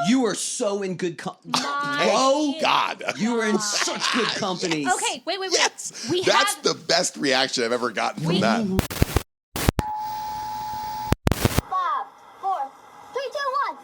You are so in good company. Oh, God. You are in such good company. Yes. Okay, wait. Yes. That's the best reaction I've ever gotten from that. 5, 4, 3, 2, 1.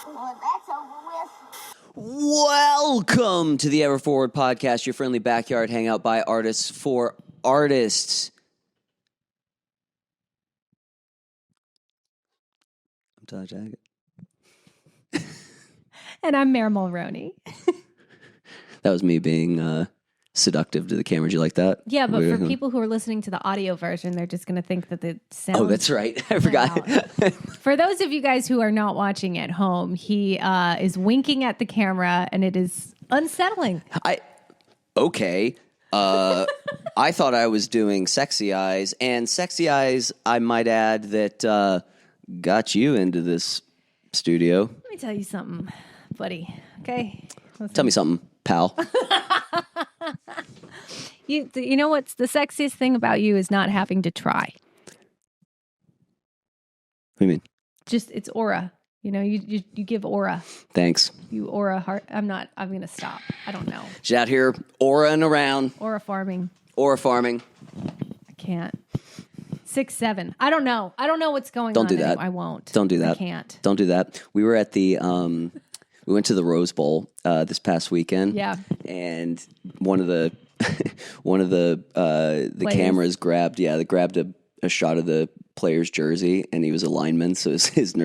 Well, that's over with. Welcome to the Ever Forward Podcast, your friendly backyard hangout by artists for artists. I'm Tackett. And I'm Mair Mulroney. That was me being seductive to the camera. Did you like that? Yeah, but for people who are listening to the audio version, they're just going to think that the sound... Oh, that's right. I forgot. For those of you guys who are not watching at home, he is winking at the camera, and it is unsettling. Okay. I thought I was doing sexy eyes, and sexy eyes, I might add, that got you into this studio. Let me tell you something, buddy. Okay? Listen. Tell me something, pal. You know what's the sexiest thing about you is not having to try. What do you mean? Just it's aura. You know, you give aura. Thanks. You aura heart. I'm going to stop. I don't know. She's out here auraing around. Aura farming. Aura farming. I can't. 6, 7. I don't know. I don't know what's going on. Don't do that. I won't. Don't do that. I can't. Don't do that. We were at the we went to the Rose Bowl this past weekend. Yeah. And one of the Players. cameras grabbed a shot of the player's jersey, and he was a lineman, so his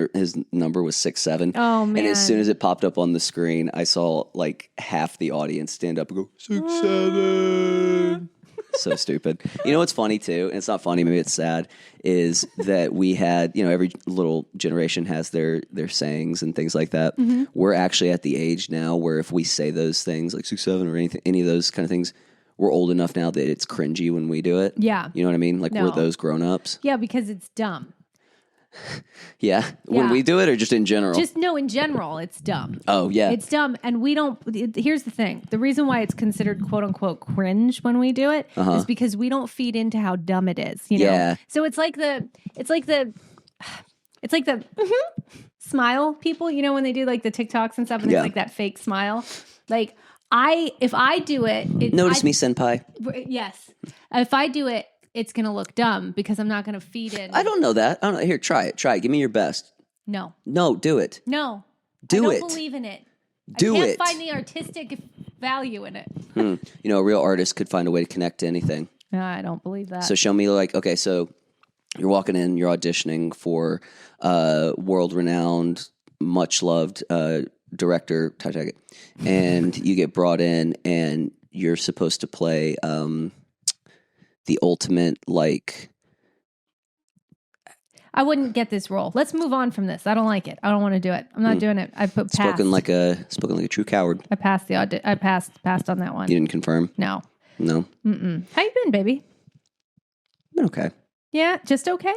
number was 6'7". Oh, man. And as soon as it popped up on the screen, I saw like half the audience stand up and go 6'7". So stupid. You know what's funny too, and it's not funny, maybe it's sad, is that we had, every little generation has their sayings and things like that. Mm-hmm. We're actually at the age now where if we say those things like 6'7" or any of those kind of things, we're old enough now that it's cringy when we do it. Yeah. You know what I mean? Like we're those grown-ups. Yeah, because it's dumb. Yeah? When we do it or just in general? In general, it's dumb. Oh, yeah. It's dumb. And we don't, here's the thing. The reason why it's considered quote unquote cringe when we do it is because we don't feed into how dumb it is. You know? Yeah. So it's like the smile people, when they do like the TikToks and stuff and it's like that fake smile. Like if I do it. Notice me, senpai. Yes. If I do it, it's going to look dumb because I'm not going to feed in. I don't know that. I don't know. Here, try it. Give me your best. No. No, do it. No. Do I it. don't believe in it. I can't find the artistic value in it. A real artist could find a way to connect to anything. I don't believe that. So show me so you're walking in, you're auditioning for world-renowned, much-loved director, Tackett, and you get brought in and you're supposed to play the ultimate, I wouldn't get this role. Let's move on from this. I don't like it. I don't want to do it. I'm not doing it. I put passed. Spoken like a true coward. I passed I passed on that one. You didn't confirm? No. No? Mm-mm. How you been, baby? Been okay. Yeah, just okay?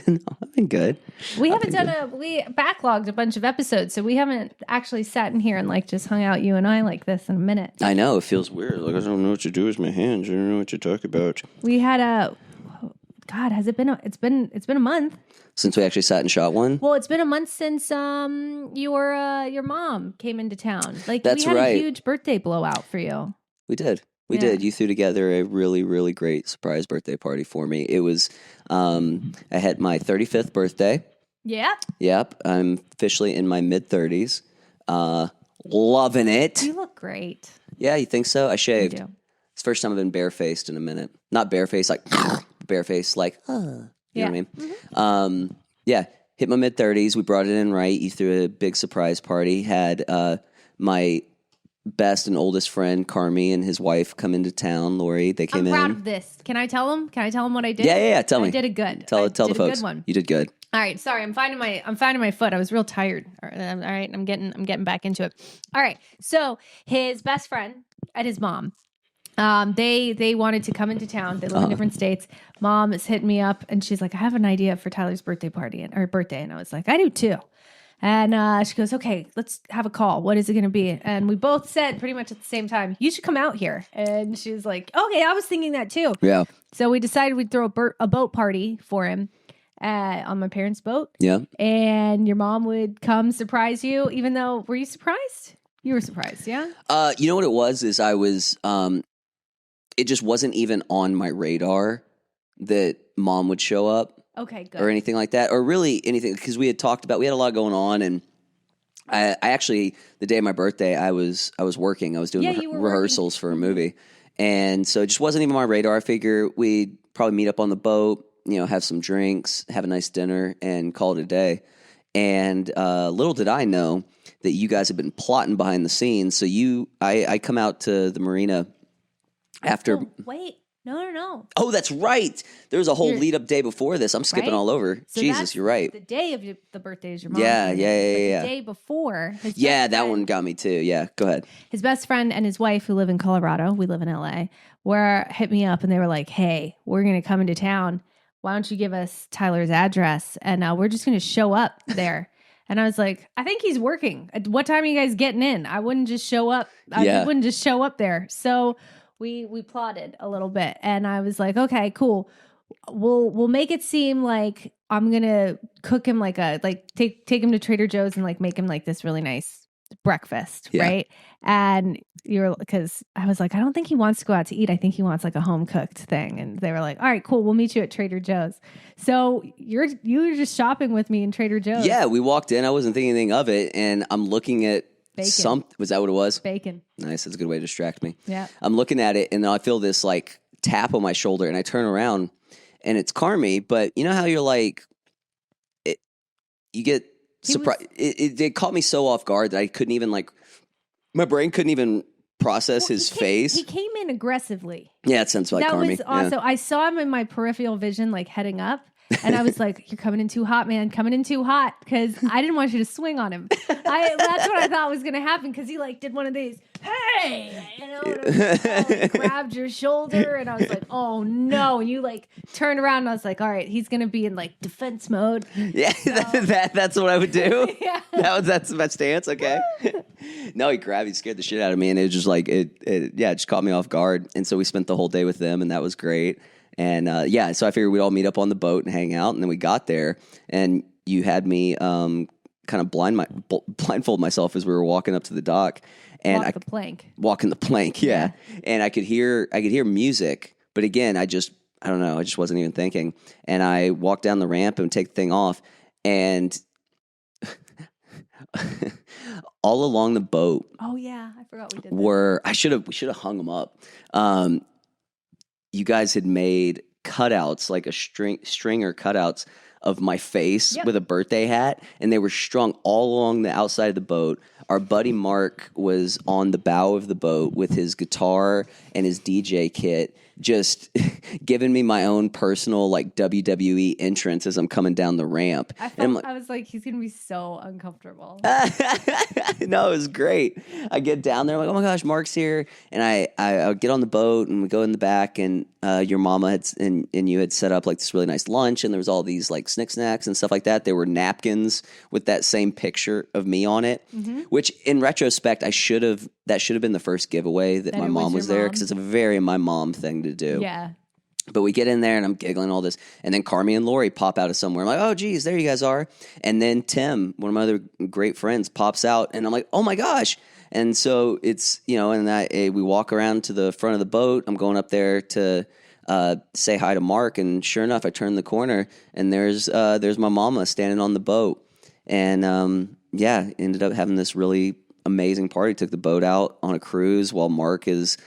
No, I've been good. We backlogged a bunch of episodes, so we haven't actually sat in here and just hung out, you and I, like this in a minute. I know, it feels weird. I don't know what to do with my hands. I don't know what to talk about. We had has it been it's been a month. Since we actually sat and shot one? Well, it's been a month since your mom came into town. That's we had right. a huge birthday blowout for you. We did. We did. You threw together a really, really great surprise birthday party for me. It was, I had my 35th birthday. Yeah. Yep. I'm officially in my mid-30s. Loving it. You look great. Yeah, you think so? I shaved. You do. It's the first time I've been barefaced in a minute. Not barefaced, barefaced, you know what I mean? Mm-hmm. Yeah, hit my mid-30s. We brought it in right. You threw a big surprise party. Had my best and oldest friend, Carmi, and his wife come into town. Lori, they came I'm proud in. of this. Can I tell them? Can I tell them what I did? Yeah. Tell me. I did it good. Tell I the did folks. A good one. You did good. All right, sorry, I'm finding my foot. I was real tired. All right, I'm getting back into it. All right, so his best friend and his mom, they wanted to come into town. They live in different states. Mom is hitting me up, and she's like, "I have an idea for Tyler's birthday party and I was like, "I do too." And she goes, "Okay, let's have a call. What is it going to be?" And we both said pretty much at the same time, "You should come out here." And she's like, "Okay, I was thinking that too." Yeah. So we decided we'd throw a boat party for him. On my parents' boat. Yeah. And your mom would come surprise you, even though, were you surprised? You were surprised, yeah? You know what it was is I was, it just wasn't even on my radar that mom would show up. Okay, good. Or anything like that. Or really anything, because we had a lot going on, and I actually, the day of my birthday, I was working. I was doing rehearsals for a movie. And so it just wasn't even on my radar. I figure we'd probably meet up on the boat, have some drinks, have a nice dinner, and call it a day. And little did I know that you guys have been plotting behind the scenes. So I come out to the marina after. Oh, wait, no. Oh, that's right. There was a whole lead up day before this. I'm skipping all over. So Jesus, you're right. The day of the birthday is your mom's Yeah. birthday. The day before. That one got me too. Yeah, go ahead. His best friend and his wife, who live in Colorado, we live in LA, hit me up and they were like, "Hey, we're going to come into town. Why don't you give us Tyler's address? And we're just going to show up there." And I was like, "I think he's working. What time are you guys getting in? I wouldn't just show up. I wouldn't just show up there." So we plotted a little bit, and I was like, "Okay, cool. We'll make it seem like I'm gonna cook him take him to Trader Joe's and make him this really nice breakfast, right?" And because I was like, "I don't think he wants to go out to eat. I think he wants a home cooked thing." And they were like, "All right, cool. We'll meet you at Trader Joe's." So you were just shopping with me in Trader Joe's. Yeah, we walked in. I wasn't thinking anything of it, and I'm looking at bacon. Was that what it was? Bacon. Nice. That's a good way to distract me. Yeah. I'm looking at it, and I feel this tap on my shoulder, and I turn around, and it's Carmi. But you know how you're you get surprised. It caught me so off guard that I couldn't even my brain couldn't even process his face. He came in aggressively. Yeah, it sounds like that Carmi. Was awesome. Yeah. I saw him in my peripheral vision, heading up. And I was like, "You're coming in too hot, man. Coming in too hot." Because I didn't want you to swing on him. That's what I thought was going to happen. Because he did one of these, "Hey," and grabbed your shoulder. And I was like, "Oh no." And you turned around and I was like, "All right, he's going to be in defense mode." Yeah, So, that's what I would do. Yeah. That's my stance. Okay. No, he scared the shit out of me. And it was just it just caught me off guard. And so we spent the whole day with them, and that was great. And so I figured we'd all meet up on the boat and hang out. And then we got there, and you had me kind of blindfold myself as we were walking up to the dock. And walking the plank, yeah. And I could hear music, but again, I don't know, I just wasn't even thinking. And I walked down the ramp and take the thing off, and all along the boat. Oh yeah, I forgot we did. We should have hung them up. You guys had made cutouts, stringer cutouts of my face with a birthday hat, and they were strung all along the outside of the boat. Our buddy Mark was on the bow of the boat with his guitar and his DJ kit, just giving me my own personal WWE entrance as I'm coming down the ramp. I was like, he's gonna be so uncomfortable. No, it was great. I get down there, I'm like, "Oh my gosh, Mark's here," and I get on the boat and we go in the back, and your mama and you had set up this really nice lunch, and there was all these snacks and stuff like that. There were napkins with that same picture of me on it, which in retrospect that should have been the first giveaway that my mom was there, because it's a very my mom thing to do. Yeah. But we get in there and I'm giggling all this, and then Carmi and Lori pop out of somewhere. I'm like, "Oh geez, there you guys are." And then Tim, one of my other great friends, pops out, and I'm like, "Oh my gosh." And so it's, and we walk around to the front of the boat. I'm going up there to say hi to Mark, and sure enough, I turn the corner and there's my mama standing on the boat. And ended up having this really amazing party. Took the boat out on a cruise while Mark is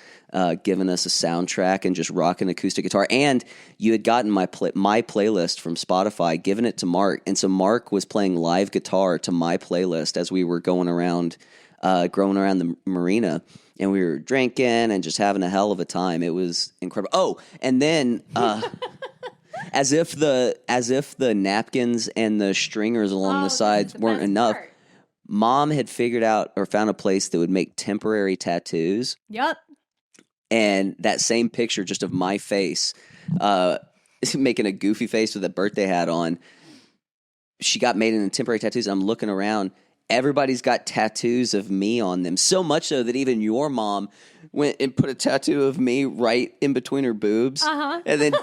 giving us a soundtrack and just rocking acoustic guitar. And you had gotten my playlist from Spotify, given it to Mark, and so Mark was playing live guitar to my playlist as we were going around growing around the marina, and we were drinking and just having a hell of a time. It was incredible. Oh, and then as if the napkins and the stringers along the sides weren't enough, Mom had figured out or found a place that would make temporary tattoos. Yep. And that same picture just of my face, making a goofy face with a birthday hat on, she got made into temporary tattoos. I'm looking around. Everybody's got tattoos of me on them. So much so that even your mom went and put a tattoo of me right in between her boobs. Uh-huh. And then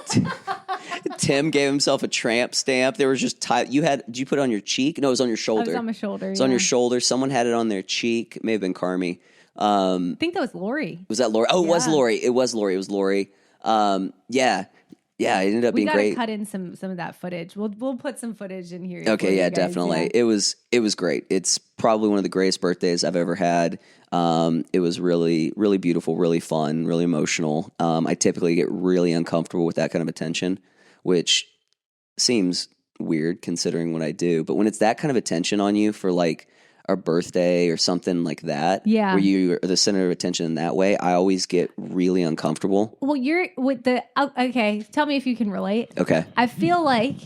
Tim gave himself a tramp stamp. There was just did you put it on your cheek? No, it was on your shoulder. It was on my shoulder. It's on your shoulder. Someone had it on their cheek. It may have been Carmi. I think that was Lori. Was that Lori? Oh, it was Lori. It was Lori. It was Lori. Yeah, it ended up being great. We gotta cut in some of that footage. We'll put some footage in here. Okay, yeah, definitely. Yeah. It was great. It's probably one of the greatest birthdays I've ever had. It was really, really beautiful, really fun, really emotional. I typically get really uncomfortable with that kind of attention, which seems weird considering what I do. But when it's that kind of attention on you for like a birthday or something like that, where you are the center of attention in that way, I always get really uncomfortable. Well, you're with the okay. Tell me if you can relate. Okay, I feel like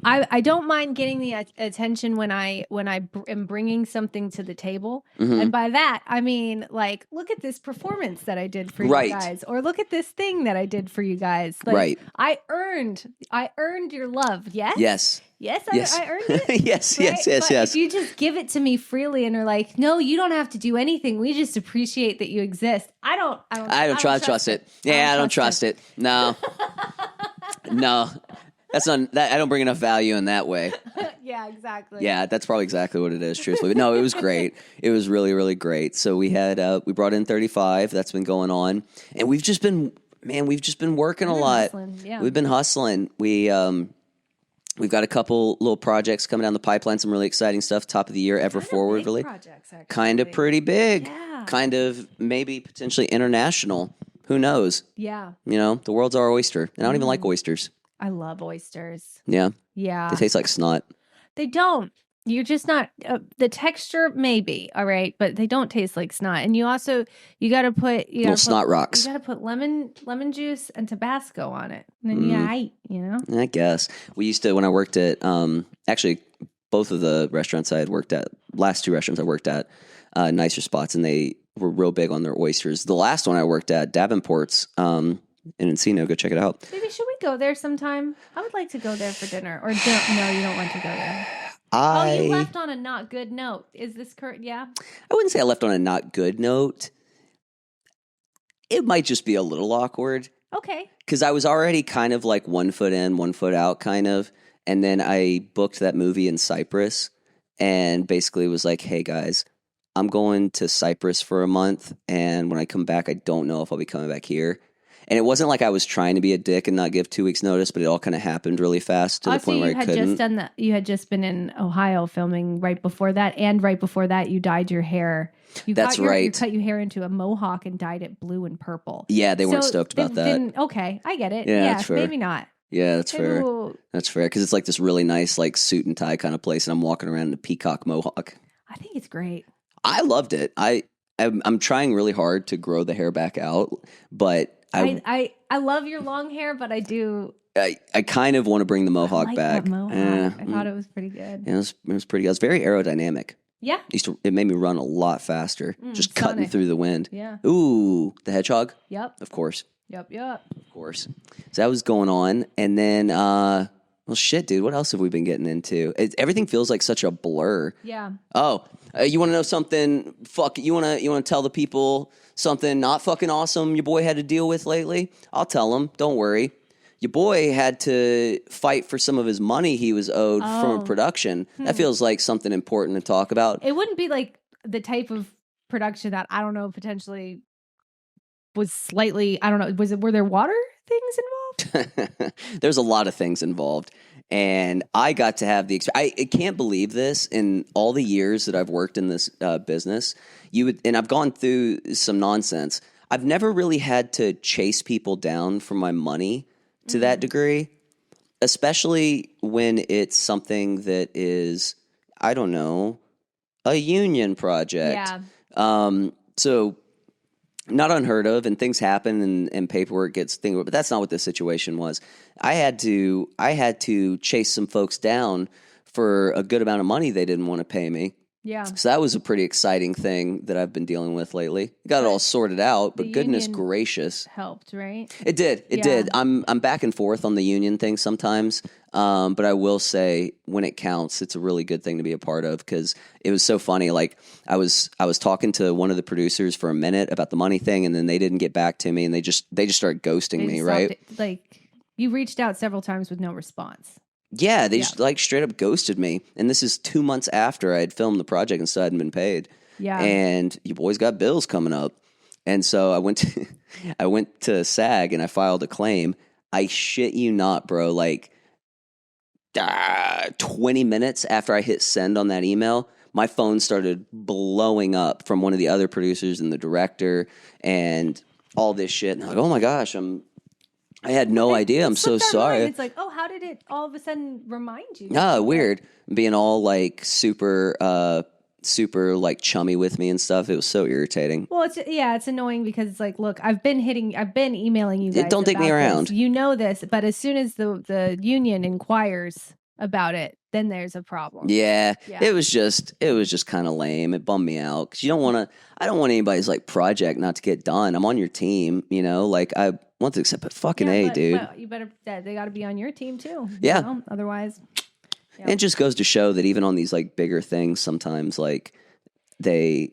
I don't mind getting the attention when I am bringing something to the table, and by that I mean like, look at this performance that I did for you guys, or look at this thing that I did for you guys. Like, I earned your love. Yes. Yes, I earned it. yes, right? yes. If you just give it to me freely and are like, no, you don't have to do anything. We just appreciate that you exist. I don't trust it. Yeah, I don't trust it. No, no, that's not. I don't bring enough value in that way. Yeah, exactly. Yeah, that's probably exactly what it is, truthfully. But no, it was great. It was really, really great. So we had we brought in 35. That's been going on, and we've just been working a lot. Yeah. We've been hustling. We've got a couple little projects coming down the pipeline, some really exciting stuff. Top of the year, ever forward, really. Projects, actually. Kind of pretty big. Yeah. Kind of maybe potentially international. Who knows? Yeah. You know, the world's our oyster. And I don't even like oysters. I love oysters. Yeah. Yeah. They taste like snot. They don't. You're just not, the texture maybe, all right, but they don't taste like snot. And you got to put, Little snot rocks. You got to put lemon juice and Tabasco on it. And then you eat, you know? I guess. We used to, when I worked at, actually, both of the restaurants I had worked at, last two restaurants I worked at, nicer spots, and they were real big on their oysters. The last one I worked at, Davenport's, in Encino, go check it out. Maybe should we go there sometime? I would like to go there for dinner. Or no, you don't want to go there. You left on a not good note. Is this correct? Yeah. I wouldn't say I left on a not good note. It might just be a little awkward. Okay. Because I was already kind of like 1 foot in, 1 foot out, kind of. And then I booked that movie in Cyprus and basically was like, hey, guys, I'm going to Cyprus for a month. And when I come back, I don't know if I'll be coming back here. And it wasn't like I was trying to be a dick and not give 2 weeks notice, but it all kind of happened really fast to the point where I couldn't. You had just been in Ohio filming right before that, and right before that, you dyed your hair. That's right. You cut your hair into a mohawk and dyed it blue and purple. Yeah, they weren't stoked about that. Okay, I get it. Yeah, that's fair. Maybe not. Yeah, that's fair. That's fair, because it's like this really nice like suit and tie kind of place, and I'm walking around in a peacock mohawk. I think it's great. I loved it. I'm trying really hard to grow the hair back out, but I love your long hair, but I do. I kind of want to bring the mohawk back. That mohawk. I thought it was pretty good. Yeah, it was pretty good. It was very aerodynamic. Yeah. It made me run a lot faster, just cutting through the wind. Yeah. Ooh, the hedgehog? Yep. Of course. Yep. Of course. So that was going on. And then, well, shit, dude, what else have we been getting into? Everything feels like such a blur. Yeah. Oh, you want to know something? You want to tell the people something not fucking awesome your boy had to deal with lately? I'll tell them. Don't worry. Your boy had to fight for some of his money he was owed from a production. That feels like something important to talk about. It wouldn't be like the type of production that, I don't know, potentially was slightly, I don't know, were there water things involved? There's a lot of things involved. And I got to have the experience. I can't believe this. In all the years that I've worked in this business, and I've gone through some nonsense. I've never really had to chase people down for my money to that degree, especially when it's something that is, I don't know, a union project. Yeah. So not unheard of, and things happen, and paperwork gets things, but that's not what this situation was. I had to chase some folks down for a good amount of money they didn't want to pay me. Yeah. So that was a pretty exciting thing that I've been dealing with lately. Got it all sorted out, but goodness gracious, helped, right? It did. It did. I'm back and forth on the union thing sometimes, but I will say when it counts, it's a really good thing to be a part of, because it was so funny. Like I was talking to one of the producers for a minute about the money thing, and then they didn't get back to me, and they just started ghosting me. Right? Like you reached out several times with no response. Yeah, they just like straight up ghosted me. And this is 2 months after I had filmed the project and still hadn't been paid. Yeah. And you boys got bills coming up. And so I went to SAG and I filed a claim. I shit you not, bro. Like 20 minutes after I hit send on that email, my phone started blowing up from one of the other producers and the director and all this shit. And I'm like, oh my gosh, I had no idea. I'm so sorry. It's like, oh, how did it all of a sudden remind you? Weird. Being all like super like chummy with me and stuff. It was so irritating. Well, it's annoying because it's like, look, I've been emailing you guys. Don't take me around. This. You know this, but as soon as the union inquires about it, then there's a problem. Yeah. It was just kind of lame. It bummed me out because I don't want anybody's like project not to get done. I'm on your team, like I want to accept, but fucking dude. But you better, they got to be on your team too. Yeah. Otherwise. Yeah. It just goes to show that even on these like bigger things, sometimes like they,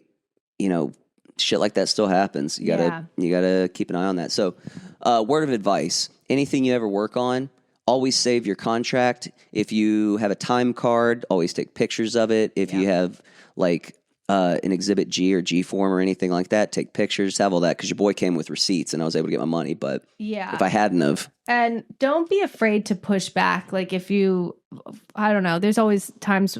shit like that still happens. You gotta keep an eye on that. So, word of advice: anything you ever work on, always save your contract. If you have a time card, always take pictures of it. If you have like an Exhibit G or G form or anything like that, take pictures, have all that, because your boy came with receipts and I was able to get my money. But if I hadn't have. And don't be afraid to push back. Like if you, I don't know, there's always times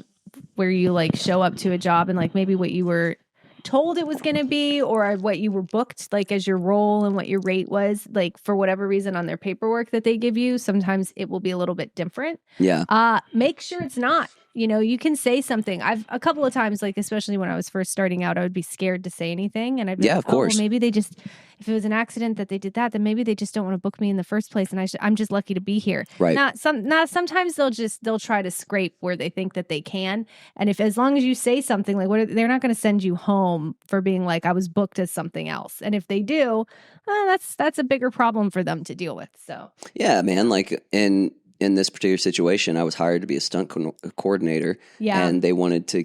where you like show up to a job and like maybe what you were told it was going to be or what you were booked like as your role and what your rate was, like for whatever reason on their paperwork that they give you, sometimes it will be a little bit different. Yeah. Make sure it's not. You can say something. I've a couple of times, like especially when I was first starting out, I would be scared to say anything, and I'd be like, of course. Well, maybe they just, if it was an accident that they did that, then maybe they just don't want to book me in the first place, and I'm just lucky to be here. Right. Sometimes they'll try to scrape where they think that they can, and as long as you say something like they're not going to send you home for being like I was booked as something else, and if they do, that's a bigger problem for them to deal with. So yeah, man, like in this particular situation, I was hired to be a stunt coordinator, and they wanted to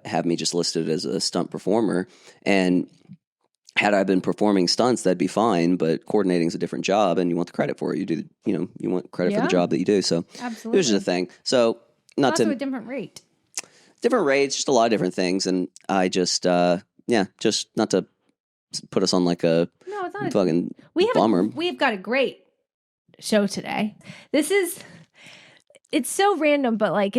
have me just listed as a stunt performer. And had I been performing stunts, that'd be fine. But coordinating is a different job, and you want the credit for it. You want credit for the job that you do. So absolutely, it was just a thing. So also a different rate, different rates, just a lot of different things. And I just just not to put us on like a it's not fucking bummer. We've got a great show today. It's so random, but like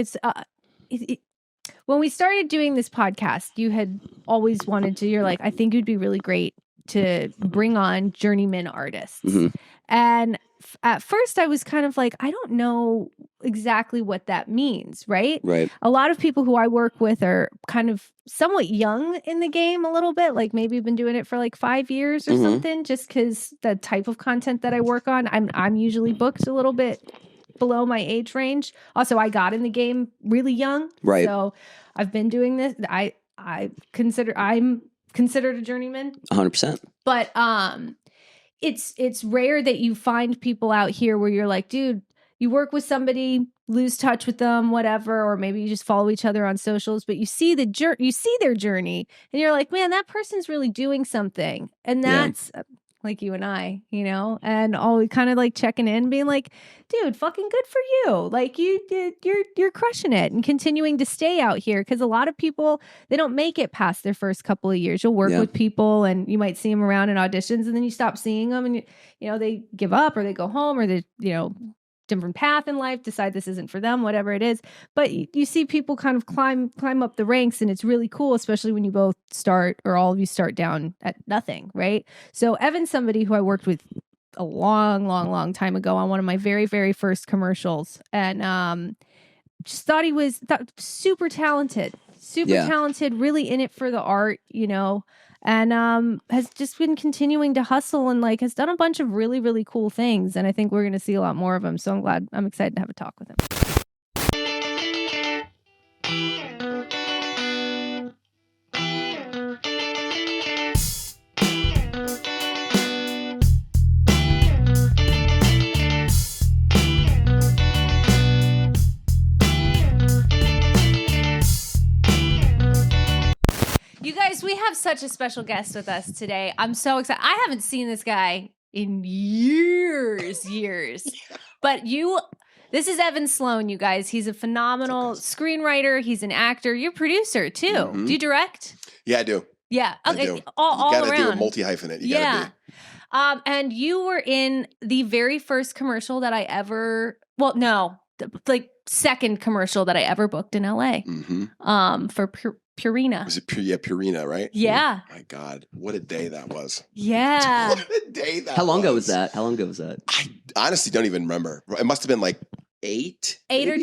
when we started doing this podcast, you had always wanted to, you're like, I think it'd be really great to bring on journeyman artists. Mm-hmm. And at first I was kind of like, I don't know exactly what that means, right? Right. A lot of people who I work with are kind of somewhat young in the game a little bit, like maybe been doing it for like 5 years or something, just because the type of content that I work on, I'm usually booked a little bit below my age range. Also, I got in the game really young. Right. So I've been doing this. I'm considered a journeyman. 100%. But it's rare that you find people out here where you're like, dude, you work with somebody, lose touch with them, whatever, or maybe you just follow each other on socials, but you see their journey, and you're like, man, that person's really doing something, and that's like you and I, and all kind of like checking in, being like, dude, fucking good for you, like you're crushing it, and continuing to stay out here, because a lot of people, they don't make it past their first couple of years. You'll work with people, and you might see them around in auditions, and then you stop seeing them, and they give up, or they go home, or they different path in life, decide this isn't for them, whatever it is. But you see people kind of climb up the ranks, and it's really cool, especially when you both start, or all of you start down at nothing, right? So Evan's somebody who I worked with a long time ago on one of my very, very first commercials, and just thought he was super talented, super Yeah. talented, really in it for the art, you know, and has just been continuing to hustle and like has done a bunch of really, really cool things. And I think we're going to see a lot more of him. So I'm excited to have a talk with him. You guys, we have such a special guest with us today. I'm so excited. I haven't seen this guy in years. But this is Evan Sloan, you guys. He's a phenomenal screenwriter. He's an actor. You're a producer, too. Mhm. Do you direct? Yeah, I do. Yeah. I Okay. do. All You gotta around. do a multi-hyphenate. You Yeah. gotta And you were in the very first commercial that I ever, well, no, like second commercial that I ever booked in LA. be. Mm-hmm. For Purina. Was it Purina, right? Yeah. Oh my God, what a day that was. Yeah. What a day that How long ago was was that? How long ago was that? I honestly don't even remember. It must have been like eight Eight or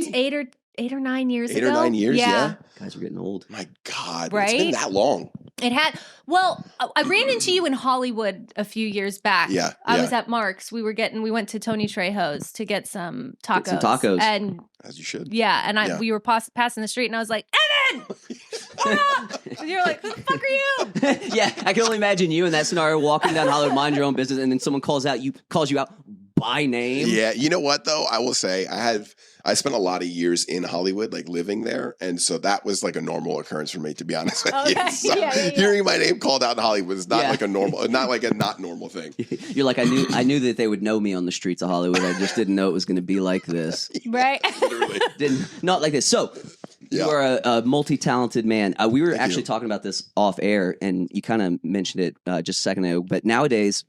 9 years ago. 8 or 9 years, yeah. Guys, we're getting old. My God, Right? it's been that long. It had, well, I ran into you in Hollywood a few years back. Yeah, I yeah. was at Mark's. We went to Tony Trejo's to get some tacos. Get some tacos. And As you should. yeah, and Yeah. we were passing the street and I was like, Evan! And you're like, who the fuck are you? Yeah, I can only imagine you in that scenario walking down Hollywood, mind your own business, and then someone calls you out by name. Yeah, you know what though? I will say I spent a lot of years in Hollywood, like living there, and so that was like a normal occurrence for me, to be honest with Okay. you. So Yeah. hearing my name called out in Hollywood is not Yeah. like a normal, not like a not normal thing. You're like, I knew that they would know me on the streets of Hollywood. I just didn't know it was going to be like this. Right? Literally. Not like this. So Yeah. you are a multi-talented man. We were Thank actually you. talking about this off air, and you kind of mentioned it just a second ago. But nowadays,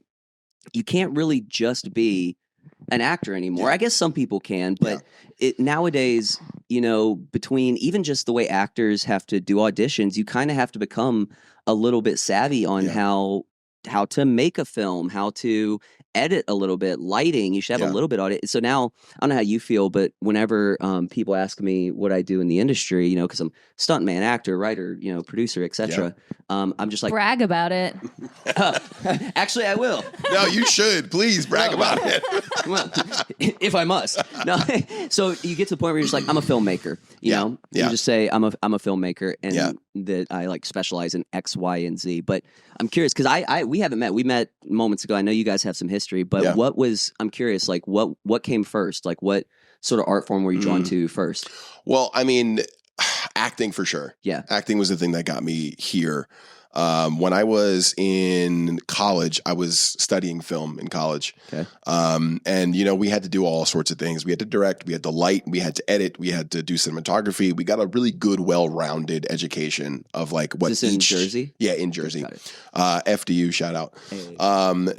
you can't really just be an actor anymore. Yeah. I guess some people can, but nowadays, you know, between even just the way actors have to do auditions, you kind of have to become a little bit savvy on Yeah. how to make a film, how to edit a little bit, lighting. You should have Yeah. a little bit on it. So now, I don't know how you feel, but whenever people ask me what I do in the industry, you know, because I'm stuntman, actor, writer, you know, producer, etc. I'm just like, Brag about it. actually, I will. No, you should. Please brag about it. Well, if I must. No. So you get to the point where you're just like, I'm a filmmaker. You Yeah. know, Yeah. you just say I'm a filmmaker, and Yeah. that I like specialize in X, Y, and Z. But I'm curious because we haven't met. We met moments ago. I know you guys have some history, but Yeah. I'm curious, like what came first? Like what sort of art form were you drawn to first? Well, I mean, acting for sure. Yeah. Acting was the thing that got me here. When I was in college, I was studying film in college. Okay. And, you know, we had to do all sorts of things. We had to direct, we had to light, we had to edit, we had to do cinematography. We got a really good, well-rounded education of like what Is this in Jersey? Yeah, in Jersey. Got it. FDU, shout out. Hey.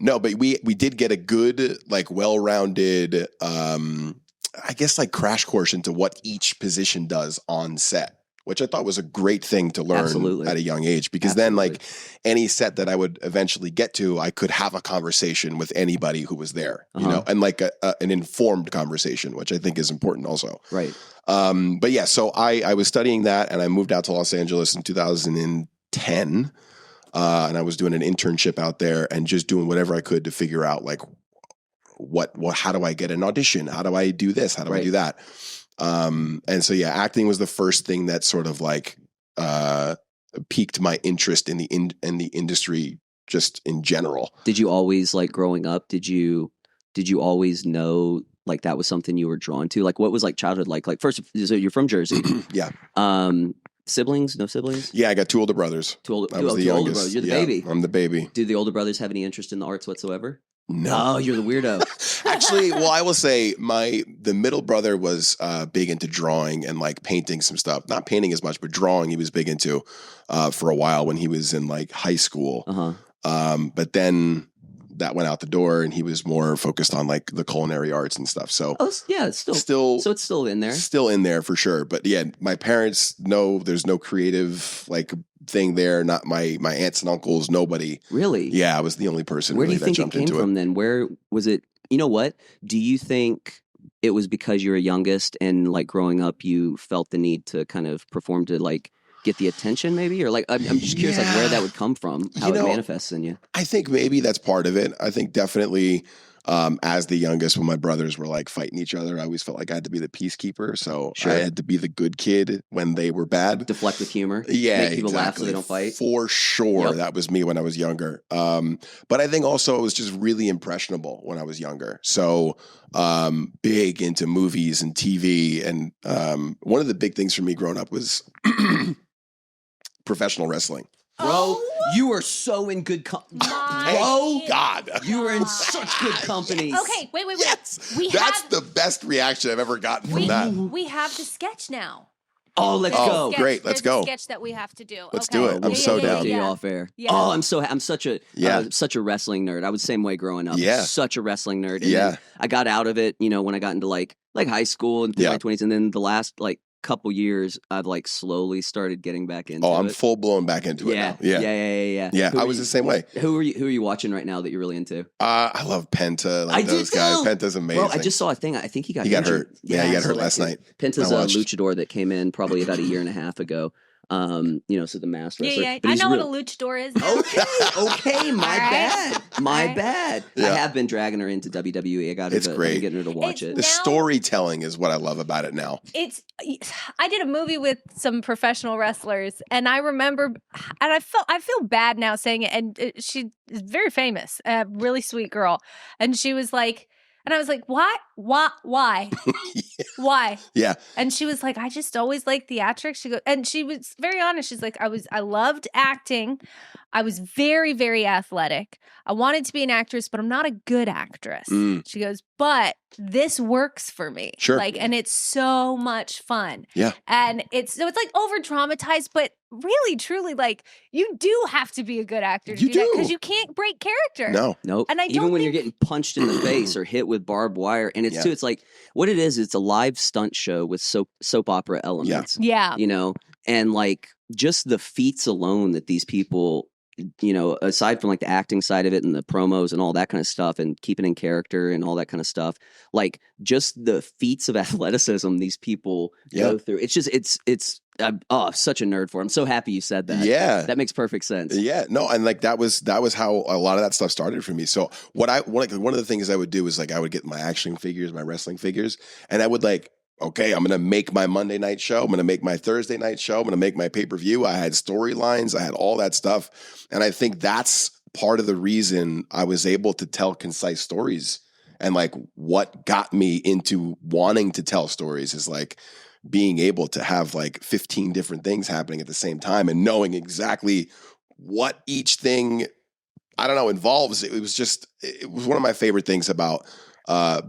No, but we did get a good, like well-rounded, I guess like crash course into what each position does on set, which I thought was a great thing to learn Absolutely. at a young age, because then like any set that I would eventually get to, I could have a conversation with anybody who was there, you know, and like an informed conversation, which I think is important also. Right. But yeah, so I was studying that, and I moved out to Los Angeles in 2010. And I was doing an internship out there and just doing whatever I could to figure out like how do I get an audition? How do I do this? How do I do that? And so, yeah, acting was the first thing that sort of like piqued my interest in the industry just in general. Did you always, like growing up, did you always know like that was something you were drawn to? Like what was like childhood like? Like first, so you're from Jersey. Yeah. Siblings? No siblings? Yeah, I got 2 older brothers. Two older, I was the two older youngest. brothers. You're the Yeah, baby. I'm the baby. Do the older brothers have any interest in the arts whatsoever? No. Oh, you're the weirdo. Actually, well, I will say the middle brother was big into drawing and like painting some stuff. Not painting as much, but drawing he was big into for a while when he was in like high school. But then that went out the door, and he was more focused on like the culinary arts and stuff. So Yeah, it's still so it's still in there. Still in there for sure. But yeah, my parents know there's no creative like thing there. Not my aunts and uncles, nobody. Really? Yeah, I was the only person Where do really you that think it jumped came into from it. then? Where was it? You know what? Do you think it was because you're a youngest and like growing up you felt the need to kind of perform to like get the attention maybe? Or like, I'm just curious like where that would come from, how it manifests in you. I think maybe that's part of it. I think definitely as the youngest, when my brothers were like fighting each other, I always felt like I had to be the peacekeeper. So I had to be the good kid when they were bad. Deflect with humor. Yeah, make people laugh so they don't fight. For sure. That was me when I was younger. But I think also I was just really impressionable when I was younger. So big into movies and TV. And one of the big things for me growing up was professional wrestling. Bro, you are so in good company. Oh, God. You are in such good company. Okay, wait. Yes. That's the best reaction I've ever gotten from that. We have the sketch now. Oh, let's go. Great. Let's go. A sketch that we have to do. Let's do it. I'm so down. Yeah. Off air. Yeah. Oh, I'm such a wrestling nerd. I was the same way growing up. Yeah. Such a wrestling nerd. And then I got out of it, when I got into like high school and through my 20s, and then the last couple years I've like slowly started getting back into it. I'm full blown back into it now. Yeah. I was the same way. Who are you watching right now that you're really into? I love Penta. I those do guys. Too. Penta's amazing. Bro, I just saw a thing. I think he got hurt. Yeah, he got hurt last night. Penta's a luchador that came in probably about a year and a half ago. So the masked wrestler. Yeah. I know what a luchador is. Okay, my bad. Yeah. I have been dragging her into WWE. It's great. Getting her to watch it. The storytelling is what I love about it now. I did a movie with some professional wrestlers, and I remember, and I feel bad now saying it, and she is very famous, a really sweet girl, and she was like, and I was like, why? Why? Yeah. And she was like, I just always liked theatrics. She goes, and she was very honest. She's like, I loved acting. I was very, very athletic. I wanted to be an actress, but I'm not a good actress. She goes, but this works for me. Sure. And it's so much fun. Yeah. And it's like over dramatized, but really, truly, like you do have to be a good actor to do that because you can't break character. No. Nope. And even when you're getting punched in the face or hit with barbed wire, and it's too, it's like what it is. It's a live stunt show with soap opera elements. Yeah. And like just the feats alone that these people, aside from like the acting side of it and the promos and all that kind of stuff and keeping in character and all that kind of stuff, like just the feats of athleticism these people go through. It's just, I'm such a nerd for it. I'm so happy you said that. Yeah. That makes perfect sense. Yeah. No. And like that was how a lot of that stuff started for me. So one of the things I would do is like, I would get my action figures, my wrestling figures, and I would like, okay, I'm going to make my Monday night show. I'm going to make my Thursday night show. I'm going to make my pay-per-view. I had storylines. I had all that stuff. And I think that's part of the reason I was able to tell concise stories. And like what got me into wanting to tell stories is like being able to have like 15 different things happening at the same time and knowing exactly what each thing, involves. It was one of my favorite things about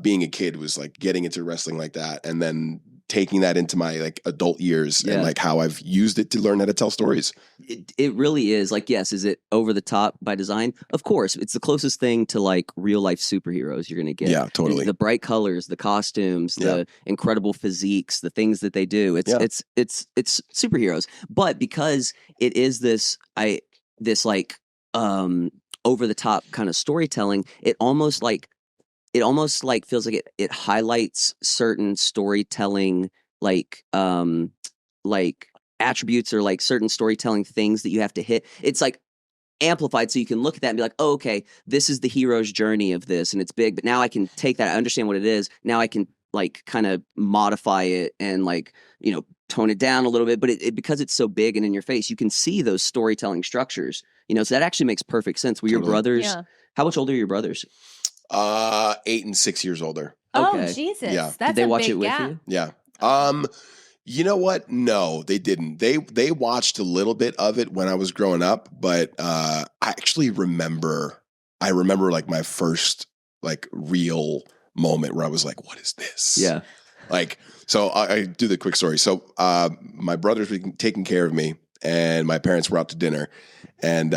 being a kid was like getting into wrestling like that and then taking that into my like adult years and like how I've used it to learn how to tell stories. It really is like, yes, is it over the top by design? Of course, it's the closest thing to like real life superheroes you're going to get. Yeah, totally. The bright colors, the costumes, the incredible physiques, the things that they do. It's superheroes. But because it is this over the top kind of storytelling, it almost feels like it highlights certain storytelling like attributes or like certain storytelling things that you have to hit. It's like amplified so you can look at that and be like, oh, okay, this is the hero's journey of this and it's big, but now I can take that, I understand what it is. Now I can like kind of modify it and like, tone it down a little bit, but because it's so big and in your face, you can see those storytelling structures, so that actually makes perfect sense. Were your brothers, how much older are your brothers? 8 and 6 years older. Okay. Oh, Jesus. Yeah. That's Did they a watch big it with gap. you? Yeah. You know what? No, they didn't. They watched a little bit of it when I was growing up, but I actually remember like my first like real moment where I was like, what is this? Yeah. Like, so I do the quick story. So my brothers were taking care of me and my parents were out to dinner and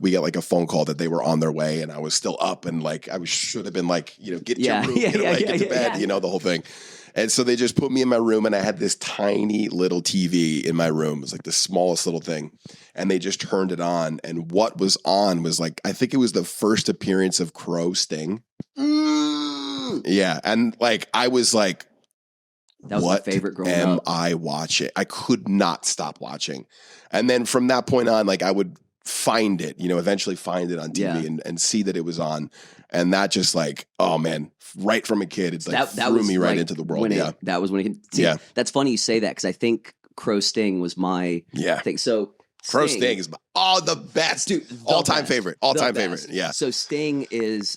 we got like a phone call that they were on their way and I was still up and like I should have been like, get to your room, get to bed, the whole thing. And so they just put me in my room and I had this tiny little TV in my room. It was like the smallest little thing. And they just turned it on. And what was on was like, I think it was the first appearance of Crow Sting. Yeah. And like, I was like, That was what my favorite growing am up. I watching? I could not stop watching. And then from that point on, like I would find it, eventually find it on TV and see that it was on. And that just like, oh man, right from a kid, it's like that threw was me right like into the world. when that was when it see, Yeah. That's funny you say that because I think Crow Sting was my thing. So Crow Sting is the best. Dude, all-time best. favorite. All-time favorite. Yeah. So Sting is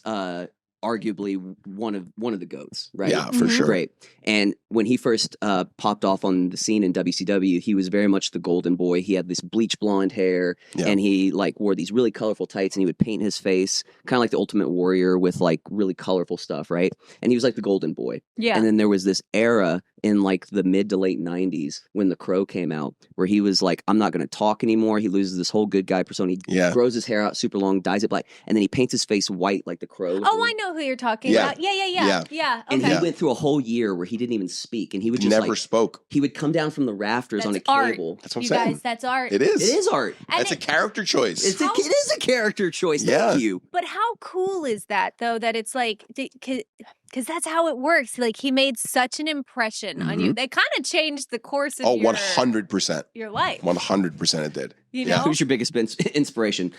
arguably one of the GOATs, right? Yeah, for sure. Great. And when he first popped off on the scene in WCW, he was very much the golden boy. He had this bleach blonde hair and he like wore these really colorful tights and he would paint his face kind of like the Ultimate Warrior with like really colorful stuff, right? And he was like the golden boy. Yeah. And then there was this era in like the mid to late 90s when The Crow came out where he was like, I'm not going to talk anymore. He loses this whole good guy persona. He grows his hair out super long, dyes it black, and then he paints his face white like the Crow. Oh, I know who you're talking about. Yeah. Okay. And he went through a whole year where he didn't even speak, and he would just never spoke. He would come down from the rafters on a cable. That's what I'm you saying. guys, that's art. It is. It is art. And That's a character choice. It is a character choice. Thank you. But how cool is that, though, that it's like, because that's how it works. Like, he made such an impression on you. They kind of changed the course of 100%. your life. 100% it did. You know? Who's your biggest inspiration?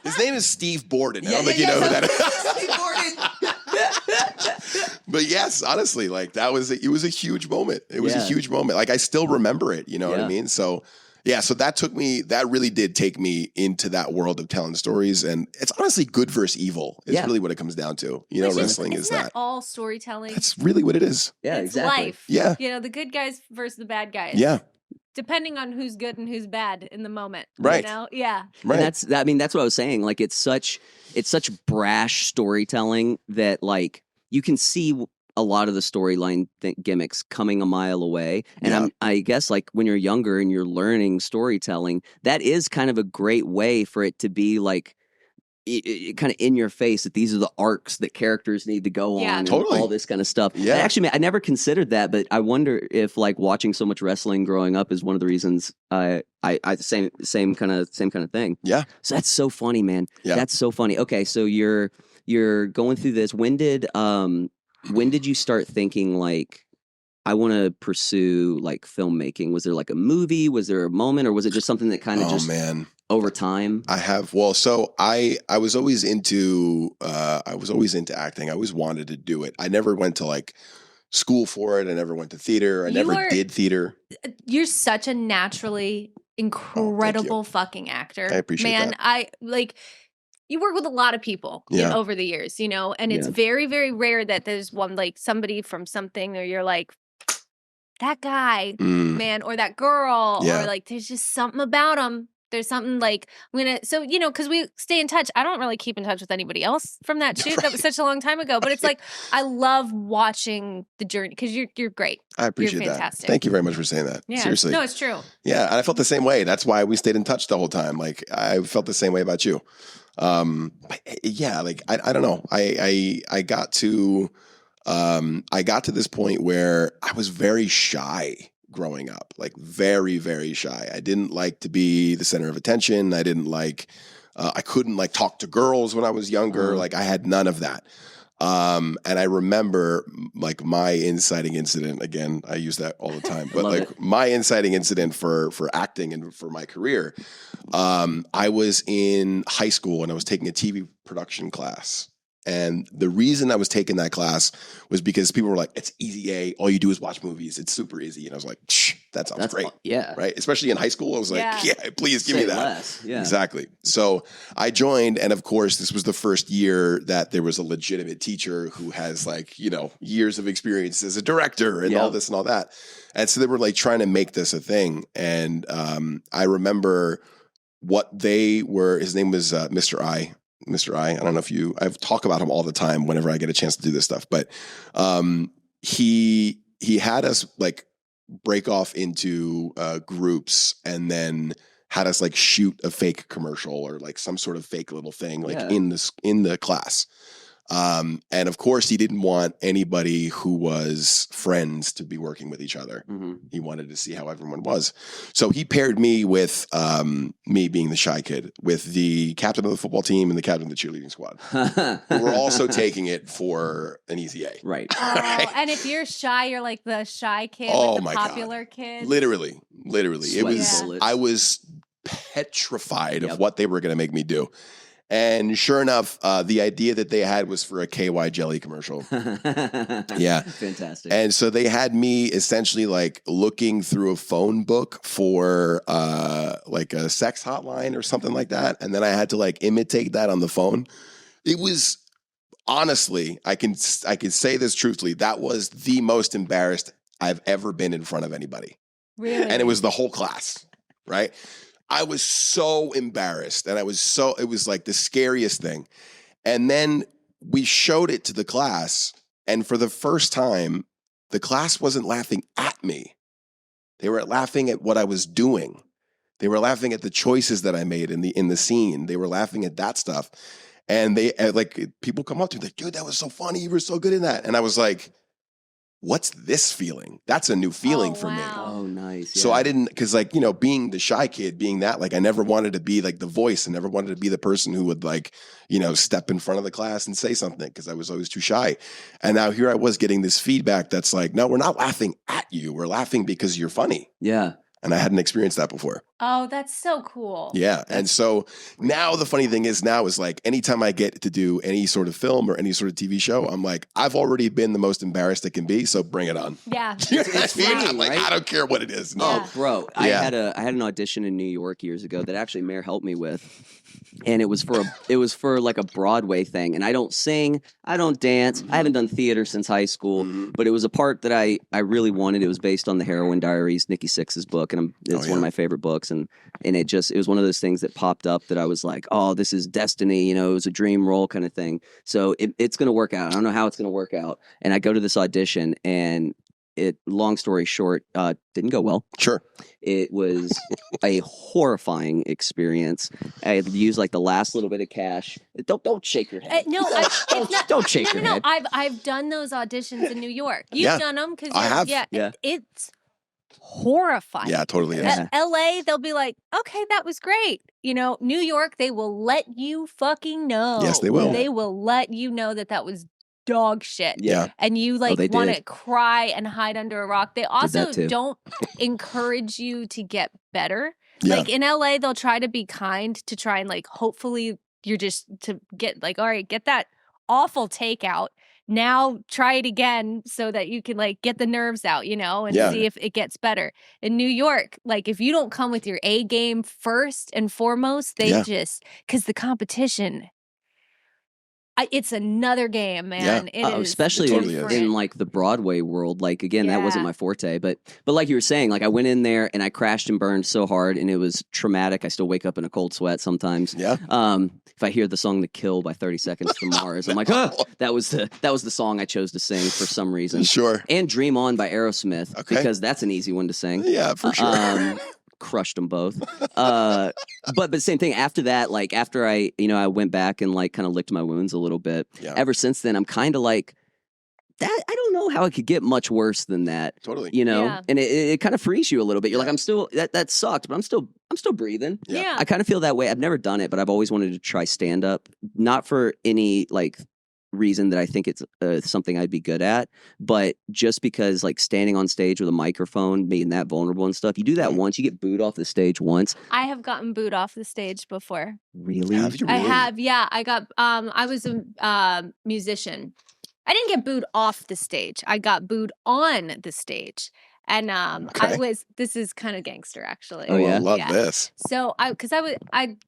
His name is Steve Borden. I don't think you know who that is. Steve Borden. But yes, honestly, like it was a huge moment. It was a huge moment. Like I still remember it, you know what I mean? So yeah, so that really did take me into that world of telling stories. And it's honestly good versus evil is really what it comes down to. You know, wrestling is that. All storytelling. That's really what it is. Yeah, it's exactly. life. Yeah. You know, the good guys versus the bad guys. Yeah. Depending on who's good and who's bad in the moment. Right. You know? Yeah. Right. And that's what I was saying. Like it's such brash storytelling that like you can see a lot of the storyline gimmicks coming a mile away. And I guess like when you're younger and you're learning storytelling, that is kind of a great way for it to be like kind of in your face that these are the arcs that characters need to go on and all this kind of stuff. Yeah. Actually, I never considered that, but I wonder if like watching so much wrestling growing up is one of the reasons I same kind of thing. Yeah. So that's so funny, man. Yeah. That's so funny. Okay, so you're going through this. When did you start thinking like I want to pursue like filmmaking? Was there like a movie? Was there a moment, or was it just something that kind of over time? So I was always into acting. I always wanted to do it. I never went to like school for it. I never went to theater. I never did theater. You're such a naturally incredible fucking actor. I appreciate that. Man, you work with a lot of people over the years, you know, and it's very, very rare that there's one like somebody from something or you're like, that guy, man, or that girl, or like there's just something about them. There's something like because we stay in touch. I don't really keep in touch with anybody else from that shoot. Right. That was such a long time ago. But it's like I love watching the journey because you're great. I appreciate you're fantastic. that. Thank you very much for saying that. Yeah. Seriously. No, it's true. Yeah, and I felt the same way. That's why we stayed in touch the whole time. Like I felt the same way about you. But yeah, like I don't know. I got to this point where I was very shy growing up, like very, very shy. I didn't like to be the center of attention. I didn't like, I couldn't like talk to girls when I was younger. Like I had none of that. And I remember like my inciting incident, again, I use that all the time, but like my inciting incident for acting and for my career. I was in high school and I was taking a TV production class. And the reason I was taking that class was because people were like, it's easy A, all you do is watch movies. It's super easy. And I was like, that sounds great. Yeah. Right. Especially in high school. I was like, please give me that. Less. Yeah. Exactly. So I joined. And of course, this was the first year that there was a legitimate teacher who has like, years of experience as a director and all this and all that. And so they were like trying to make this a thing. And I remember what they were, his name was Mr. I. I don't know I've talked about him all the time whenever I get a chance to do this stuff, but he had us like break off into groups and then had us like shoot a fake commercial or like some sort of fake little thing like in the class. And of course, he didn't want anybody who was friends to be working with each other. Mm-hmm. He wanted to see how everyone was. So he paired me with me being the shy kid, with the captain of the football team and the captain of the cheerleading squad, who were also taking it for an easy A. Right. Oh, and if you're shy, you're like the shy kid, Oh, like the my God. popular kid. Literally. It Sweating was, bullets. I was petrified Yep. of what they were going to make me do. And sure enough, the idea that they had was for a KY jelly commercial. Yeah. Fantastic. And so they had me essentially like looking through a phone book for like a sex hotline or something like that. And then I had to like imitate that on the phone. It was honestly, I can say this truthfully, that was the most embarrassed I've ever been in front of anybody. Really? And it was the whole class, right? I was so embarrassed and it was like the scariest thing. And then we showed it to the class, and for the first time, the class wasn't laughing at me. They were laughing at what I was doing. They were laughing at the choices that I made in the scene. They were laughing at that stuff. And they like people come up to me like, dude, that was so funny. You were so good in that. And I was like, what's this feeling? That's a new feeling for me. wow. Oh, nice. So yeah. I didn't, because like, you know, being the shy kid, being that, like I never wanted to be like the voice. I never wanted to be the person who would like, you know, step in front of the class and say something because I was always too shy. And now here I was getting this feedback that's like, no, we're not laughing at you. We're laughing because you're funny. Yeah. And I hadn't experienced that before. Oh, that's so cool. Yeah. And so now the funny thing is like anytime I get to do any sort of film or any sort of TV show, I'm like, I've already been the most embarrassed it can be. So bring it on. Yeah. You know what I It's mean? freeing, I'm like, right? I don't care what it is. No. Yeah. Oh, bro, I Yeah. had an audition in New York years ago that actually Mair helped me with, and it was for like a Broadway thing. And I don't sing, I don't dance, I haven't done theater since high school, but it was a part that I really wanted. It was based on the Heroin Diaries, Nikki Sixx's book, and it's yeah. one of my favorite books. And it was one of those things that popped up that I was like, oh, this is destiny. You know, it was a dream role kind of thing. So it's going to work out. I don't know how it's going to work out. And I go to this audition, and long story short, didn't go well. Sure. It was a horrifying experience. I had used like the last little bit of cash. Don't shake your head. No, Don't shake your head. I've done those auditions in New York. You've Yeah. done them because I have. Yeah. It's horrifying. Yeah, totally is. Yeah. At LA, they'll be like, okay, that was great. You know, New York, they will let you fucking know. Yes, they will. They will let you know that was dog shit. Yeah. And you like they want to did. cry and hide under a rock. They also that too. don't encourage you to get better. Yeah. Like in LA, they'll try to be kind to try and like hopefully you're just to get like, all right, get that awful take out. Now try it again so that you can like get the nerves out, you know, and Yeah. see if it gets better. In New York, like if you don't come with your A game first and foremost, they Yeah. just because the competition, it's another game, man. It is Especially totally in, is. in like the Broadway world. Like again, that wasn't Yeah. my forte, but like you were saying, like I went in there and I crashed and burned so hard, and it was traumatic. I still wake up in a cold sweat sometimes. Yeah. If I hear the song "The Kill" by 30 Seconds to Mars, I'm like, oh, that was the song I chose to sing for some reason. Sure. And "Dream On" by Aerosmith, Okay. because that's an easy one to sing. Yeah, for sure. Crushed them both. But same thing after that, like after I went back and like kind of licked my wounds a little bit. Yeah. Ever since then, I'm kind of like that. I don't know how it could get much worse than that. Totally. You know, Yeah. and it kind of frees you a little bit. You're like, I'm still that sucked, but I'm still breathing. Yeah. Yeah. I kind of feel that way. I've never done it, but I've always wanted to try stand up, not for any like reason that I think it's something I'd be good at, but just because like standing on stage with a microphone, being that vulnerable and stuff, you do that once, you get booed off the stage once. I have gotten booed off the stage before. Really? Have you I really? have, yeah. I got I was a musician. I didn't get booed off the stage. I got booed on the stage. And Okay. this is kind of gangster actually. Oh, yeah? I love Yeah. this. So I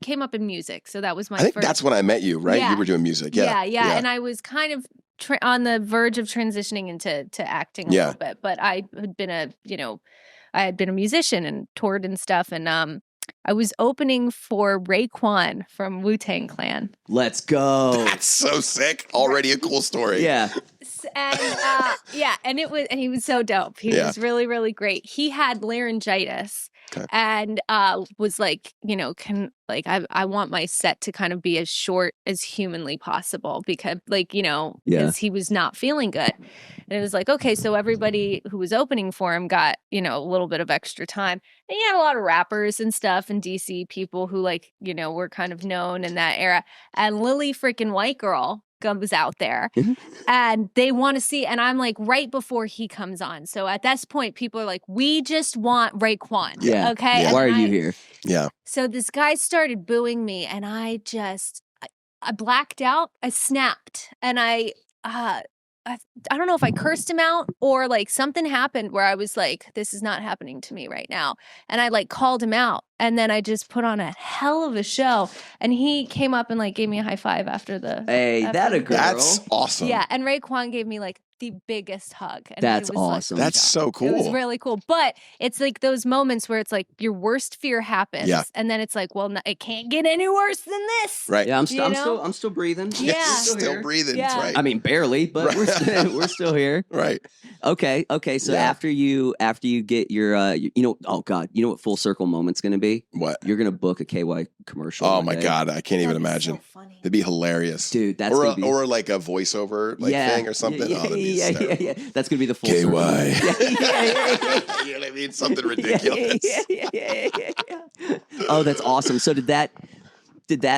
came up in music, so that was my I think first. that's when I met you, right? Yeah. You were doing music. Yeah. Yeah. And I was kind of on the verge of transitioning into acting a Yeah. little bit, but I had been a musician and toured and stuff, and I was opening for Raekwon from Wu-Tang Clan. Let's go. That's so sick. Already a cool story. Yeah. And and he was so dope. He Yeah. was really, really great. He had laryngitis, Okay. and was like, I want my set to kind of be as short as humanly possible because because he was not feeling good. And it was like, okay, so everybody who was opening for him got, a little bit of extra time. And you had a lot of rappers and stuff and DC people who were kind of known in that era. And Lily freaking White Girl comes out there and they want to see, and I'm like right before he comes on. So at this point, people are like, we just want Raekwon. Yeah. Okay. Yeah. Why are you here? Yeah. So this guy started booing me and I blacked out. I snapped and I don't know if I cursed him out or something happened where I was like, this is not happening to me right now. And I called him out. And then I just put on a hell of a show. And he came up and gave me a high five after the. Hey, that a girl. That's awesome. Yeah. And Raekwon gave me the biggest hug. And That's it was, awesome. That's so cool. It was really cool. But it's those moments where it's your worst fear happens. Yeah. And then it's well, no, it can't get any worse than this. Right. Yeah, I'm You know? still breathing. Yeah. Still Still here. breathing. Yeah. Right. I mean, barely, but we're still here. Right. Okay. So Yeah. after you get your, oh God, you know what full circle moment's going to be? What? You're going to book a KY commercial. Oh one my day. God, I can't even imagine. So funny. It'd be hilarious, Dude, that's or gonna be... or like a voiceover thing or something. Yeah, Oh, that'd be hysterical. yeah. That's gonna be the full KY. circle. Yeah. You know what I mean? Something ridiculous. Yeah. Oh, that's awesome. So did that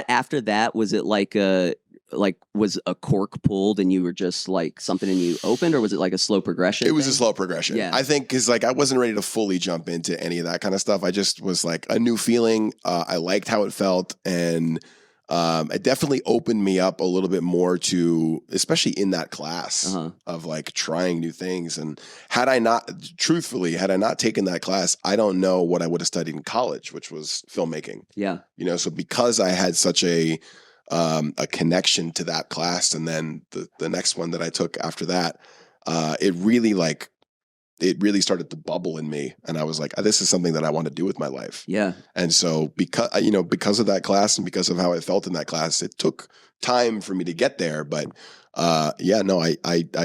after that, was it was a cork pulled and you were just something and you opened, or was it a slow progression? It was a thing? slow progression. Yeah. I think because I wasn't ready to fully jump into any of that kind of stuff. I just was a new feeling. I liked how it felt, and it definitely opened me up a little bit more to, especially in that class of trying new things. And had I not taken that class, I don't know what I would have studied in college, which was filmmaking. Yeah. So because I had such a connection to that class, and then the next one that I took after that, it really started to bubble in me, and I was like, this is something that I want to do with my life. Yeah. And so because of that class and because of how I felt in that class, it took time for me to get there. But I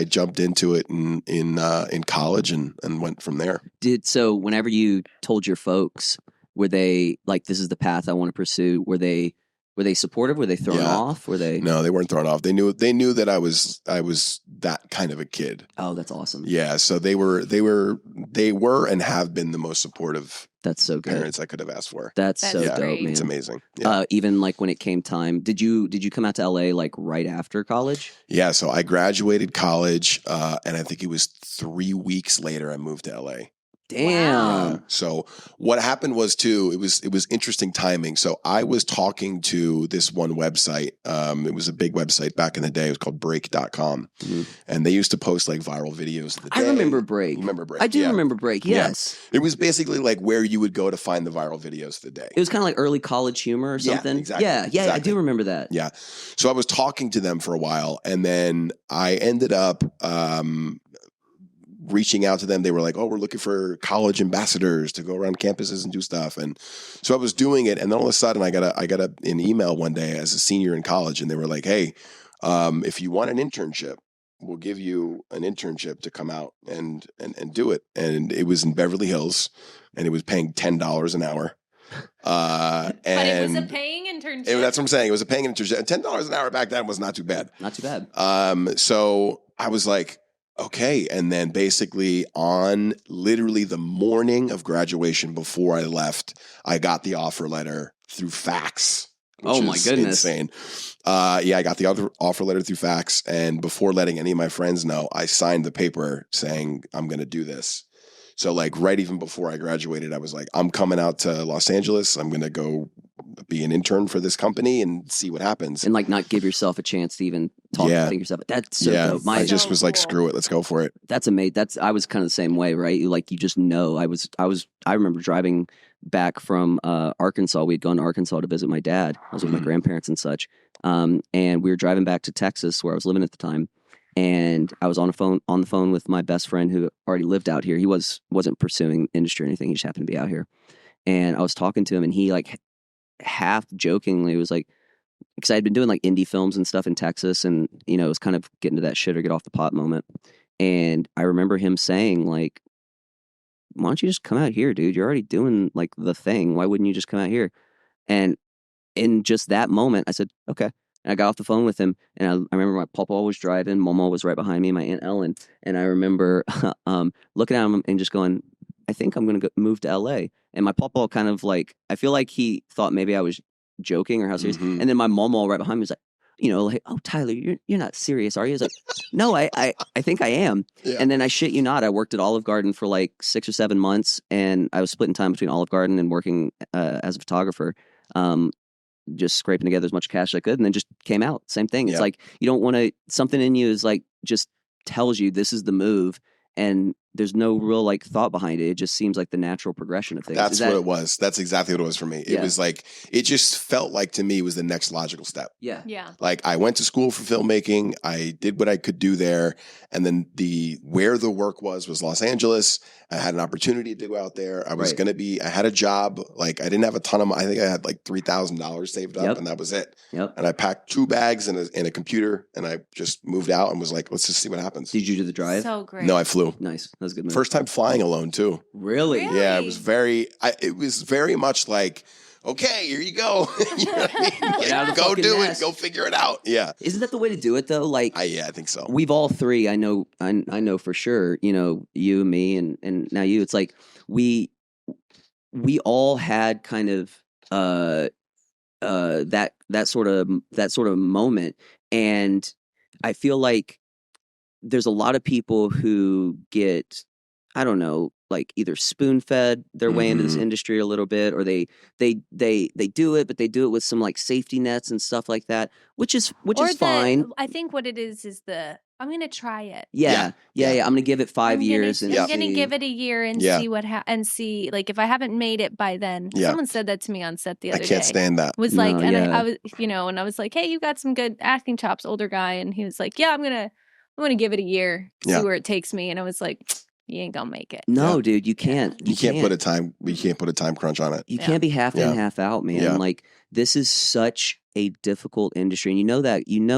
jumped into it in college and went from there. So whenever you told your folks, were they this is the path I want to pursue? Were they supportive? Were they thrown off? Were they? No, they weren't thrown off. They knew that I was that kind of a kid. Oh, that's awesome. Yeah. So they were and have been the most supportive That's so good. parents I could have asked for. That's so That's dope, great. man. It's amazing. Yeah. Even when it came time, did you come out to LA right after college? Yeah. So I graduated college, and I think it was 3 weeks later I moved to LA. Damn. So what happened was too, it was interesting timing. So I was talking to this one website. It was a big website back in the day. It was called break.com. Mhm. And they used to post viral videos of the day. I remember Break. You remember Break? I do Yeah. remember Break. Yes. It was basically where you would go to find the viral videos of the day. It was kind of early college humor or Yeah, something. exactly. Yeah. I Exactly. do remember that. Yeah. So I was talking to them for a while, and then I ended up reaching out to them. They were like, "Oh, we're looking for college ambassadors to go around campuses and do stuff." And so I was doing it, and then all of a sudden I got an email one day as a senior in college, and they were like, "Hey, if you want an internship, we'll give you an internship to come out and do it." And it was in Beverly Hills, and it was paying $10 an hour. But it was a paying internship. That's what I'm saying. It was a paying internship. $10 an hour back then was not too bad. Not too bad. So I was like, okay. And then basically on literally the morning of graduation before I left, I got the offer letter through fax. Oh my is goodness. Insane. I got the offer letter through fax. And before letting any of my friends know, I signed the paper saying I'm going to do this. So right even before I graduated, I was like, I'm coming out to Los Angeles. I'm going to go be an intern for this company and see what happens. And not give yourself a chance to even talk Yeah. to think yourself. That's so dope. I just So was like, cool. screw it. Let's go for it. That's amazing. I was kind of the same way, right? You just know. I remember driving back from Arkansas. We had gone to Arkansas to visit my dad. I was with my grandparents and such. And we were driving back to Texas where I was living at the time. And I was on the phone with my best friend who already lived out here. He wasn't pursuing industry or anything. He just happened to be out here. And I was talking to him, and he half jokingly was like, because I had been doing indie films and stuff in Texas, and it was kind of getting to that shit or get off the pot moment. And I remember him saying why don't you just come out here, dude? You're already doing like the thing. Why wouldn't you just come out here? And in just that moment, I said, okay. And I got off the phone with him, and I remember my papa was driving, Momo was right behind me, my Aunt Ellen, and I remember looking at him and just going, I think I'm going to move to LA. And my papa kind of like, I feel like he thought maybe I was joking or how serious. Mhm. And then my Momo right behind me was like, like, oh, Tyler, you're not serious, are you? I was like, no, I think I am. Yeah. And then I shit you not, I worked at Olive Garden for like 6 or 7 months, and I was splitting time between Olive Garden and working as a photographer. Just scraping together as much cash as I could, and then just came out. Same thing. It's Yeah. like you don't want to. Something in you is like just tells you this is the move, and there's no real like thought behind it. It just seems like the natural progression of things. That's what it was. That's exactly what it was for me. It Yeah. was like, it just felt like to me was the next logical step. Yeah. Yeah. Like I went to school for filmmaking. I did what I could do there. And then where the work was Los Angeles. I had an opportunity to go out there. I was Right. going to be, I had a job. Like I didn't have a ton of, I think I had like $3,000 saved up, Yep. and that was it. Yep. And I packed 2 bags and a computer, and I just moved out and was like, let's just see what happens. Did you do the drive? So great. No, I flew. Nice. That was a good move. First time flying alone too. Really? Really? Yeah, it was very much like, okay, here you go. You know what I mean? Get out of the Go fucking do nest. it. Go figure it out. Yeah. Isn't that the way to do it though? Like I think so. we've all three. I know for sure. You, me, and now you. It's like we all had kind of that sort of moment, and I feel like there's a lot of people who get, I don't know, like either spoon fed their way into this Mhm. industry a little bit, or they do it, but they do it with some like safety nets and stuff like that, which is fine. I think what it is I'm going to try it. Yeah. I'm gonna give it 5 years. I'm and going to see. give it a year and Yeah. see and see, like, if I haven't made it by then. Yeah. Someone said that to me on set the I other can't day. stand that. Was No, like, and yeah. I was, and I was like, hey, you got some good acting chops, older guy. And he was like, yeah, I'm going to give it a year, see Yeah. where it takes me. And I was like, you ain't going to make it. No, Yeah. dude, you can't. You can't put a time crunch on it. You Yeah. can't be half in, Yeah. half out, man. Yeah. Like this is such a difficult industry, and you know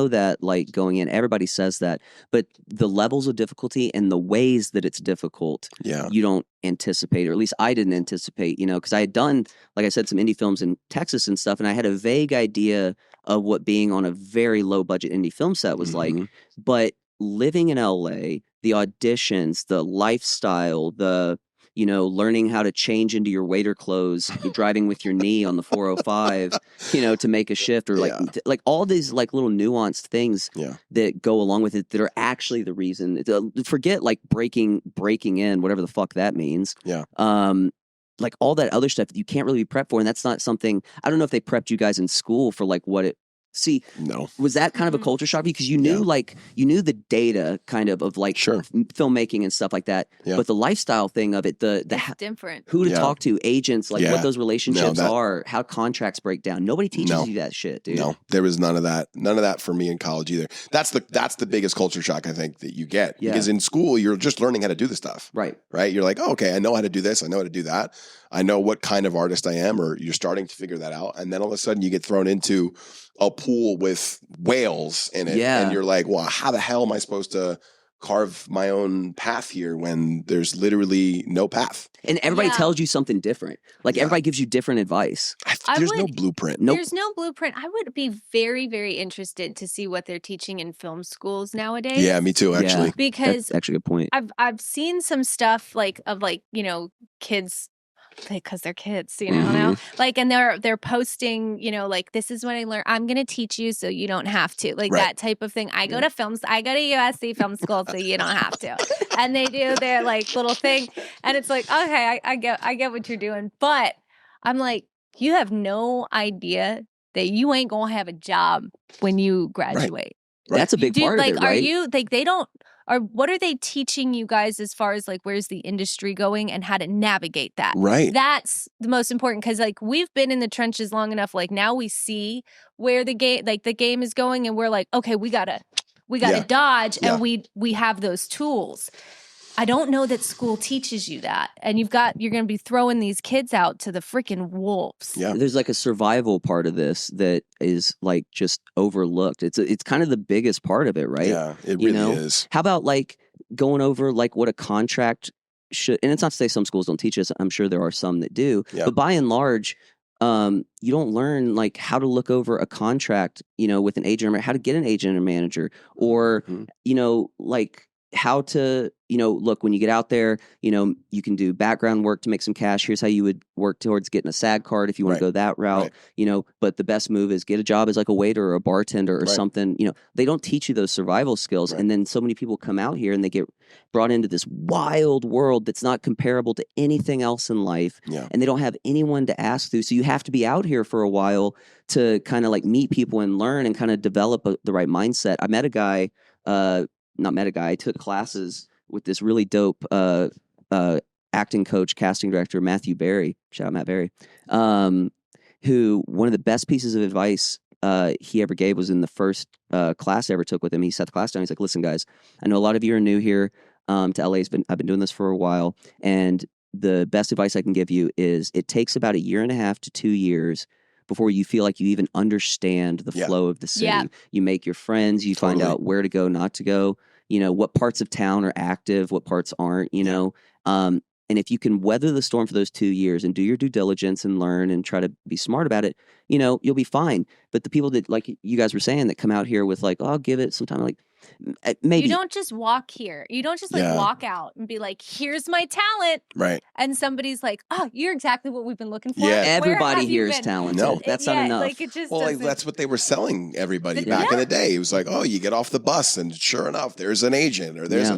that like going in, everybody says that, but the levels of difficulty and the ways that it's difficult, Yeah. you don't anticipate, or at least I didn't anticipate, because I had done, like I said, some indie films in Texas and stuff, and I had a vague idea of what being on a very low budget indie film set was like, Mhm. but living in LA, the auditions, the lifestyle, the learning how to change into your waiter clothes, driving with your knee on the 405, to make a shift, or like Yeah. like all these like little nuanced things Yeah. that go along with it that are actually the reason. Forget like breaking in, whatever the fuck that means. Yeah. Like all that other stuff that you can't really be prepped for, and that's not something. I don't know if they prepped you guys in school for like what it. See, No. was that kind of a Mhm. culture shock because you knew the data kind of like Sure. filmmaking and stuff like that, Yeah. but the lifestyle thing of it, the It's different. who to Yeah. talk to, agents, like Yeah. what those relationships that- are, how contracts break down. Nobody teaches No. you that shit, dude. No, there was none of that. None of that for me in college either. That's the biggest culture shock I think that you get. Yeah. Because in school you're just learning how to do the stuff. Right. Right? You're like, oh, okay, I know how to do this. I know how to do that. I know what kind of artist I am, or you're starting to figure that out. And then all of a sudden you get thrown into a pool with whales in it. Yeah. And you're like, well, how the hell am I supposed to carve my own path here when there's literally no path? And everybody Yeah. tells you something different. Like Yeah. everybody gives you different advice. I There's no would- blueprint. Nope. There's no blueprint. I would be very, very interested to see what they're teaching in film schools nowadays. Yeah, me too, actually. Yeah. Because That's actually a good point. I've seen some stuff of kids, because they're kids, Mm-hmm. now, like, and they're posting, like, this is what I learned. I'm gonna teach you so you don't have to, like, Right. that type of thing. I go to USC film school so you don't have to, and they do their like little thing, and it's like, okay, I get what you're doing, but I'm like, you have no idea that you ain't gonna have a job when you graduate. Right. That's a big Dude, part like, of it, right? are you like they don't? Or what are they teaching you guys as far as like where's the industry going and how to navigate that? Right. That's the most important, because like we've been in the trenches long enough. Like now we see where the game is going, and we're like, okay, we gotta Yeah. dodge, Yeah. and we have those tools. I don't know that school teaches you that, and you're going to be throwing these kids out to the freaking wolves. Yeah. There's like a survival part of this that is like just overlooked. It's kind of the biggest part of it, right? Yeah, it You really know? is. How about like going over like what a contract should, and it's not to say some schools don't teach us. I'm sure there are some that do, Yeah. but by and large, you don't learn like how to look over a contract, with an agent or how to get an agent or manager, or, like how to, look, when you get out there, you can do background work to make some cash. Here's how you would work towards getting a SAG card if you want to go that route, but the best move is get a job as like a waiter or a bartender or something. They don't teach you those survival skills. And then so many people come out here and they get brought into this wild world that's not comparable to anything else in life. Yeah. And they don't have anyone to ask to. So you have to be out here for a while to kind of like meet people and learn and kind of develop the right mindset. I met a guy, I took classes with this really dope acting coach, casting director, Matthew Berry. Shout out Matt Berry. Who one of the best pieces of advice he ever gave was in the first class I ever took with him. He sat the class down. He's like, listen, guys, I know a lot of you are new here to LA. I've been doing this for a while. And the best advice I can give you is it takes about 1.5 to 2 years before you feel like you even understand the flow of the city. Yeah. You make your friends, you find out where to go, not to go, what parts of town are active, what parts aren't, and if you can weather the storm for those 2 years and do your due diligence and learn and try to be smart about it, you'll be fine. But the people that, like you guys were saying, that come out here with like, oh, I'll give it some time, like maybe. You don't just walk here. You don't just walk out and be like, here's my talent. Right. And somebody's like, oh, you're exactly what we've been looking for. Yeah. Everybody here is talented. No. That's not enough. Like it just that's what they were selling everybody back in the day. It was like, oh, you get off the bus and sure enough, there's an agent or there's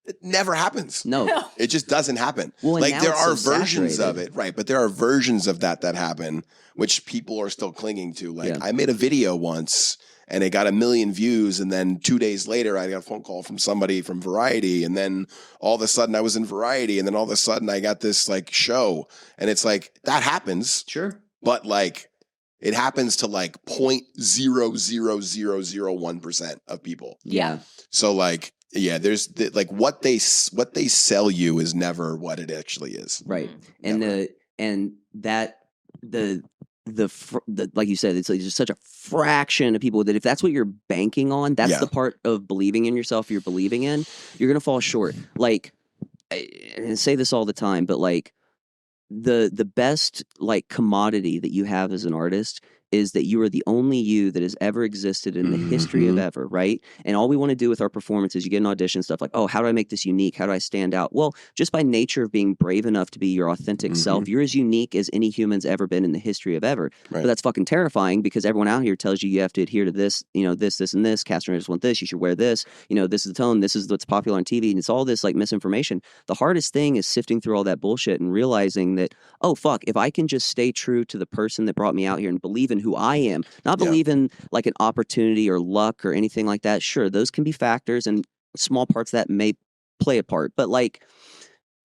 it never happens. No. It just doesn't happen. Well, like there are so versions saturated. of it, right? But there are versions of that happen, which people are still clinging to. Like I made a video once and it got 1 million views. And then 2 days later, I got a phone call from somebody from Variety. And then all of a sudden I was in Variety. And then all of a sudden I got this like show. And it's like, that happens. Sure. But like, it happens to like 0.00001% of people. Yeah. So like, yeah, there's like what they sell you is never what it actually is. Right. And the like you said, it's like just such a fraction of people that if that's what you're banking on, that's the part of believing in yourself you're believing in, you're going to fall short. Like, I say this all the time, but like the best like commodity that you have as an artist is that you are the only you that has ever existed in the history of ever, right? And all we want to do with our performances, you get an audition stuff like, oh, how do I make this unique? How do I stand out? Well, just by nature of being brave enough to be your authentic self, you're as unique as any human's ever been in the history of ever. Right. But that's fucking terrifying because everyone out here tells you have to adhere to this, this, and this. Casting directors want this. You should wear this. This is the tone. This is what's popular on TV. And it's all this like misinformation. The hardest thing is sifting through all that bullshit and realizing that, oh, fuck, if I can just stay true to the person that brought me out here and believe in who I am, not believe in like an opportunity or luck or anything like that. Sure, those can be factors and small parts that may play a part. But like,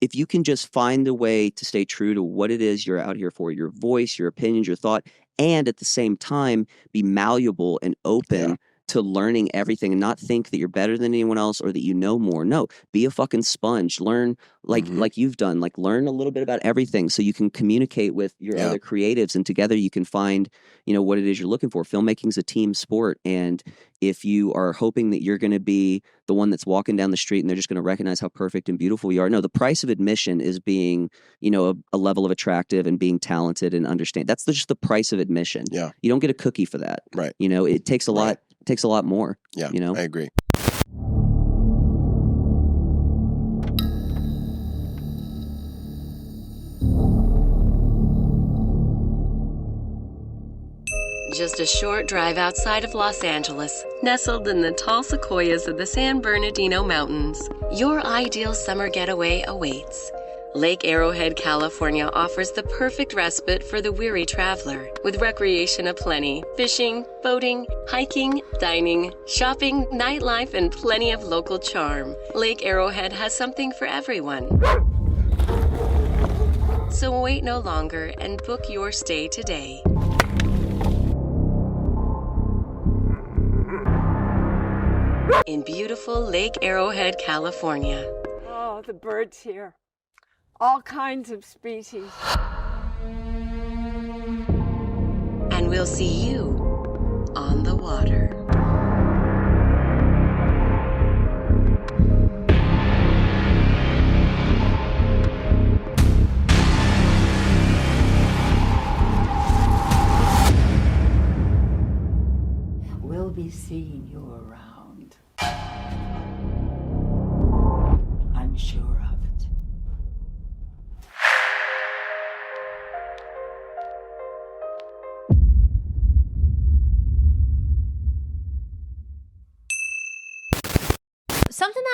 if you can just find a way to stay true to what it is you're out here for, your voice, your opinions, your thought, and at the same time be malleable and open to learning everything and not think that you're better than anyone else or that you know more. No, be a fucking sponge. Learn like you've done, like learn a little bit about everything so you can communicate with your other creatives and together you can find, what it is you're looking for. Filmmaking is a team sport. And if you are hoping that you're going to be the one that's walking down the street and they're just going to recognize how perfect and beautiful you are. No, the price of admission is being, a level of attractive and being talented and understand. That's just the price of admission. Yeah. You don't get a cookie for that. Right. It takes a lot. It takes a lot more. Yeah, I agree. Just a short drive outside of Los Angeles, nestled in the tall sequoias of the San Bernardino Mountains, your ideal summer getaway awaits. Lake Arrowhead, California offers the perfect respite for the weary traveler, with recreation aplenty, fishing, boating, hiking, dining, shopping, nightlife, and plenty of local charm. Lake Arrowhead has something for everyone. So wait no longer and book your stay today. In beautiful Lake Arrowhead, California. Oh, the birds here. All kinds of species. And we'll see you on the water.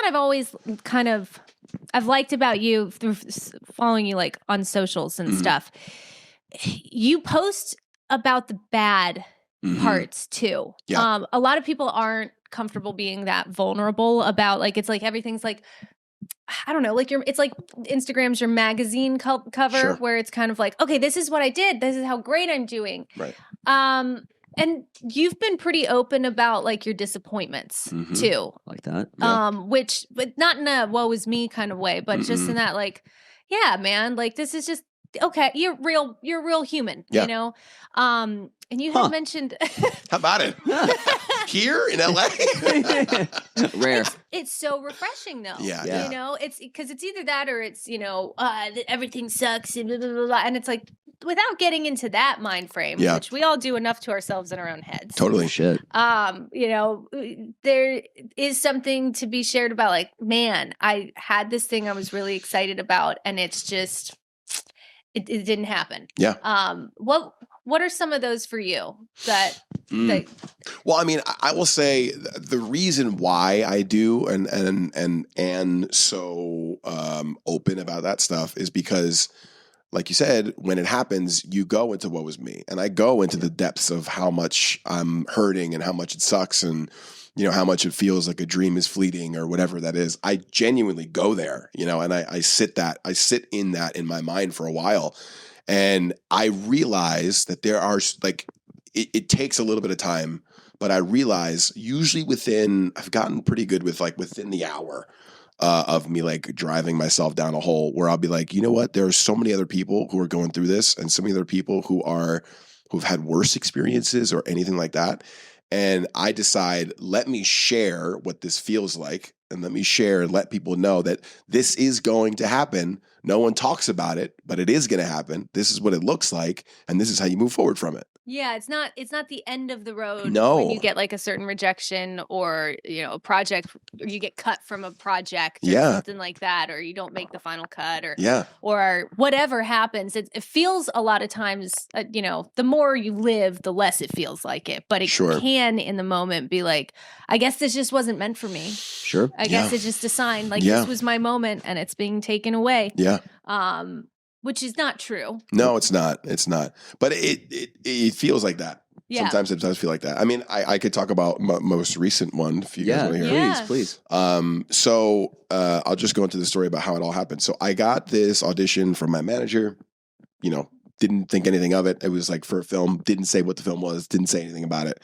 that I've always I've liked about you through following you like on socials and stuff. You post about the bad parts too. Yeah. A lot of people aren't comfortable being that vulnerable about like, it's like everything's like, I don't know, like it's like Instagram's your magazine cover Sure. where it's kind of like, okay, this is what I did. This is how great I'm doing. Right. And you've been pretty open about like your disappointments too. Like that. Yeah. Which, but not in a woe is me kind of way, but just in that like, yeah, man, like this is just, okay, you're a real human, Yeah. you know? And you had mentioned How about it? Here in LA? Rare. it's so refreshing though. Yeah. You know, it's because it's either that or it's, you know, everything sucks and blah, blah, blah, blah. And it's like, without getting into that mind frame, which we all do enough to ourselves in our own heads. Totally. Shit. You know, there is something to be shared about like, man, I had this thing I was really excited about and it's just, it didn't happen. Yeah. What are some of those for you that Well, I mean, I will say the reason why I do and so open about that stuff is because, like you said, when it happens, you go into what was me, and I go into the depths of how much I'm hurting and how much it sucks, and you know how much it feels like a dream is fleeting or whatever that is. I genuinely go there, you know, and I sit in that in my mind for a while, and I realize that there are like it takes a little bit of time, but I realize usually I've gotten pretty good with like within the hour of me like driving myself down a hole where I'll be like, you know what? There are so many other people who are going through this and so many other people who've had worse experiences or anything like that. And I decide, let me share what this feels like and let me share and let people know that this is going to happen. No one talks about it, but it is going to happen. This is what it looks like. And this is how you move forward from it. yeah, it's not the end of the road No. when you get like a certain rejection or, you know, a project or you get cut from a project or something like that, or you don't make the final cut or whatever happens. It feels a lot of times, you know, the more you live, the less it feels like it, but it can in the moment be like, I guess this just wasn't meant for me. Sure. I guess it's just a sign like this was my moment and it's being taken away. Yeah. Which is not true. No, it's not. It's not. But it feels like that. Yeah. Sometimes it does feel like that. I mean, I could talk about my most recent one if you guys want to hear. Yeah. Please. So I'll just go into the story about how it all happened. So I got this audition from my manager, you know, didn't think anything of it. It was like for a film, didn't say what the film was, didn't say anything about it.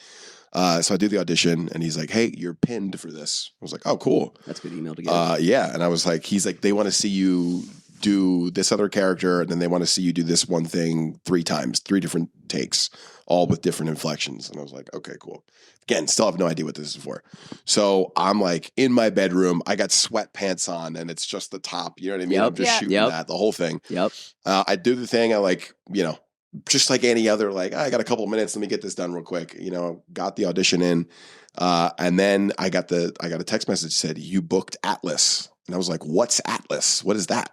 So I do the audition and he's like, hey, you're pinned for this. I was like, oh, cool. That's a good email to get. Yeah. And I was like, he's like, they want to see you do this other character and then they want to see you do this one thing 3 times, 3 different takes, all with different inflections. And I was like, okay, cool. Again, still have no idea what this is for. So I'm like in my bedroom, I got sweatpants on and it's just the top, you know what I mean? I'm just shooting that, the whole thing. Yep. I do the thing. I like, you know, just like any other, like, I got a couple minutes. Let me get this done real quick. You know, got the audition in. And then I got a text message that said, you booked Atlas. And I was like, what's Atlas? What is that?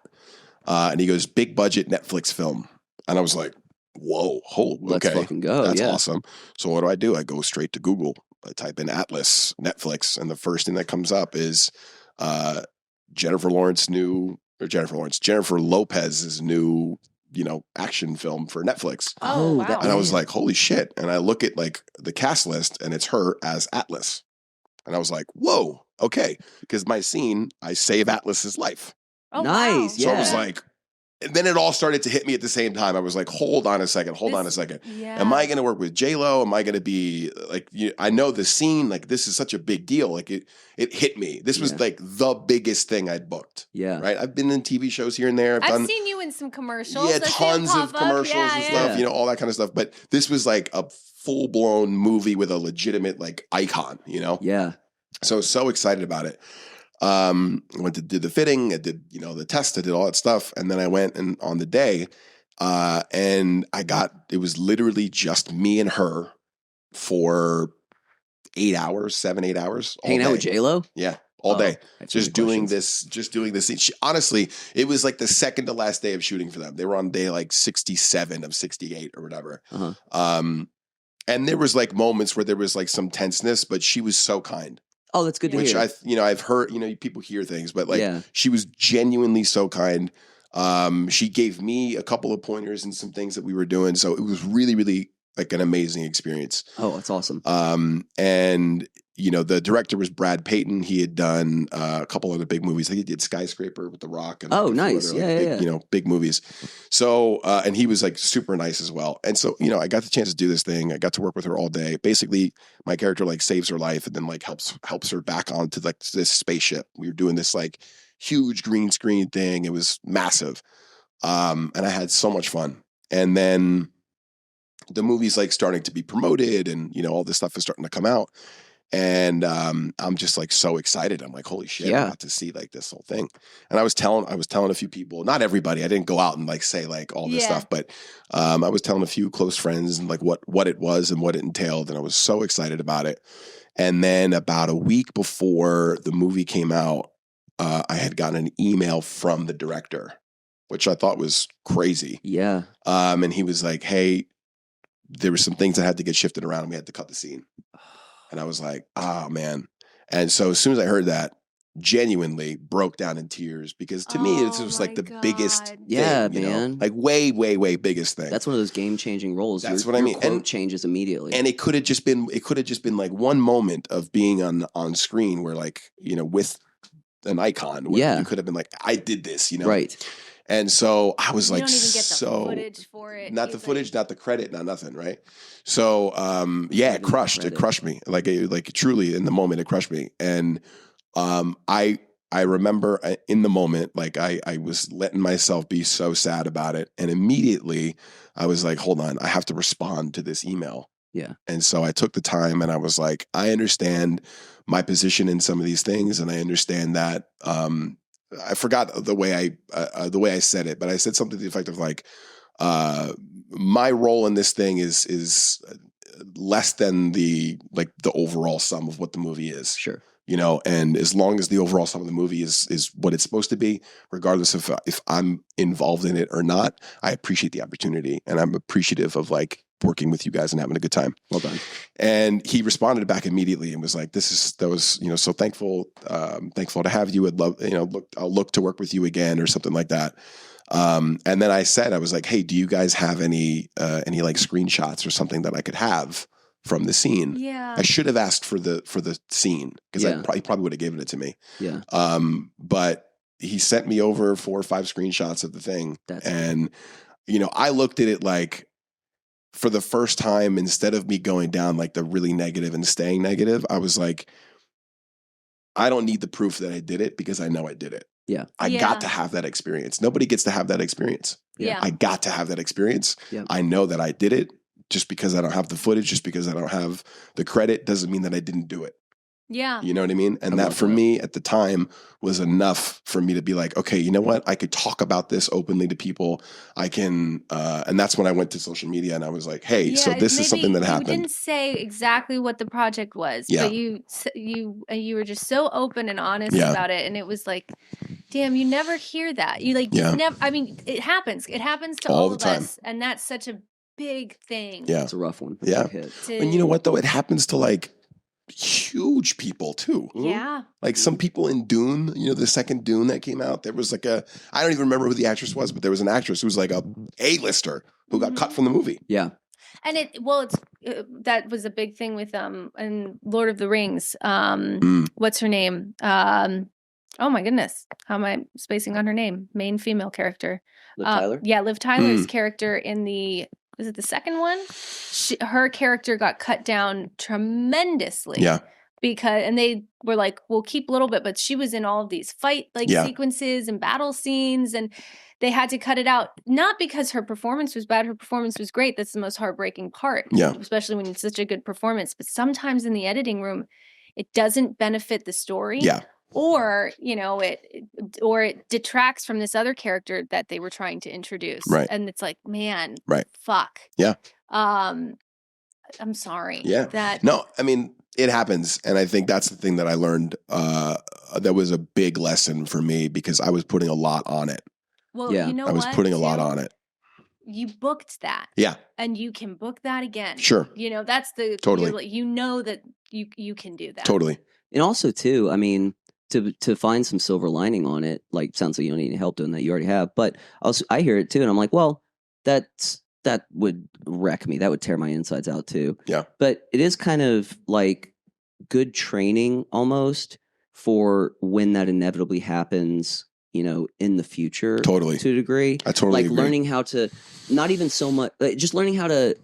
And he goes, big budget Netflix film. And I was like, whoa, okay. Let's fucking go. That's awesome. So what do? I go straight to Google. I type in Atlas, Netflix. And the first thing that comes up is Jennifer Lopez's new, you know, action film for Netflix. Oh, wow. And I was like, holy shit. And I look at like the cast list and it's her as Atlas. And I was like, whoa, okay. Because my scene, I save Atlas's life. Oh, nice. wow. So I was like, and then it all started to hit me at the same time. I was like, hold on a second. Yeah. Am I going to work with J-Lo? Am I going to be like, I know the scene, like this is such a big deal. Like it hit me. This was like the biggest thing I'd booked. Yeah. Right. I've been in TV shows here and there. I've seen you in some commercials. Yeah, tons of commercials and stuff, you know, all that kind of stuff. But this was like a full blown movie with a legitimate like icon, you know? Yeah. So excited about it. I went to did the fitting, I did, you know, the test, I did all that stuff. And then I went and on the day, and it was literally just me and her for 8 hours, 7-8 hours. Hanging out with J-Lo? Yeah. All day. Just doing questions. this. Honestly, it was like the second to last day of shooting for them. They were on day like 67 of 68 or whatever. Uh-huh. And there was like moments where there was like some tenseness, but she was so kind. Oh, that's good to which hear. I've heard, people hear things, but like Yeah. she was genuinely so kind. She gave me a couple of pointers and some things that we were doing. So it was really, really like an amazing experience. Oh, that's awesome. And the director was Brad Payton. He had done a couple other big movies. He did Skyscraper with The Rock. And Oh, a few nice. other, Yeah. big movies. So, and he was like super nice as well. And so, I got the chance to do this thing. I got to work with her all day. Basically, my character like saves her life and then like helps her back onto like this spaceship. We were doing this like huge green screen thing. It was massive. And I had so much fun. And then the movie's like starting to be promoted and, all this stuff is starting to come out. And I'm just like so excited. I'm like, holy shit, Yeah. I'm about to see like this whole thing. And I was telling a few people, not everybody. I didn't go out and like say like all this stuff, but I was telling a few close friends and like what it was and what it entailed. And I was so excited about it. And then about a week before the movie came out, I had gotten an email from the director, which I thought was crazy. Yeah. And he was like, hey, there were some things that had to get shifted around and we had to cut the scene. And I was like, oh, man. And so as soon as I heard that, genuinely broke down in tears because to me, it was like the biggest thing, Yeah, man. like way, way, way biggest thing. That's one of those game-changing roles. That's Your what I mean. Quote And changes immediately. And it could have just been like one moment of being on screen where like, with an icon. Where you could have been like, I did this, Right. And so I was You like, don't even get the footage for it. not the footage, not the credit, not nothing, right? So, it crushed me, like truly in the moment, it crushed me. And I remember in the moment, like I was letting myself be so sad about it, and immediately I was like, hold on, I have to respond to this email. Yeah. And so I took the time, and I was like, I understand my position in some of these things, and I understand that. I forgot the way I said it, but I said something to the effect of like, my role in this thing is less than the overall sum of what the movie is. Sure. And as long as the overall sum of the movie is what it's supposed to be, regardless of if I'm involved in it or not, I appreciate the opportunity, and I'm appreciative of like working with you guys and having a good time. Well done. And he responded back immediately and was like, that was so thankful to have you. I'd love, I'll look to work with you again or something like that. And then I was like, hey, do you guys have any like screenshots or something that I could have from the scene? Yeah. I should have asked for the scene because he probably would have given it to me. Yeah. But he sent me over 4 or 5 screenshots of the thing. And, I looked at it like, for the first time, instead of me going down like the really negative and staying negative, I was like, I don't need the proof that I did it because I know I did it. Yeah. I got to have that experience. Nobody gets to have that experience. Yeah. I got to have that experience. Yeah. I know that I did it. Just because I don't have the footage, just because I don't have the credit doesn't mean that I didn't do it. Yeah. You know what I mean? And that for me at the time was enough for me to be like, okay, you know what? I could talk about this openly to people. I can, and that's when I went to social media and I was like, hey, so this is something that happened. You didn't say exactly what the project was, but you were just so open and honest about it. And it was like, damn, you never hear that. You never, I mean, it happens. It happens to all of us. And that's such a big thing. Yeah. It's a rough one. Yeah. And you know what though? It happens to like huge people too. Yeah. Like some people in Dune, the second Dune that came out, there was like I don't even remember who the actress was, but there was an actress who was like a A-lister who got cut from the movie. Yeah. And that was a big thing with in Lord of the Rings. What's her name? Oh my goodness. How am I spacing on her name? Main female character. Liv Tyler? Yeah, Liv Tyler's character in was it the second one? Her character got cut down tremendously. Yeah. And they were like, we'll keep a little bit, but she was in all of these fight sequences and battle scenes, and they had to cut it out. Not because her performance was bad. Her performance was great. That's the most heartbreaking part. Yeah. Especially when it's such a good performance. But sometimes in the editing room, it doesn't benefit the story. Yeah. Or, it detracts from this other character that they were trying to introduce. Right. And it's like, man, fuck. Yeah. I'm sorry. Yeah. No, I mean, it happens. And I think that's the thing that I learned that was a big lesson for me because I was putting a lot on it. Well, you know I was putting a lot on it. You booked that. Yeah. And you can book that again. Sure. That's the... Totally. You know that you can do that. Totally. And also too, I mean, to find some silver lining on it, like sounds like you don't need any help doing that. You already have. But also, I hear it too, and I'm like, well, that would wreck me. That would tear my insides out too. Yeah. But it is kind of like good training almost for when that inevitably happens, in the future. Totally. To a degree. I totally agree. Learning how to, not even so much, just learning how to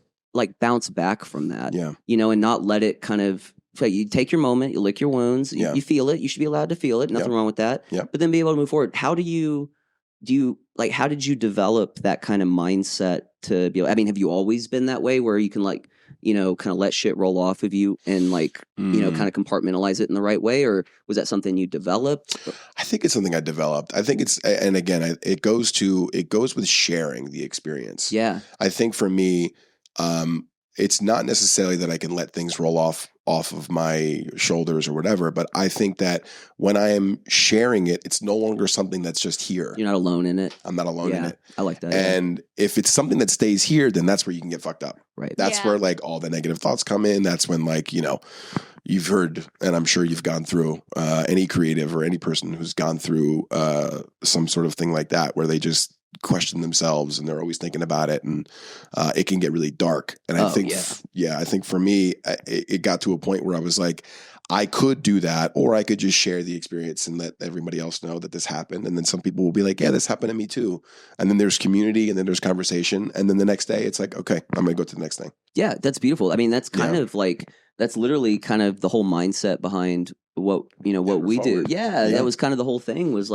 bounce back from that. Yeah. And not let it kind of, you take your moment, you lick your wounds, you feel it. You should be allowed to feel it. Nothing wrong with that. Yeah. But then be able to move forward. How do you how did you develop that kind of mindset to be able, I mean, have you always been that way where you can kind of let shit roll off of you and kind of compartmentalize it in the right way? Or was that something you developed? I think it's something I developed. I think it's, and again, it goes with sharing the experience. Yeah. I think for me, it's not necessarily that I can let things roll off of my shoulders or whatever, but I think that when I am sharing it, it's no longer something that's just here. You're not alone in it. I'm not alone in it. I like that. And if it's something that stays here, then that's where you can get fucked up. Right. That's where all the negative thoughts come in. That's when you've heard, and I'm sure you've gone through, any creative or any person who's gone through some sort of thing like that, where they just question themselves and they're always thinking about it, and it can get really dark. And I think, I think for me, it got to a point where I was like, I could do that, or I could just share the experience and let everybody else know that this happened. And then some people will be like, yeah, this happened to me too. And then there's community, and then there's conversation. And then the next day it's like, okay, I'm going to go to the next thing. Yeah, that's beautiful. I mean, that's kind of that's literally kind of the whole mindset behind what we do. Yeah, that was kind of the whole thing, was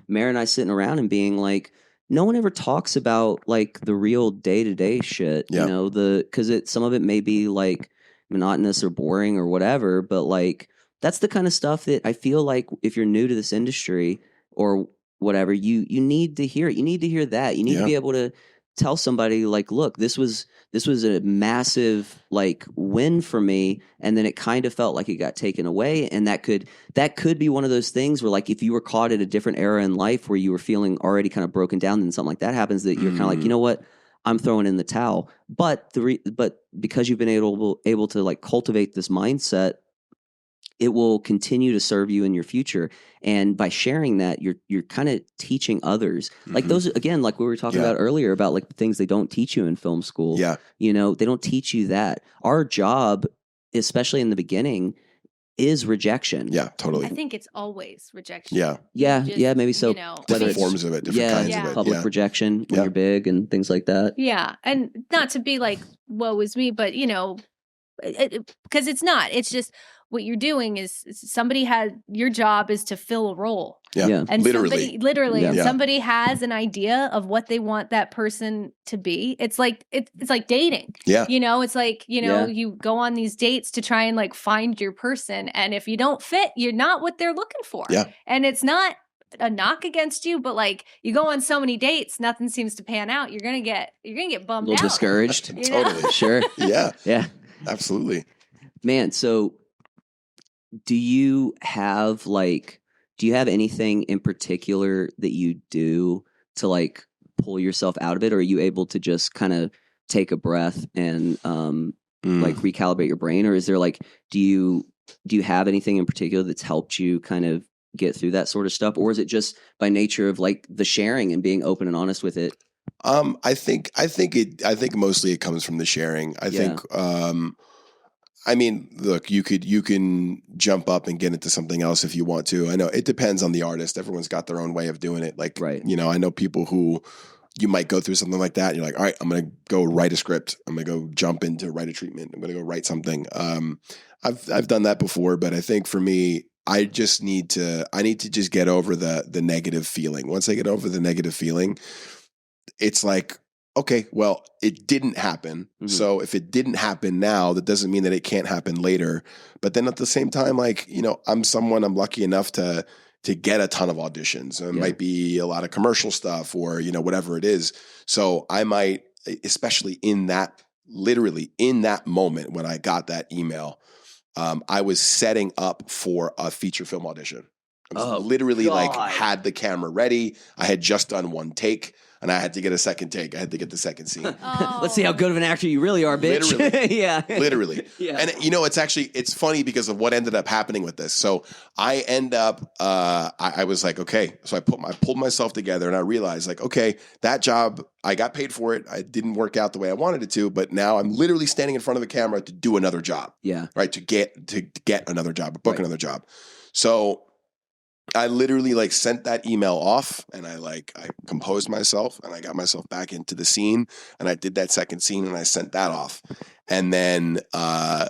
Mair and I sitting around and being like, no one ever talks about the real day-to-day shit, because some of it may be monotonous or boring or whatever, but that's the kind of stuff that I feel like if you're new to this industry or whatever, you need to hear it. You need to hear that. You need to be able to tell somebody look, this was a massive win for me, and then it kind of felt like it got taken away. And that could be one of those things where if you were caught at a different era in life where you were feeling already kind of broken down, and something like that happens, that you're kind of like, you know what, I'm throwing in the towel. But because you've been able to cultivate this mindset, it will continue to serve you in your future. And by sharing that, you're kind of teaching others. Those, again, we were talking about earlier about the things they don't teach you in film school. Yeah. They don't teach you that. Our job, especially in the beginning, is rejection. Yeah, totally. I think it's always rejection. Yeah. Yeah, maybe so. Different forms of it, different kinds of it. Public rejection when you're big and things like that. Yeah. And not to be woe is me, but because it's not. It's just what you're doing is your job is to fill a role. Yeah. And literally. And somebody has an idea of what they want that person to be. It's like dating. Yeah. It's you go on these dates to try and find your person. And if you don't fit, you're not what they're looking for. Yeah. And it's not a knock against you, but you go on so many dates, nothing seems to pan out. You're gonna get bummed out. A little discouraged. Totally. Sure. Yeah. Yeah. Absolutely. Man, so do you have anything in particular that you do to pull yourself out of it? Or are you able to just kind of take a breath and recalibrate your brain? Or is there do you have anything in particular that's helped you kind of get through that sort of stuff? Or is it just by nature of the sharing and being open and honest with it? I think mostly it comes from the sharing. I think I mean, look, you can jump up and get into something else if you want to. I know it depends on the artist. Everyone's got their own way of doing it. I know people who you might go through something like that and you're like, all right, I'm going to go write a script. I'm going to go jump into write a treatment. I'm going to go write something. I've done that before, but I think for me, I need to just get over the negative feeling. Once I get over the negative feeling, it's okay, well, it didn't happen. Mm-hmm. So if it didn't happen now, that doesn't mean that it can't happen later. But then at the same time, I'm lucky enough to get a ton of auditions. It might be a lot of commercial stuff or, whatever it is. So I might, especially literally in that moment when I got that email, I was setting up for a feature film audition. I was literally had the camera ready. I had just done one take. and I had to get a second take. I had to get the second scene. Let's see how good of an actor you really are, bitch. Literally. Yeah. Literally. Yeah. And it's funny because of what ended up happening with this. So I end up, I was like, okay. So I pulled myself together and I realized like, okay, that job, I got paid for it. I didn't work out the way I wanted it to, but now I'm literally standing in front of the camera to do another job. Yeah. Right. To get another job, book another job. So I literally like sent that email off and I composed myself and I got myself back into the scene and I did that second scene and I sent that off. And then I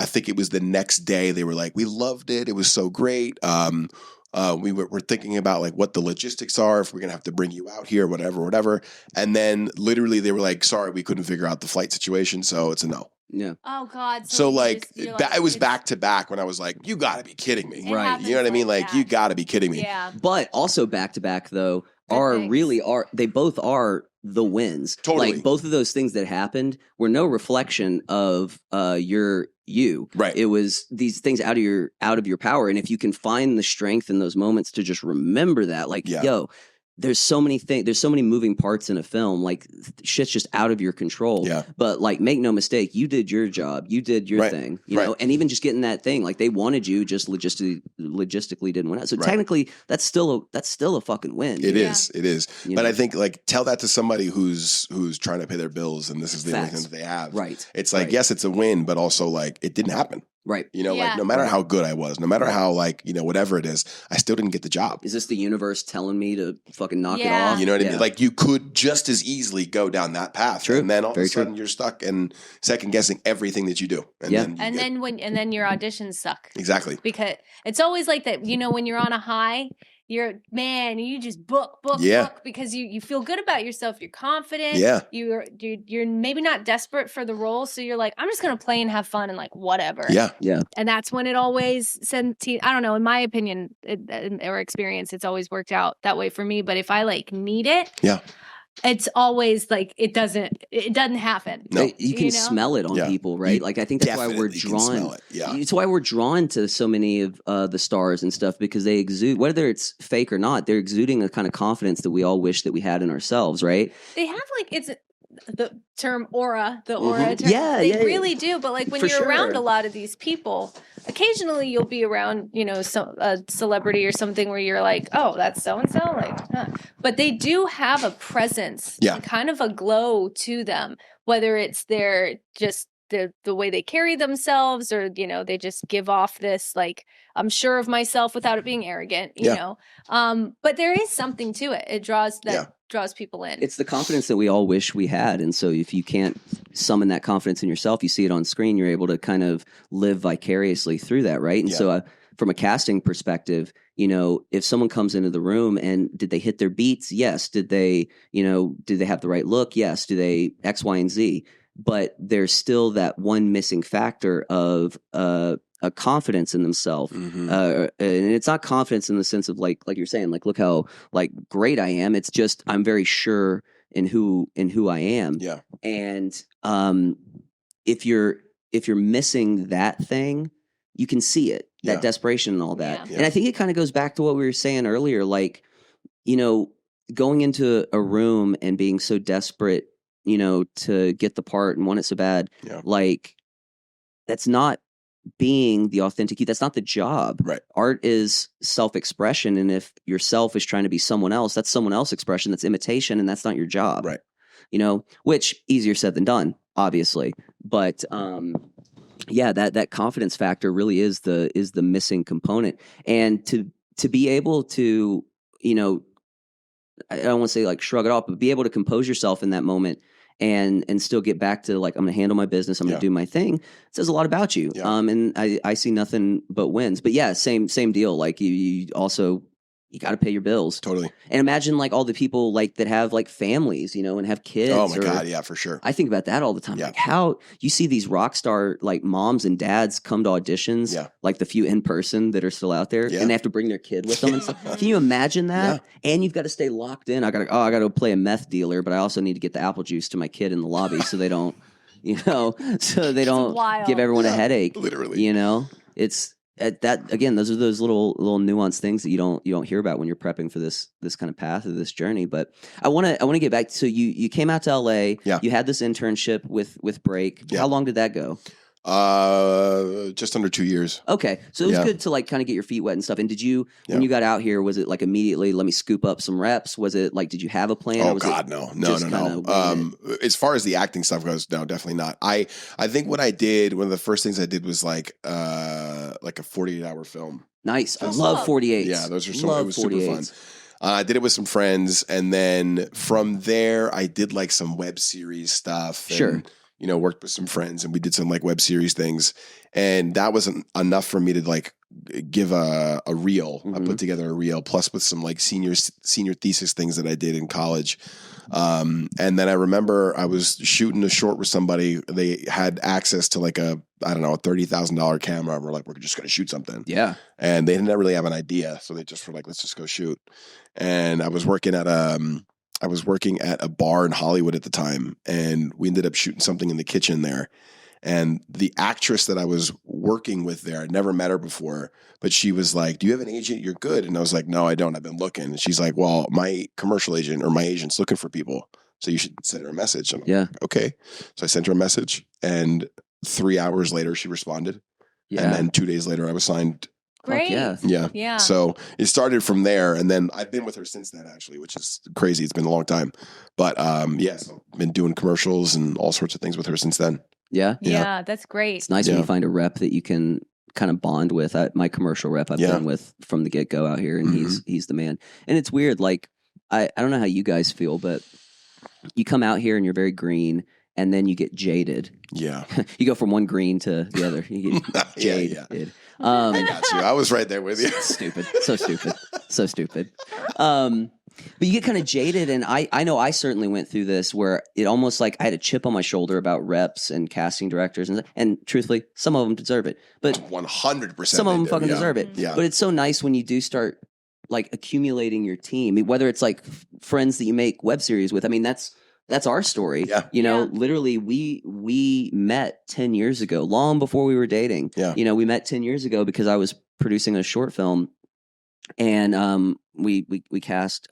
think it was the next day they were like, we loved it. It was so great. We're thinking about like what the logistics are, if we're going to have to bring you out here, whatever. And then literally they were like, sorry, we couldn't figure out the flight situation. So it's a no. Yeah. Oh God. So like, it was back to back when I was like, you gotta be kidding me. Right. You know what I mean? Like you gotta be kidding me. Yeah. But also back to back though Good they both are the wins. Totally. Like both of those things that happened were no reflection of you. Right. It was these things out of your power. And if you can find the strength in those moments to just remember that, like, yo, there's so many things, there's so many moving parts in a film, like shit's just out of your control. Yeah. But like, make no mistake, you did your job, you did your thing, you know, and even just getting that thing, like they wanted you, just logistically didn't win out. So technically that's still a fucking win. It is. You but know? I think like tell that to somebody who's trying to pay their bills and this is the only thing that they have. Right. It's like, yes, it's a win, but also like it didn't happen. Right. You know, like no matter how good I was, no matter how like, you know, whatever it is, I still didn't get the job. Is this the universe telling me to fucking knock it off? You know what I mean? Like you could just as easily go down that path. True. And then all Very of a sudden true. you're stuck and second guessing everything that you do. And then your auditions suck. Exactly. Because it's always like that, you know, when you're on a high, you just book because you feel good about yourself. You're confident. Yeah. You're maybe not desperate for the role. So you're like, I'm just going to play and have fun and like, whatever. Yeah. Yeah. And that's when it always I don't know, in my opinion or experience, it's always worked out that way for me. But if I like need it. Yeah. It's always like it doesn't happen. No. You can smell it on people, right? Like I think that's why we're drawn. It's why we're drawn to so many of the stars and stuff because they exude, whether it's fake or not, they're exuding a kind of confidence that we all wish that we had in ourselves, right? They have like it's the term aura, term. Yeah, they really do. But like when For you're around sure. a lot of these people, occasionally you'll be around, you know, a celebrity or something where you're like, oh, that's so and so, like, huh. But they do have a presence, and kind of a glow to them, whether it's their just the way they carry themselves, or you know, they just give off this like, I'm sure of myself without it being arrogant, you know. But there is something to it. It draws people in. It's the confidence that we all wish we had. And so if you can't summon that confidence in yourself, you see it on screen, you're able to kind of live vicariously through that, right? And so from a casting perspective, you know, if someone comes into the room and did they hit their beats? Yes. Did they have the right look? Yes. Do they X, Y, and Z? But there's still that one missing factor of a confidence in themselves. Mm-hmm. And it's not confidence in the sense of like you're saying, like, look how like great I am. It's just, I'm very sure in who I am. Yeah. And if you're missing that thing, you can see it, that desperation and all that. Yeah. And I think it kind of goes back to what we were saying earlier, like, you know, going into a room and being so desperate, you know, to get the part and want it so bad, like that's not being the authentic you. That's not the job. Right. Art is self-expression. And if yourself is trying to be someone else, that's someone else's expression. That's imitation. And that's not your job. Right. You know, which easier said than done, obviously. But, that confidence factor really is the missing component. And to be able to, you know, I don't want to say like shrug it off, but be able to compose yourself in that moment and still get back to like, I'm going to handle my business. I'm going to do my thing. It says a lot about you. Yeah. And I see nothing but wins, but same deal. Like you also, you got to pay your bills. Totally. And imagine like all the people like that have like families, you know, and have kids. Oh my God. Yeah, for sure. I think about that all the time. Yeah. Like how you see these rock star like moms and dads come to auditions, like the few in person that are still out there, and they have to bring their kid with them. And stuff. Can you imagine that? Yeah. And you've got to stay locked in. I got to play a meth dealer, but I also need to get the apple juice to my kid in the lobby so they don't, you know, give everyone a headache. Literally. You know, that again, those are those little nuanced things that you don't hear about when you're prepping for this kind of path or this journey. But I want to get back. So you came out to LA. Yeah. You had this internship with Break. Yeah. How long did that go? Just under 2 years. Okay, so it was Yeah. good to like kind of get your feet wet and stuff. And did you, Yeah. when you got out here, was it like immediately let me scoop up some reps? Was it like did you have a plan? or Oh was God, it no. just kinda winging As far as the acting stuff goes, no, definitely not. I think what I did, one of the first things I did was like a 48-hour film. Nice. I Oh, love cool. 48. Yeah, those are love it was super fun. 48s. I did it with some friends, and then from there, I did like some web series stuff. And, Sure. worked with some friends, and we did some like web series things, and that wasn't enough for me to like give a reel. I Mhm. put together a reel, plus with some like senior thesis things that I did in college. And then I remember I was shooting a short with somebody. They had access to like a $30,000 camera. And we're like, we're just going to shoot something. Yeah. And they didn't really have an idea. So they just were like, let's just go shoot. And I was working at a bar in Hollywood at the time, and we ended up shooting something in the kitchen there. And the actress that I was working with there, I'd never met her before, but she was like, do you have an agent? You're good. And I was like, no, I don't. I've been looking. And she's like, well, my commercial agent or my agent's looking for people, so you should send her a message. And I'm Yeah. like, okay. So I sent her a message, and 3 hours later she responded. Yeah. And then 2 days later I was signed. Great. yeah. Yeah. Yeah. So it started from there, and then I've been with her since then, actually, which is crazy. It's been a long time, but so I've been doing commercials and all sorts of things with her since then. Yeah. Yeah, that's great. It's nice when Yeah. you find a rep that you can kind of bond with. My commercial rep I've Yeah. been with from the get go out here, and Mhm. he's the man. And it's weird. Like I don't know how you guys feel, but you come out here and you're very green, and then you get jaded. Yeah. You go from one green to the other. You get Yeah, jaded. yeah. I got you. I was right there with you. Stupid. So stupid. So stupid. But you get kind of jaded, and I know I certainly went through this where it almost like I had a chip on my shoulder about reps and casting directors, and truthfully, some of them deserve it, but 100%. some of them they do, fucking yeah. deserve it. Yeah. But it's so nice when you do start like accumulating your team, whether it's like friends that you make web series with. I mean, that's our story. Yeah. Yeah. Literally we met 10 years ago, long before we were dating. Yeah. We met 10 years ago because I was producing a short film, and we cast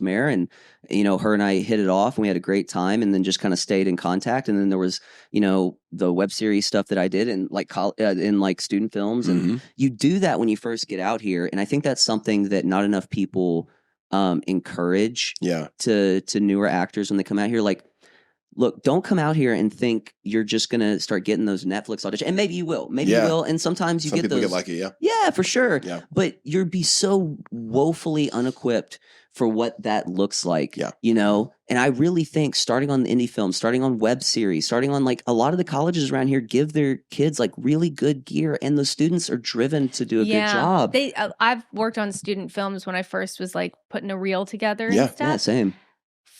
Mair, and her and I hit it off, and we had a great time, and then just kind of stayed in contact. And then there was the web series stuff that I did in like student films, and Mhm. you do that when you first get out here, and I think that's something that not enough people encourage Yeah. to newer actors when they come out here. Like, look, don't come out here and think you're just gonna start getting those Netflix auditions, and maybe you will, Yeah. and sometimes you Some get people those. get lucky. Yeah. Yeah, for sure. Yeah. But you'll be so woefully unequipped for what that looks like. Yeah. And I really think starting on the indie film, starting on web series, starting on like a lot of the colleges around here give their kids like really good gear, and the students are driven to do a good job. I've worked on student films when I first was like putting a reel together Yeah. and stuff. Yeah, same.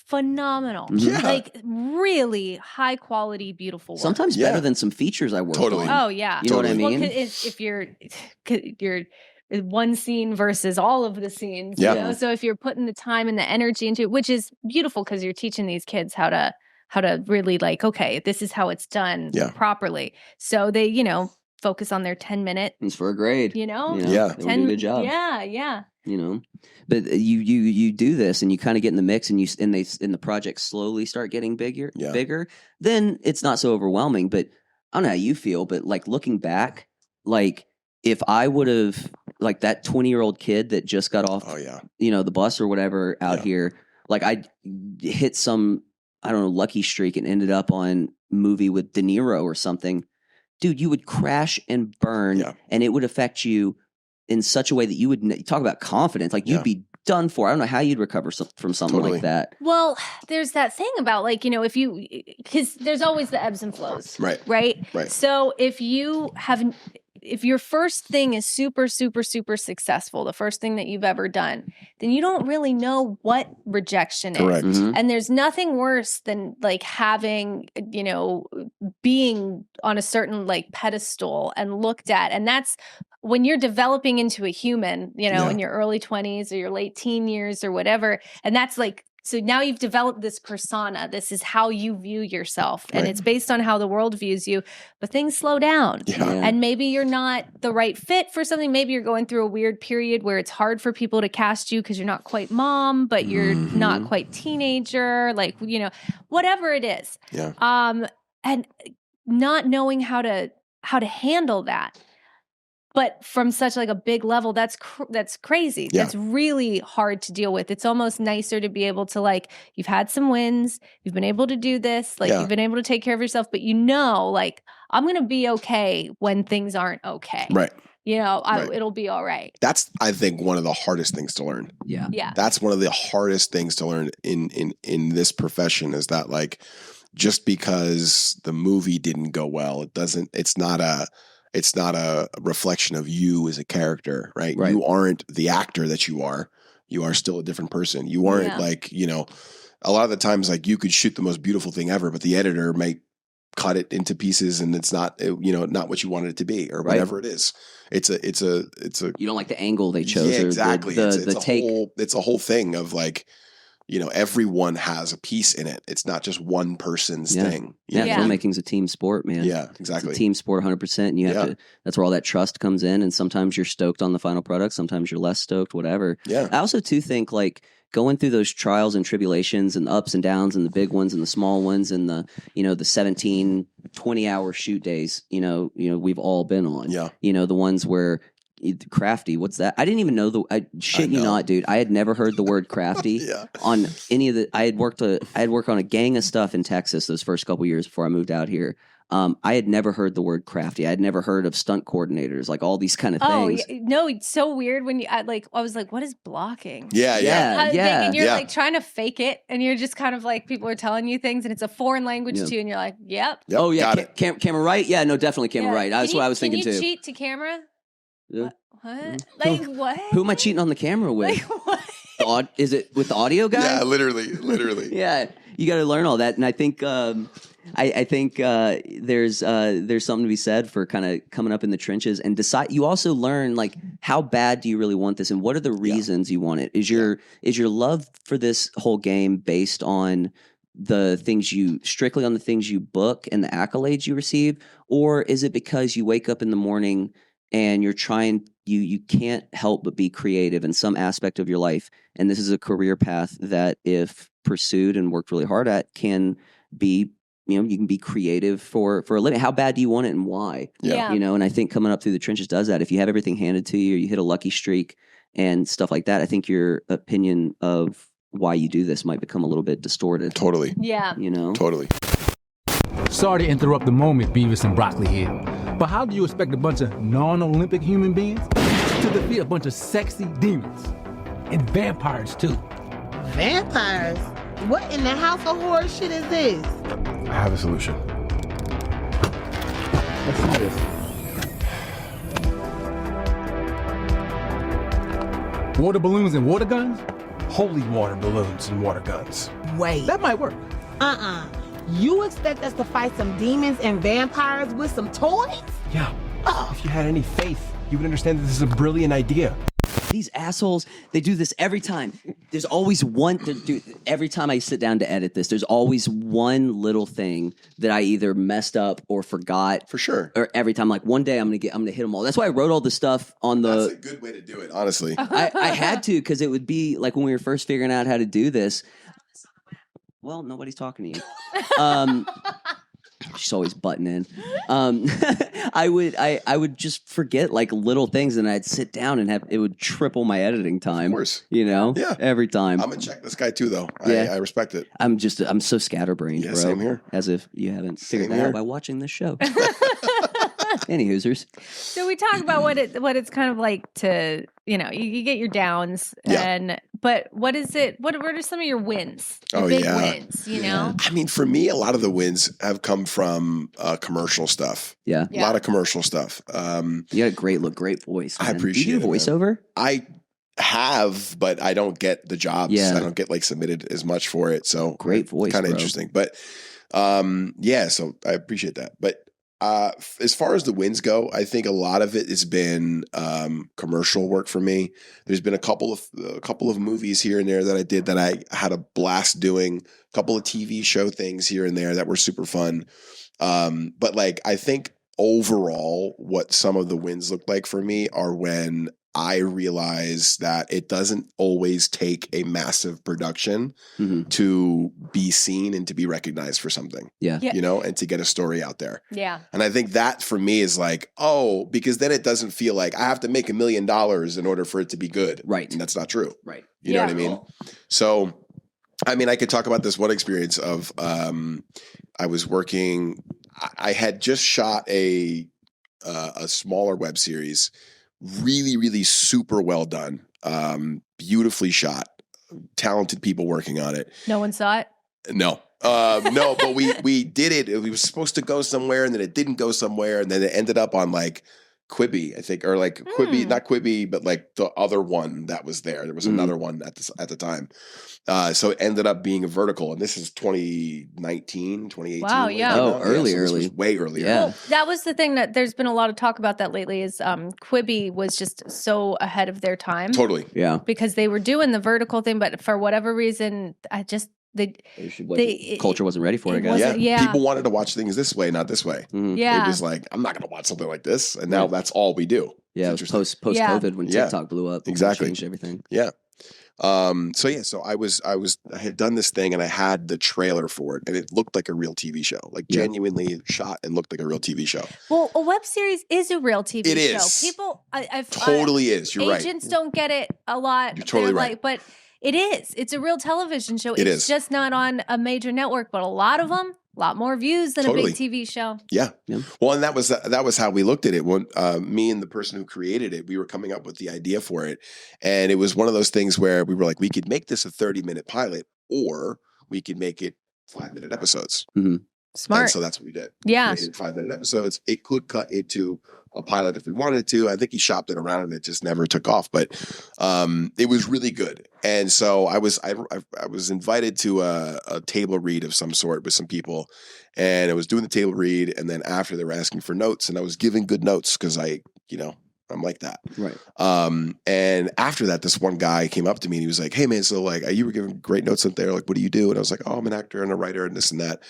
Phenomenal. Mhm. Yeah. Like really high quality, beautiful work. Sometimes Yeah. better than some features I work Totally. on. Oh yeah. You know what I Totally. mean? Well, if you're one scene versus all of the scenes, Yeah. So if you're putting the time and the energy into it, which is beautiful because you're teaching these kids how to really like, okay, this is how it's done Yeah. properly. So they, focus on their 10-minute, It's for a grade. Yeah. They do a good job. Yeah. But you do this, and you kind of get in the mix, and the projects slowly start getting bigger. Then it's not so overwhelming. But I don't know how you feel, but like looking back, like if I would have like that 20-year-old kid that just got off, Oh yeah. the bus or whatever out Yeah. here, like I hit some, I don't know, lucky streak and ended up on movie with De Niro or something. Dude, you would crash and burn, Yeah. and it would affect you in such a way that you would talk about confidence. Like you'd Yeah. be done for. I don't know how you'd recover from something Totally. like that. Well, there's that thing about like, because there's always the ebbs and flows. Right. Right. So if your first thing is super, super, super successful, the first thing that you've ever done, then you don't really know what rejection Correct. is. Mhm. And there's nothing worse than like having, being on a certain like pedestal and looked at. And that's when you're developing into a human, Yeah. in your early 20s or your late teen years or whatever. And that's like So now you've developed this persona. This is how you view yourself. And Right. it's based on how the world views you. But things slow down. Yeah. And maybe you're not the right fit for something. Maybe you're going through a weird period where it's hard for people to cast you because you're not quite mom, but you're not quite teenager. Like, you know, whatever it is. Yeah. And not knowing how to handle that. But from such like a big level, that's crazy. Yeah. That's really hard to deal with. It's almost nicer to be able to like, you've had some wins, you've been able to do this, like you've been able to take care of yourself, but you know, like I'm going to be okay when things aren't okay. Right. You know, Right. it'll be all right. That's, I think, one of the hardest things to learn. Yeah. Yeah. That's one of the hardest things to learn in this profession is that like, just because the movie didn't go well, it's not a reflection of you as a character, right? Right. You aren't the actor that you are. You are still a different person. You aren't like, you know, a lot of the times like you could shoot the most beautiful thing ever, but the editor might cut it into pieces and it's not, you know, not what you wanted it to be or whatever it is. It's a You don't like the angle they chose. yeah, or exactly. The It's take. it's a whole thing of like, you know, everyone has a piece in it. It's not just one person's thing. You Yeah, know? filmmaking's a team sport, man. Yeah, It's exactly. a team sport 100%. And you have to, that's where all that trust comes in. And sometimes you're stoked on the final product. Sometimes you're less stoked, whatever. Yeah. I also too think like going through those trials and tribulations and the ups and downs and the big ones and the small ones and the, you know, the 17, 20-hour shoot days, you know, we've all been on. Yeah. You know, the ones where crafty, what's that? I didn't even know shit you not, dude. I had never heard the word crafty on any of the. I had worked on a gang of stuff in Texas those first couple years before I moved out here. I had never heard the word crafty. I had never heard of stunt coordinators, like all these kind of things. Oh, no, it's so weird when I was like, what is blocking? Yeah. And you're like trying to fake it, and you're just kind of like people are telling you things, and it's a foreign language to you, and you're like, yep. Oh yeah, got it. Camera right? Yeah, no, definitely camera right. That's what I was thinking too. too. Can you cheat to camera? Yeah. What? Like what? Who am I cheating on the camera with? Like what? Is it with the audio guy? Yeah, literally. Yeah, you got to learn all that, and I think I think there's something to be said for kind of coming up in the trenches and decide. You also learn like how bad do you really want this, and what are the reasons you want it? Is your love for this whole game based on the things strictly on the things you book and the accolades you receive, or is it because you wake up in the morning and you're trying, you can't help but be creative in some aspect of your life, and this is a career path that, if pursued and worked really hard at, can be, you know, you can be creative for a living. How bad do you want it and why? Yeah. You know, and I think coming up through the trenches does that. If you have everything handed to you, or you hit a lucky streak and stuff like that, I think your opinion of why you do this might become a little bit distorted. Totally. Yeah. You know? Totally. Sorry to interrupt the moment, Beavis and Broccoli here. But how do you expect a bunch of non-Olympic human beings to defeat a bunch of sexy demons? And vampires, too. Vampires? What in the house of horror shit is this? I have a solution. Let's see this. Water balloons and water guns? Holy water balloons and water guns. Wait. That might work. You expect us to fight some demons and vampires with some toys? Yeah. If you had any faith, you would understand that this is a brilliant idea. These assholes, they do this every time. There's always one, dude, every time I sit down to edit this, there's always one little thing that I either messed up or forgot. For sure. Or every time, like one day I'm gonna hit them all. That's why I wrote all the stuff on the. That's a good way to do it, honestly. I had to, because it would be like when we were first figuring out how to do this. Well, nobody's talking to you. She's always butting in. I would just forget like little things, and I'd sit down and it would triple my editing time. Of course. You know? Yeah. Every time. I'm gonna check this guy too, though. Yeah. I respect it. I'm so scatterbrained, Yeah, bro. same here. As if you haven't figured Same that here. out by watching this show. Any hoosers. So we talk about what it's kind of like to, you know, you get your downs, but what is it? What are some of your wins? Your big wins, you know? I mean, for me, a lot of the wins have come from commercial stuff. Yeah. A lot of commercial stuff. You got a great voice. I Man. appreciate Do you do it, man. voiceover? I have, but I don't get the jobs. Yeah. I don't get like submitted as much for it. So Great voice, kind of bro. interesting. But so I appreciate that. But as far as the wins go, I think a lot of it has been commercial work for me. There's been a couple of movies here and there that I did that I had a blast doing. A couple of TV show things here and there that were super fun. But like, I think overall, what some of the wins look like for me are when I realize that it doesn't always take a massive production to be seen and to be recognized for something. Yeah. You know, and to get a story out there. Yeah. And I think that for me is like, oh, because then it doesn't feel like I have to make $1 million in order for it to be good. Right. And that's not true. Right. You know what I mean? So, I mean, I could talk about this one experience of I was working, I had just shot a smaller web series, really, really super well done, beautifully shot, talented people working on it. No one saw it? No. No, but we did it. It was supposed to go somewhere and then it didn't go somewhere. And then it ended up on like Quibi, I think, or like Quibi, not Quibi, but like the other one that was there. There was another one at the time. So it ended up being a vertical, and this is 2019, 2018. Wow, yeah. Oh, early. So this was way earlier. Yeah. Well, that was the thing that there's been a lot of talk about that lately is Quibi was just so ahead of their time. Totally. Yeah. Because they were doing the vertical thing, but for whatever reason, Culture wasn't ready for it, I guess. wasn't- yeah. People wanted to watch things this way, not this way. Yeah. It was like, I'm not going to watch something like this. And now that's all we do. Yeah, it was post COVID when TikTok blew up. Exactly. Changed everything. Yeah. So I had done this thing and I had the trailer for it and it looked like a real TV show, like genuinely shot and looked like a real TV show. Well, a web series is a real TV It show. is. People, Totally is. You're right. Agents don't get it a lot. You're totally They're right. like, but it is. It's a real television show. It It's is. just not on a major network, but a lot of them, a lot more views than Totally. a big TV show. Yeah. Well, and that was how we looked at it. When me and the person who created it, we were coming up with the idea for it. And it was one of those things where we were like, we could make this a 30-minute pilot or we could make it 5-minute episodes. Smart. And so that's what we did. Yeah. We made it 5-minute episodes. It could cut into a pilot if we wanted to. I think he shopped it around and it just never took off, but it was really good. And so I was invited to a table read of some sort with some people, and I was doing the table read, and then after they were asking for notes, and I was giving good notes because I'm like that. Right. And after that, this one guy came up to me and he was like, "Hey man, so like you were giving great notes up there. Like, what do you do?" And I was like, "Oh, I'm an actor and a writer and this and that."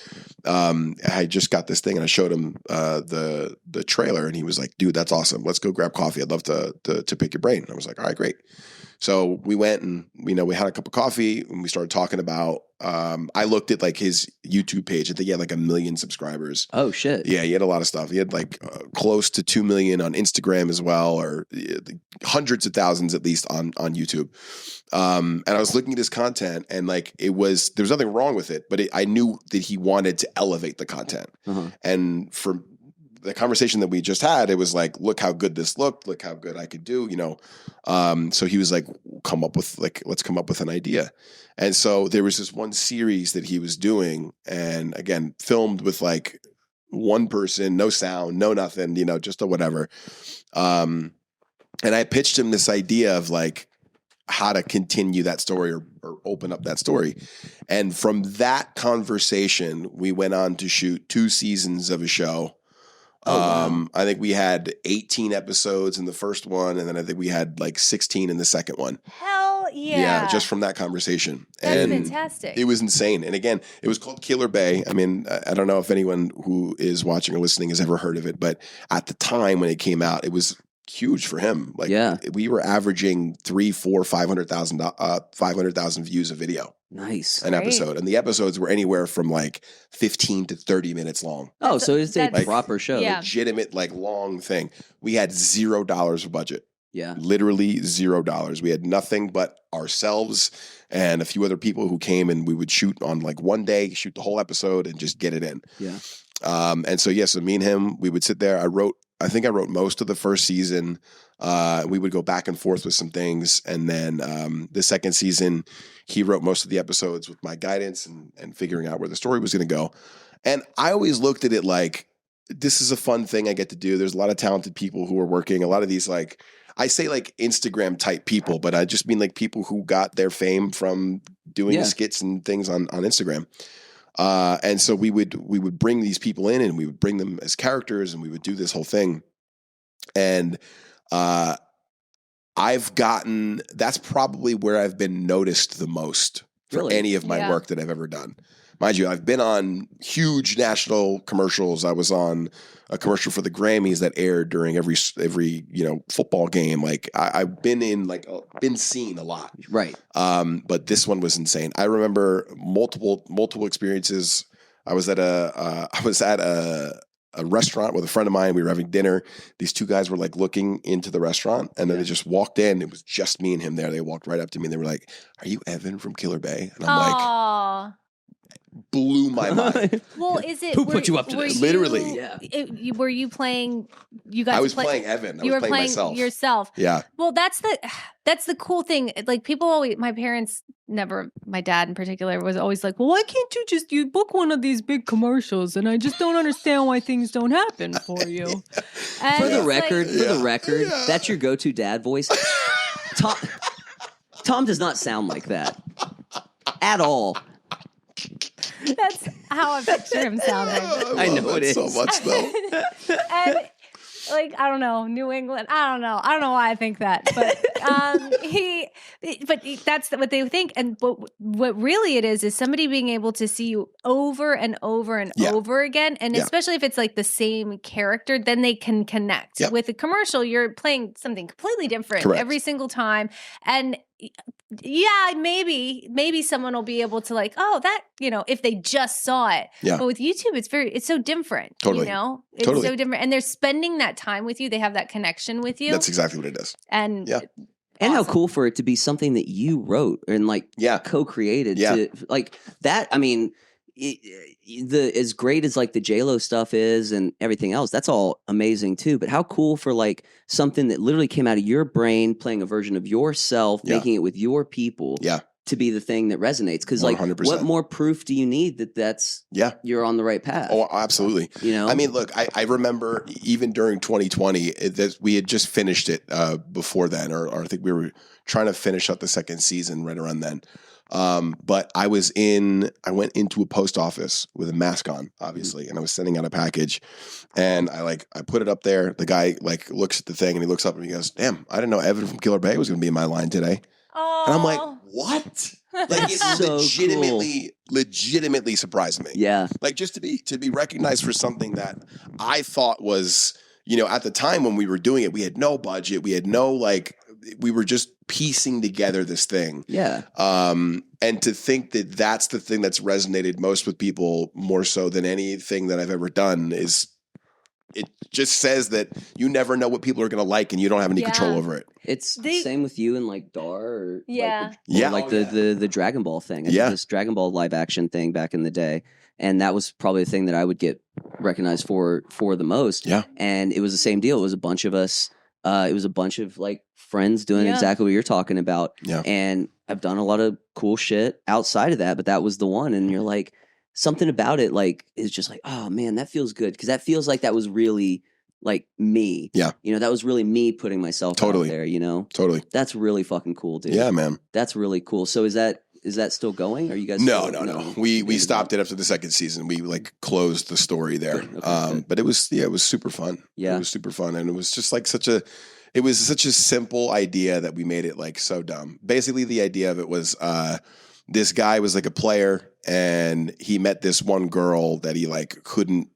I just got this thing and I showed him the trailer and he was like, "Dude, that's awesome. Let's go grab coffee. I'd love to pick your brain." And I was like, "All right, great." So we went and, we had a cup of coffee and we started talking about, I looked at like his YouTube page. I think he had like 1 million subscribers. Oh, shit. Yeah, he had a lot of stuff. He had like close to 2 million on Instagram as well, or hundreds of thousands at least on YouTube. And I was looking at his content and like there was nothing wrong with it, but I knew that he wanted to elevate the content. And for the conversation that we just had, it was like, look how good this looked, look how good I could do, So he was like, let's come up with an idea. And so there was this one series that he was doing, and again, filmed with like one person, no sound, no nothing, just a whatever. And I pitched him this idea of like how to continue that story or open up that story. And from that conversation, we went on to shoot 2 seasons of a show. Wow. I think we had 18 episodes in the first one, and then I think we had like 16 in the second one. Hell yeah. Yeah, just from that conversation. That's fantastic. It was insane. And again, it was called Killer Bay. I mean, I don't know if anyone who is watching or listening has ever heard of it, but at the time when it came out, it was huge for him. Like, we were averaging 500,000 views a video. Nice. An episode. And the episodes were anywhere from like 15 to 30 minutes long. Oh, so it's a proper show. Yeah. Legitimate, like long thing. We had $0 of budget. Yeah. Literally $0. We had nothing but ourselves and a few other people who came, and we would shoot on like one day, shoot the whole episode and just get it in. Yeah. And so, so me and him, we would sit there. I think I wrote most of the first season. We would go back and forth with some things. And then the second season, he wrote most of the episodes with my guidance and figuring out where the story was going to go. And I always looked at it like, this is a fun thing I get to do. There's a lot of talented people who are working. A lot of these, like, I say like Instagram type people, but I just mean like people who got their fame from doing skits and things on Instagram. And so we would bring these people in, and we would bring them as characters, and we would do this whole thing. And that's probably where I've been noticed the most for any of my work that I've ever done. Mind you, I've been on huge national commercials. I was on a commercial for the Grammys that aired during every football game. Like I've been been seen a lot. Right. But this one was insane. I remember multiple experiences. I was at a restaurant with a friend of mine. We were having dinner. These two guys were like looking into the restaurant, and then they just walked in. It was just me and him there. They walked right up to me and they were like, "Are you Evan from Killer Bay?" And I'm like, blew my mind. Well, is it who put you up to this? Literally, were you playing? You guys, I was playing Evan. You were playing myself. yourself. Yeah. Well, that's the cool thing. Like people always, my parents never, my dad in particular was always like, "Well, why can't you book one of these big commercials?" And I just don't understand why things don't happen for you. And For the record, that's your go-to dad voice. Tom does not sound like that at all. That's how I picture him sounding. I know it is so much though. And I don't know, New England. I don't know why I think that, but that's what they think. And what really it is somebody being able to see you over and over and over again, and especially if it's like the same character, then they can connect. With a commercial, you're playing something completely different every single time, and maybe someone will be able to like, oh, that, if they just saw it. Yeah. But with YouTube, it's so different. Totally. It's so different. And they're spending that time with you. They have that connection with you. That's exactly what it is. And and how cool for it to be something that you wrote and co-created. To, like that. I mean, as great as like the JLo stuff is and everything else, that's all amazing too. But how cool for like something that literally came out of your brain, playing a version of yourself, making it with your people, to be the thing that resonates. Because like, 100%. What more proof do you need that's you're on the right path? Oh, absolutely. I mean, look, I remember even during 2020 that we had just finished it before then, or I think we were trying to finish up the second season right around then. But I went into a post office with a mask on, obviously, and I was sending out a package, and I put it up there. The guy like looks at the thing and he looks up and he goes, "Damn, I didn't know Evan from Killer Bay was going to be in my line today." And I'm like, "What?" Like it so legitimately surprised me. Yeah. Like just to be recognized for something that I thought was, at the time when we were doing it, we had no budget, we had no we were just piecing together this thing. Yeah. And to think that that's the thing that's resonated most with people more so than anything that I've ever done it just says that you never know what people are going to like and you don't have any control over it. It's the same with you and like Dar or the Dragon Ball thing. I did this Dragon Ball live action thing back in the day. And that was probably the thing that I would get recognized for the most. Yeah. And it was the same deal. It was a bunch of us. It was a bunch of like friends doing exactly what you're talking about. Yeah. And I've done a lot of cool shit outside of that, but that was the one. And you're like, something about it like is just like, oh man, that feels good. Cause that feels like that was really like me. Yeah. That was really me putting myself out there, Totally. That's really fucking cool, dude. Yeah, man. That's really cool. So is that still going? Are you guys? No. We stopped it after the second season. We like closed the story there. Okay. But it was super fun. Yeah. It was super fun. And it was just like such a simple idea that we made it like so dumb. Basically the idea of it was this guy was like a player and he met this one girl that he like couldn't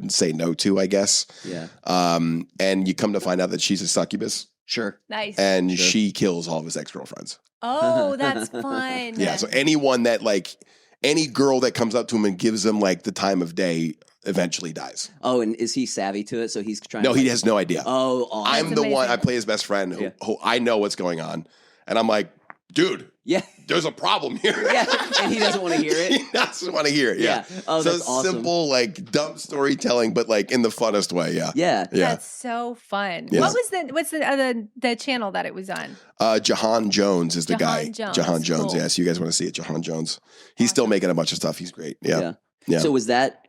say no to, I guess. Yeah. And you come to find out that she's a succubus. Sure. Nice. And she kills all of his ex-girlfriends. Oh, that's fun. Yeah. So anyone that like any girl that comes up to him and gives him like the time of day eventually dies. Oh, and is he savvy to it? So he's trying. No, he has no idea. Oh, awesome. I'm the one. I play his best friend who I know what's going on, and I'm like, dude. Yeah. There's a problem here. Yeah. And he doesn't want to hear it. He doesn't want to hear it. Yeah. Oh, so that's awesome. Simple, like dumb storytelling, but like in the funnest way. Yeah. Yeah. That's so fun. Yeah. What's the channel that it was on? Jahan Jones is the guy. Jahan Jones. Cool. Yeah. So you guys want to see it? Jahan Jones. He's still making a bunch of stuff. He's great. Yeah. So was that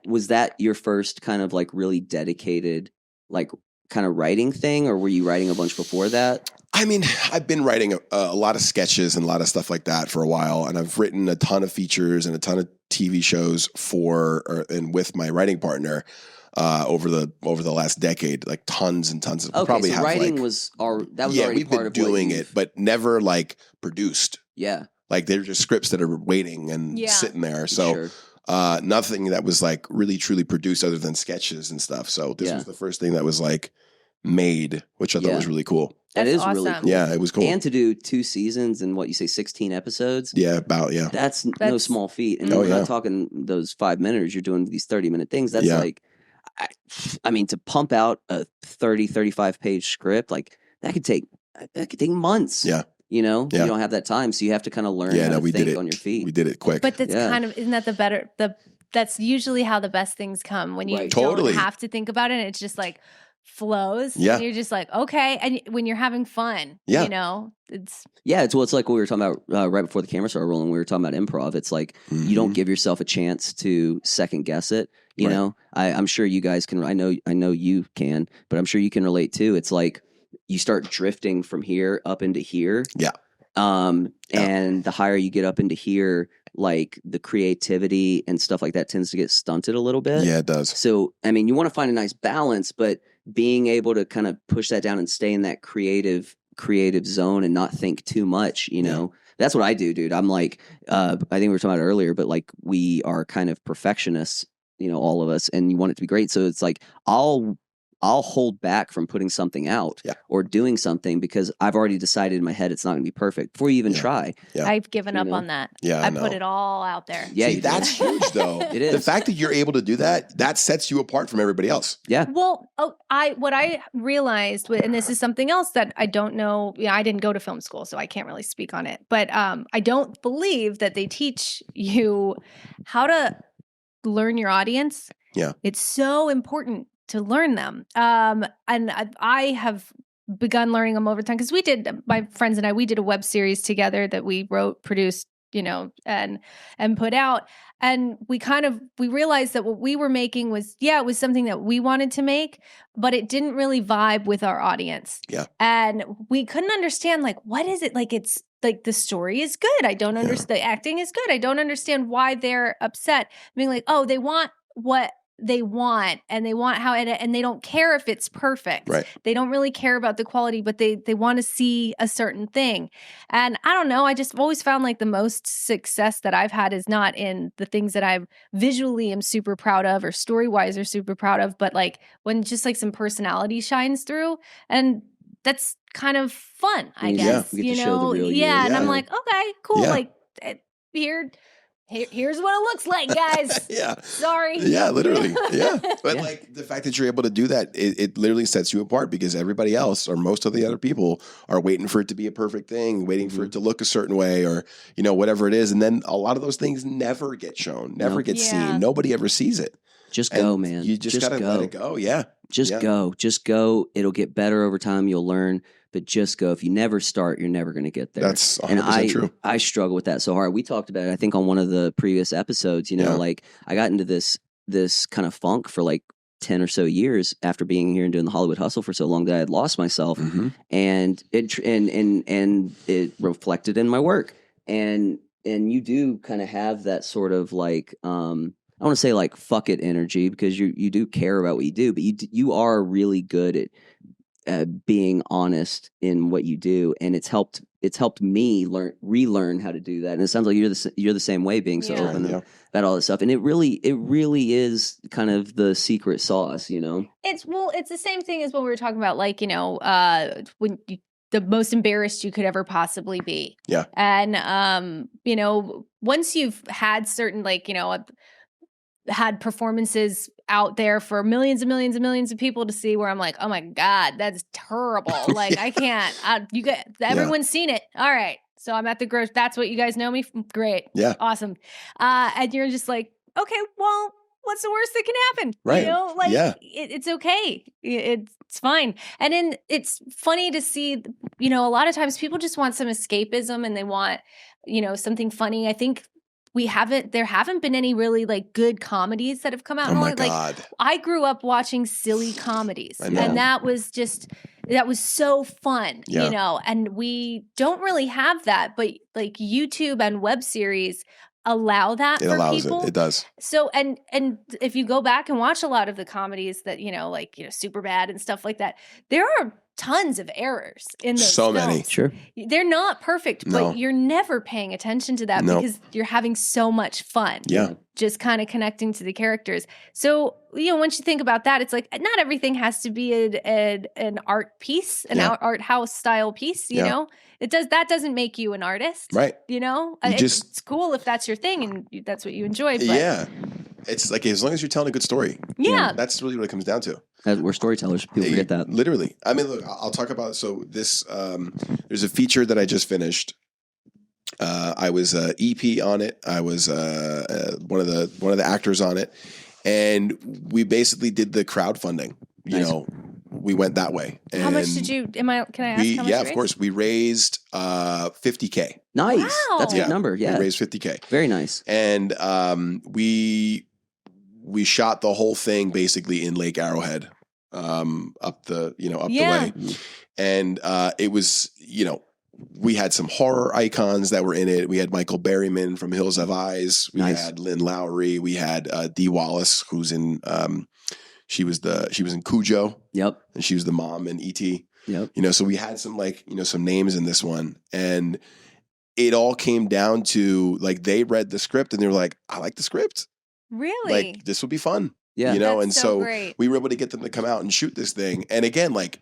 your first kind of like really dedicated, like kind of writing thing, or were you writing a bunch before that? I mean, I've been writing a lot of sketches and a lot of stuff like that for a while, and I've written a ton of features and a ton of TV shows and with my writing partner over the last decade, like tons and tons of. Okay, probably so have writing like, was already we've part been of doing it, but never like produced. Yeah, like they're just scripts that are waiting and sitting there. So. Sure. Nothing that was like really truly produced other than sketches and stuff. So this was the first thing that was like made, which I thought was really cool. That is That's really awesome. cool. Yeah, it was cool. And to do 2 seasons and what you say, 16 episodes. Yeah, That's no small feat. And we're not talking those 5 minutes. You're doing these 30-minute things. That's like, I mean, to pump out a 30, 35 page script, like that could take months. Yeah. You know, you don't have that time. So you have to kind of learn how to think on your feet. We did it quick. But that's kind of, isn't that that's usually how the best things come, when you Totally. don't have to think about it. And it's just like flows. Yeah. And you're just like, okay. And when you're having fun, you know, it's. Yeah, it's like what we were talking about right before the camera started rolling. We were talking about improv. It's like you don't give yourself a chance to second guess it. You know, I'm sure you guys can. I know you can, but I'm sure you can relate too. It's like you start drifting from here up into here. Yeah. And the higher you get up into here, like the creativity and stuff like that tends to get stunted a little bit. Yeah, it does. So, I mean, you want to find a nice balance, but being able to kind of push that down and stay in that creative zone and not think too much, you know, that's what I do, dude. I'm like, I think we were talking about it earlier, but like we are kind of perfectionists, you know, all of us, and you want it to be great. So it's like, I'll hold back from putting something out or doing something because I've already decided in my head it's not going to be perfect before you even try. Yeah. I've given up on that. Yeah, I put it all out there. Yeah, see, that's huge though. It is. The fact that you're able to do that sets you apart from everybody else. Yeah. Well, what I realized, and this is something else that I don't know. I didn't go to film school, so I can't really speak on it. But I don't believe that they teach you how to learn your audience. Yeah, it's so important to learn them. And I have begun learning them over time because my friends and I, we did a web series together that we wrote, produced, you know, and put out. And we realized that what we were making was, it was something that we wanted to make, but it didn't really vibe with our audience. Yeah. And we couldn't understand, like, what is it? Like, it's like the story is good. I don't understand. The acting is good. I don't understand why they're upset. I mean, like, oh, they want what they want, and they want how it, and they don't care if it's perfect. Right. They don't really care about the quality, but they want to see a certain thing. And I don't know, I just always found like the most success that I've had is not in the things that I visually am super proud of or story-wise are super proud of, but like when just like some personality shines through, and that's kind of fun, I guess. You get to know, show the real you. and Yeah. I'm like, okay, cool. Yeah. Like here's what it looks like, guys. Yeah. Sorry. Yeah, literally. Yeah. But like the fact that you're able to do that, it literally sets you apart because everybody else or most of the other people are waiting for it to be a perfect thing, waiting for it to look a certain way or, you know, whatever it is. And then a lot of those things never get shown, never get seen. Nobody ever sees it. Just go, man. You just gotta let it go. Yeah. Just go. Just go. It'll get better over time. You'll learn. But just go. If you never start, you're never going to get there. That's 100% true. I struggle with that so hard. We talked about it, I think, on one of the previous episodes. You know, like I got into this kind of funk for like 10 or so years after being here and doing the Hollywood hustle for so long that I had lost myself, and it reflected in my work. And you do kind of have that sort of like I don't want to say like fuck it energy because you do care about what you do, but you are really good at being honest in what you do, and it's helped me relearn how to do that. And it sounds like you're the same way, being so open about all this stuff. And it really is kind of the secret sauce, you know. It's the same thing as what we were talking about, like, you know, when the most embarrassed you could ever possibly be. Yeah. And you know, once you've had certain, like, you know, had performances out there for millions and millions and millions of people to see, where I'm like, oh my God, that's terrible. Like, I can't, everyone's seen it. All right. So I'm at the gross. That's what you guys know me from. Great. Yeah. Awesome. And you're just like, okay, well, what's the worst that can happen? Right. You know, like it's okay. It's fine. And then it's funny to see, you know, a lot of times people just want some escapism and they want, you know, something funny. I think there haven't been any really like good comedies that have come out. Oh my God. Like, I grew up watching silly comedies, and that was just, that was so fun, Yeah. you know, and we don't really have that, but like YouTube and web series allow that It for allows people. it does. So, and if you go back and watch a lot of the comedies that, you know, like, you know, Superbad and stuff like that, there are tons of errors in those So films. many. Sure. They're not perfect, No. but you're never paying attention to that No. because you're having so much fun. Yeah. Just kind of connecting to the characters. So, you know, once you think about that, it's like not everything has to be an art piece, an Yeah. art house style piece, you Yeah. know? That doesn't make you an artist. Right. You know? You It's cool if that's your thing and that's what you enjoy. But Yeah. It's like as long as you're telling a good story. Yeah. That's really what it comes down to. We're storytellers. People forget that. Literally. I mean, look, I'll talk about this. There's a feature that I just finished. I was EP on it. I was one of the actors on it, and we basically did the crowdfunding. You Nice. know, we went that way. And how much did you? Can I ask how much? Yeah, you of raised? course. We raised $50K. Nice. Wow. That's a Yeah. good number. Yeah. We raised $50K, Very nice. and we shot the whole thing basically in Lake Arrowhead, up the Yeah. way, and it was, you know, we had some horror icons that were in it. We had Michael Berryman from Hills Have Eyes. We Nice. had Lynn Lowry. We had Dee Wallace, who's in she was in Cujo, Yep. and she was the mom in E.T. Yep. You know, so we had some some names in this one, and it all came down to like they read the script and they were like, I like the script. Really? Like this would be fun. Yeah. You know, That's and so so great. we were able to get them to come out and shoot this thing. And again, like,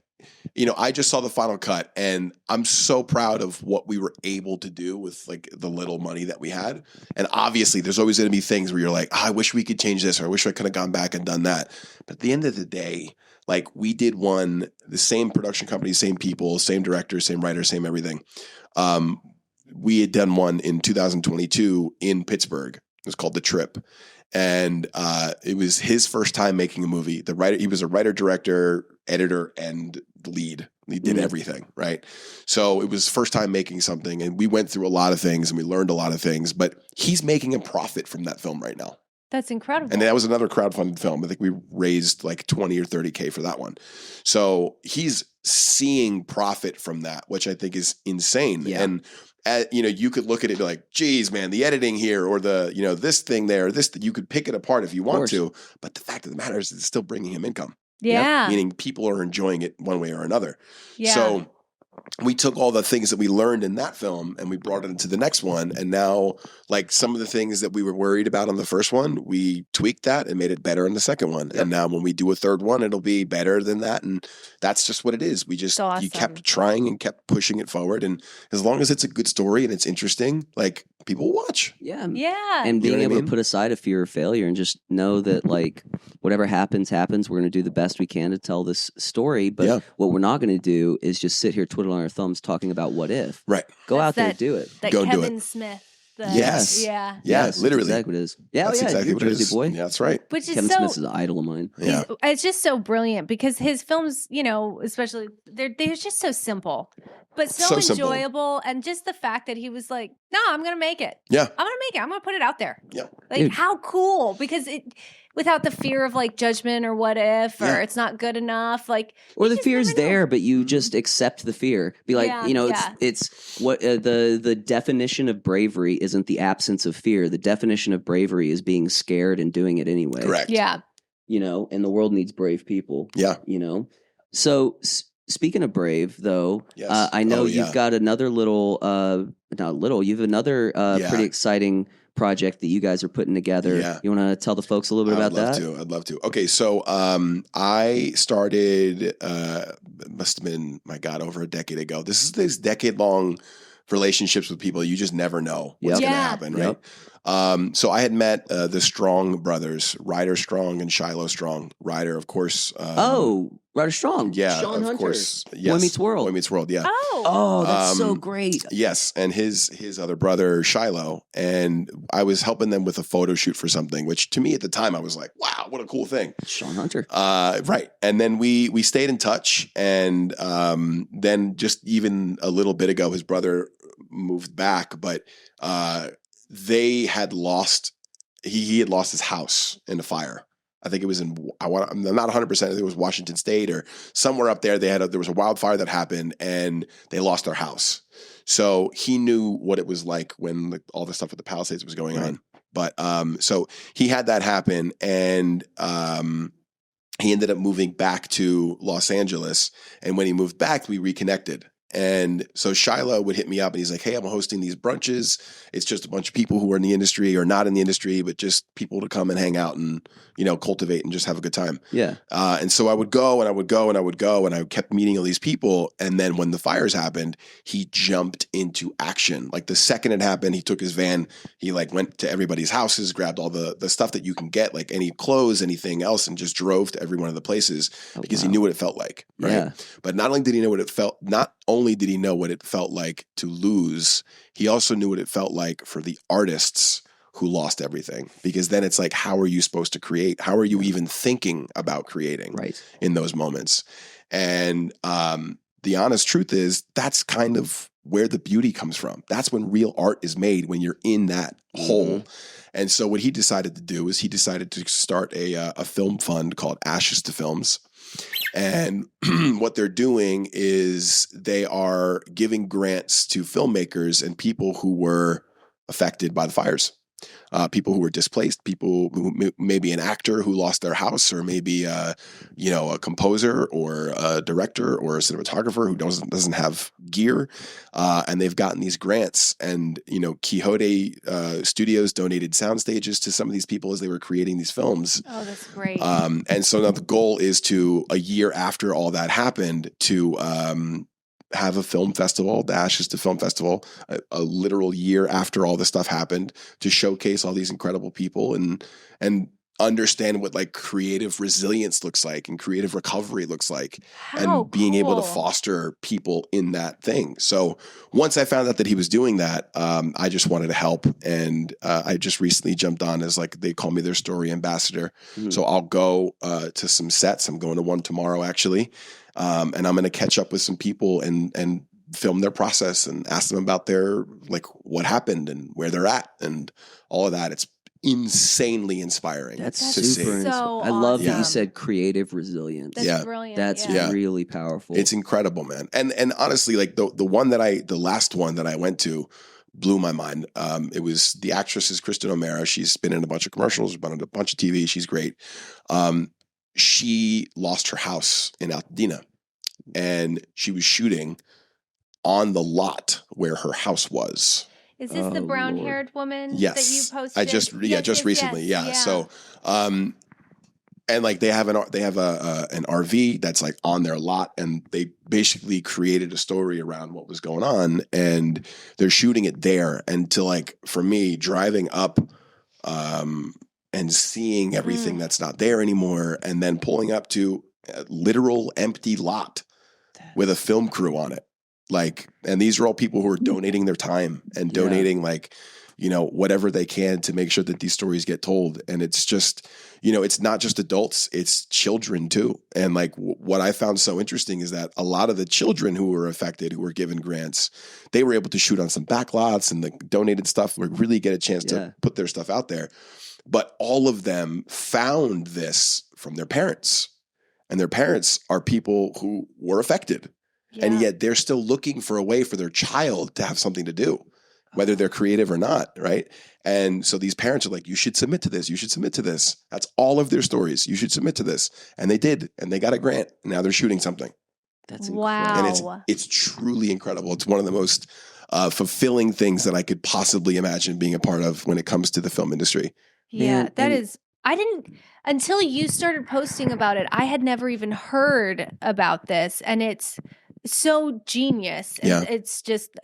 you know, I just saw the final cut and I'm so proud of what we were able to do with like the little money that we had. And obviously there's always going to be things where you're like, I wish we could change this, or I wish I could have gone back and done that. But at the end of the day, like we did the same production company, same people, same director, same writer, same everything. We had done one in 2022 in Pittsburgh. It was called The Trip. And it was his first time making a movie. He was a writer, director, editor, and lead. He did everything, right? So it was his first time making something, and we went through a lot of things, and we learned a lot of things. But he's making a profit from that film right now. That's incredible. And that was another crowdfunded film. I think we raised like 20 or 30K for that one. So he's seeing profit from that, which I think is insane. Yeah. And you know, you could look at it and be like, geez, man, the editing here, or the, you know, this thing there, you could pick it apart if you want to. But the fact of the matter is it's still bringing him income. yeah. Meaning people are enjoying it one way or another. Yeah. So we took all the things that we learned in that film and we brought it into the next one. And now, like, some of the things that we were worried about on the first one, we tweaked that and made it better in the second one. And now when we do a third one, it'll be better than that. And that's just what it is. We just, That's you awesome. kept trying and kept pushing it forward. And as long as it's a good story and it's interesting, like, people will watch. Yeah. Yeah. And being know what I able mean? to put aside a fear of failure and just know that, like, whatever happens. We're going to do the best we can to tell this story. But what we're not going to do is just sit here twiddling our thumbs talking about what if. Right. Go That's out there that- and do it. that Go do Kevin it. Smith. Yes. Yeah. Yeah, Yes, literally. That's exactly what it is. Yeah, That's exactly you're what it Jersey is. boy. Yeah, that's right. Which is Kevin so Smith is an idol of mine. Yeah. It's just so brilliant because his films, you know, especially they're just so simple, but so, So simple. enjoyable. And just the fact that he was like, "No, I'm going to make it. Yeah. I'm going to make it. I'm going to put it out there." Yeah. Like, Dude. how cool! Because without the fear of like judgment or what if or Yeah. it's not good enough, like Or you the just fear's never know. there, but you just accept the fear. Be like, Yeah, you know, yeah. it's what the definition of bravery isn't the absence of fear. The definition of bravery is being scared and doing it anyway. Correct. Yeah. You know, and the world needs brave people. Yeah. You know, so speaking of brave, though, Yes. I know Oh, you've yeah. got another little, you have another Yeah. pretty exciting project that you guys are putting together. Yeah. You want to tell the folks a little bit about that? I'd love to. Okay, so I started. It must have been, my God, over a decade ago. This is this decade-long relationships with people. You just never know what's Yep. going to Yeah. happen, Yep. right? So I had met the Strong brothers, Ryder Strong and Shiloh Strong. Ryder, of course. Ryder Strong. yeah, Sean of Hunter. course. Boy Yes. Meets World. Boy Meets World. Yeah. Oh. Oh, that's so Um, great. Yes, and his other brother Shiloh, and I was helping them with a photo shoot for something, which to me at the time I was like, wow, what a cool thing. Sean Hunter. Right, and then we stayed in touch, and then just even a little bit ago, his brother moved back, but they had lost. He had lost his house in a fire. I think it was I'm not 100%. I think it was Washington State or somewhere up there. There was a wildfire that happened and they lost their house. So he knew what it was like when all the stuff with the Palisades was going on. But so he had that happen, and he ended up moving back to Los Angeles. And when he moved back, we reconnected. And so Shiloh would hit me up and he's like, hey, I'm hosting these brunches. It's just a bunch of people who are in the industry or not in the industry, but just people to come and hang out and, cultivate and just have a good time. Yeah. And so I would go and I would go and I would go and I kept meeting all these people. And then when the fires happened, he jumped into action. Like the second it happened, he took his van, he went to everybody's houses, grabbed all the stuff that you can get, like any clothes, anything else, and just drove to every one of the places because he knew what it felt like. Right. Yeah. But not only did he know what it felt like to lose, he also knew what it felt like for the artists who lost everything. Because then it's like, how are you supposed to create? How are you even thinking about creating in those moments? And the honest truth is that's kind of where the beauty comes from. That's when real art is made, when you're in that hole. And so what he decided to do is he decided to start a film fund called Ashes to Films. And what they're doing is they are giving grants to filmmakers and people who were affected by the fires. People who were displaced, people who maybe an actor who lost their house, or maybe a composer or a director or a cinematographer who doesn't have gear, and they've gotten these grants. And Quixote Studios donated sound stages to some of these people as they were creating these films. Oh, that's great. And so now the goal is to, a year after all that happened, to have a film festival, the Ashes to Film Festival, a literal year after all this stuff happened, to showcase all these incredible people and understand what creative resilience looks like and creative recovery looks like. And being able to foster people in that thing. So once I found out that he was doing that, I just wanted to help. And I just recently jumped on as they call me their story ambassador. Mm-hmm. So I'll go to some sets. I'm going to one tomorrow actually. And I'm going to catch up with some people and film their process and ask them about their, what happened and where they're at and all of that. It's insanely inspiring. That's to super. see. I love that you said creative resilience. That's brilliant. That's really powerful. It's incredible, man. And honestly, the last one that I went to blew my mind. It was the actress is Kristen O'Meara. She's been in a bunch of commercials, been on a bunch of TV. She's great. She lost her house in Altadena, and she was shooting on the lot where her house was. Is this the brown-haired woman that you posted? I just recently. Yeah. So, and they have an RV that's on their lot, and they basically created a story around what was going on, and they're shooting it there. And for me, driving up, and seeing everything that's not there anymore, and then pulling up to a literal empty lot with a film crew on it. And these are all people who are donating their time and donating whatever they can to make sure that these stories get told. And it's just, it's not just adults, it's children too. And what I found so interesting is that a lot of the children who were affected, who were given grants, they were able to shoot on some backlots and the donated stuff, really get a chance to put their stuff out there. But all of them found this from their parents, and their parents are people who were affected. Yeah. And yet they're still looking for a way for their child to have something to do, whether they're creative or not, right? And so these parents are you should submit to this. You should submit to this. That's all of their stories. You should submit to this. And they did, and they got a grant. And now they're shooting something. That's incredible. And it's truly incredible. It's one of the most fulfilling things that I could possibly imagine being a part of when it comes to the film industry. Yeah, I didn't, until you started posting about it, I had never even heard about this. And it's so genius. And it's just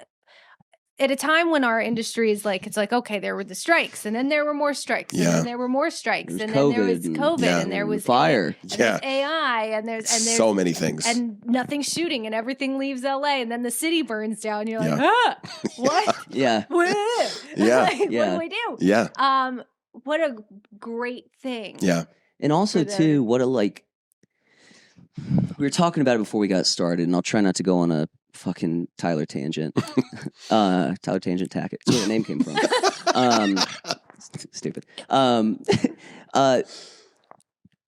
at a time when our industry is okay, there were the strikes, and then there were more strikes, and then there were more strikes, and then there was COVID, and there was fire, and there's AI, and there's so many things, and nothing's shooting, and everything leaves LA, and then the city burns down. You're what? Yeah. What? Yeah. What do we do? Yeah. What a great thing. Yeah. And also too, what a we were talking about it before we got started, and I'll try not to go on a fucking Tyler tangent. Tyler Tangent Tackett. That's where the name came from. Stupid.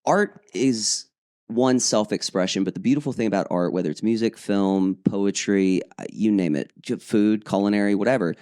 art is one self-expression, but the beautiful thing about art, whether it's music, film, poetry, you name it, food, culinary, whatever,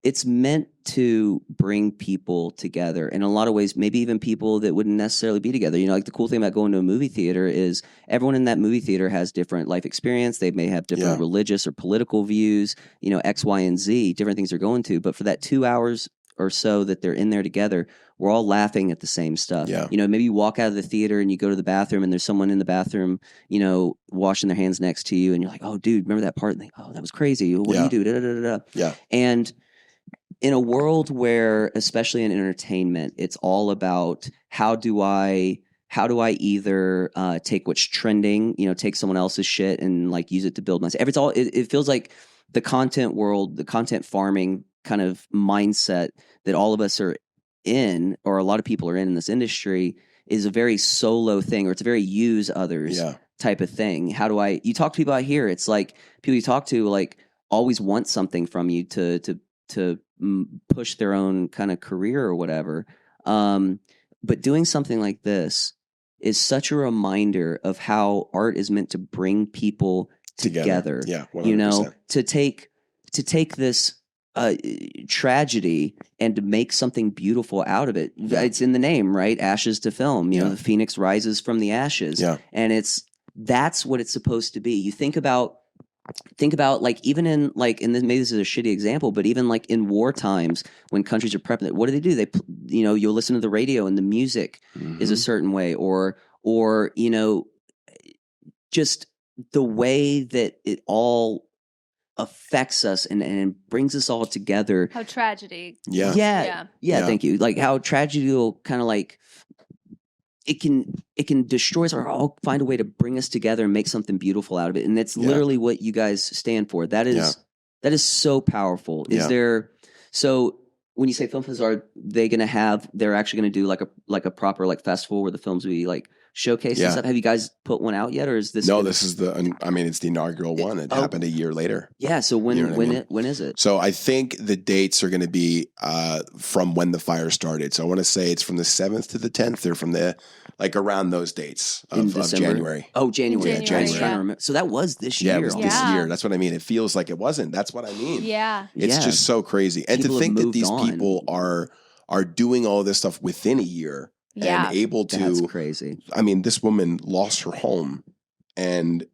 it's meant to bring people together. In a lot of ways, maybe even people that wouldn't necessarily be together. You know, like the cool thing about going to a movie theater is everyone in that movie theater has different life experience. They may have different religious or political views, you know, X, Y, and Z, different things they're going to. But for that 2 hours or so that they're in there together, we're all laughing at the same stuff. Yeah. You know, maybe you walk out of the theater and you go to the bathroom and there's someone in the bathroom, you know, washing their hands next to you. And you're like, oh, dude, remember that part? And they, oh, that was crazy. What do you do? Da, da, da, da. Yeah. And in a world where, especially in entertainment, it's all about how do I either take what's trending, you know, take someone else's shit and like use it to build myself. It feels like the content world, the content farming kind of mindset that all of us are in, or a lot of people are in this industry, is a very solo thing, or it's a very use others type of thing. You talk to people out here, it's like people you talk to like always want something from you to push their own kind of career or whatever. But doing something like this is such a reminder of how art is meant to bring people together. Yeah, 100%. You know, to take this tragedy and to make something beautiful out of it. It's in the name, right? Ashes to film. You know, the phoenix rises from the ashes. Yeah. And that's what it's supposed to be. You think about like even in like, and maybe this is a shitty example, but even like in war times when countries are prepping, what do? They, you know, you'll listen to the radio and the music is a certain way, or, you know, just the way that it all affects us and brings us all together. How tragedy. Yeah. Thank you. Like how tragedy will kind of like, it can destroy us, or I'll find a way to bring us together and make something beautiful out of it. And that's literally what you guys stand for. That is so powerful. So when you say film festivals, they're actually going to do like a proper like festival where the films will be like showcased and stuff? Have you guys put one out yet, or is this? No, this is it's the inaugural one. It happened a year later. Yeah. So when is it? So I think the dates are going to be from when the fire started. So I want to say it's from the 7th to the 10th, or from the like around those dates of January. Oh, January. Yeah, January. I was trying to remember. So that was this year. Yeah, it was this year. That's what I mean. It feels like it wasn't. That's what I mean. Yeah. It's just so crazy. And People to think that these moved on. people are doing all this stuff within a year. Yeah. And able to. That's crazy. I mean, this woman lost her home and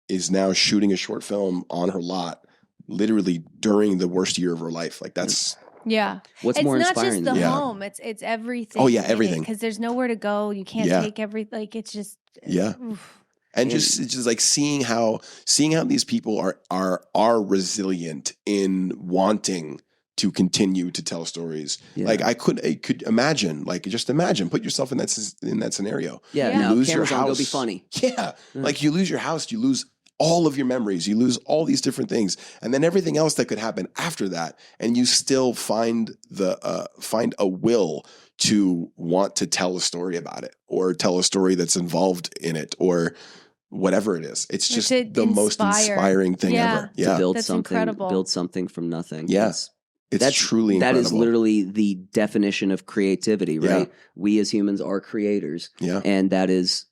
is now shooting a short film on her lot, literally during the worst year of her life. Like that's. Yeah. What's it's more not inspiring? just the Yeah. home. It's everything. Oh, yeah, everything. Because there's nowhere to go. You can't take everything. Like it's just. Yeah. Oof. And just like seeing how these people are resilient in wanting to continue to tell stories. Yeah. Like I could imagine, like just imagine, put yourself in that scenario. Yeah. You Now lose your cameras on, house. go be funny. Yeah. Like you lose your house, you lose all of your memories, you lose all these different things, and then everything else that could happen after that, and you still find a will to want to tell a story about it, or tell a story that's involved in it, or whatever it is. It's just the most inspiring thing ever. Yeah. To build That's something, incredible. build something from nothing. Yes. It's truly that incredible. is literally the definition of creativity, right? Yeah. We as humans are creators. Yeah. And that is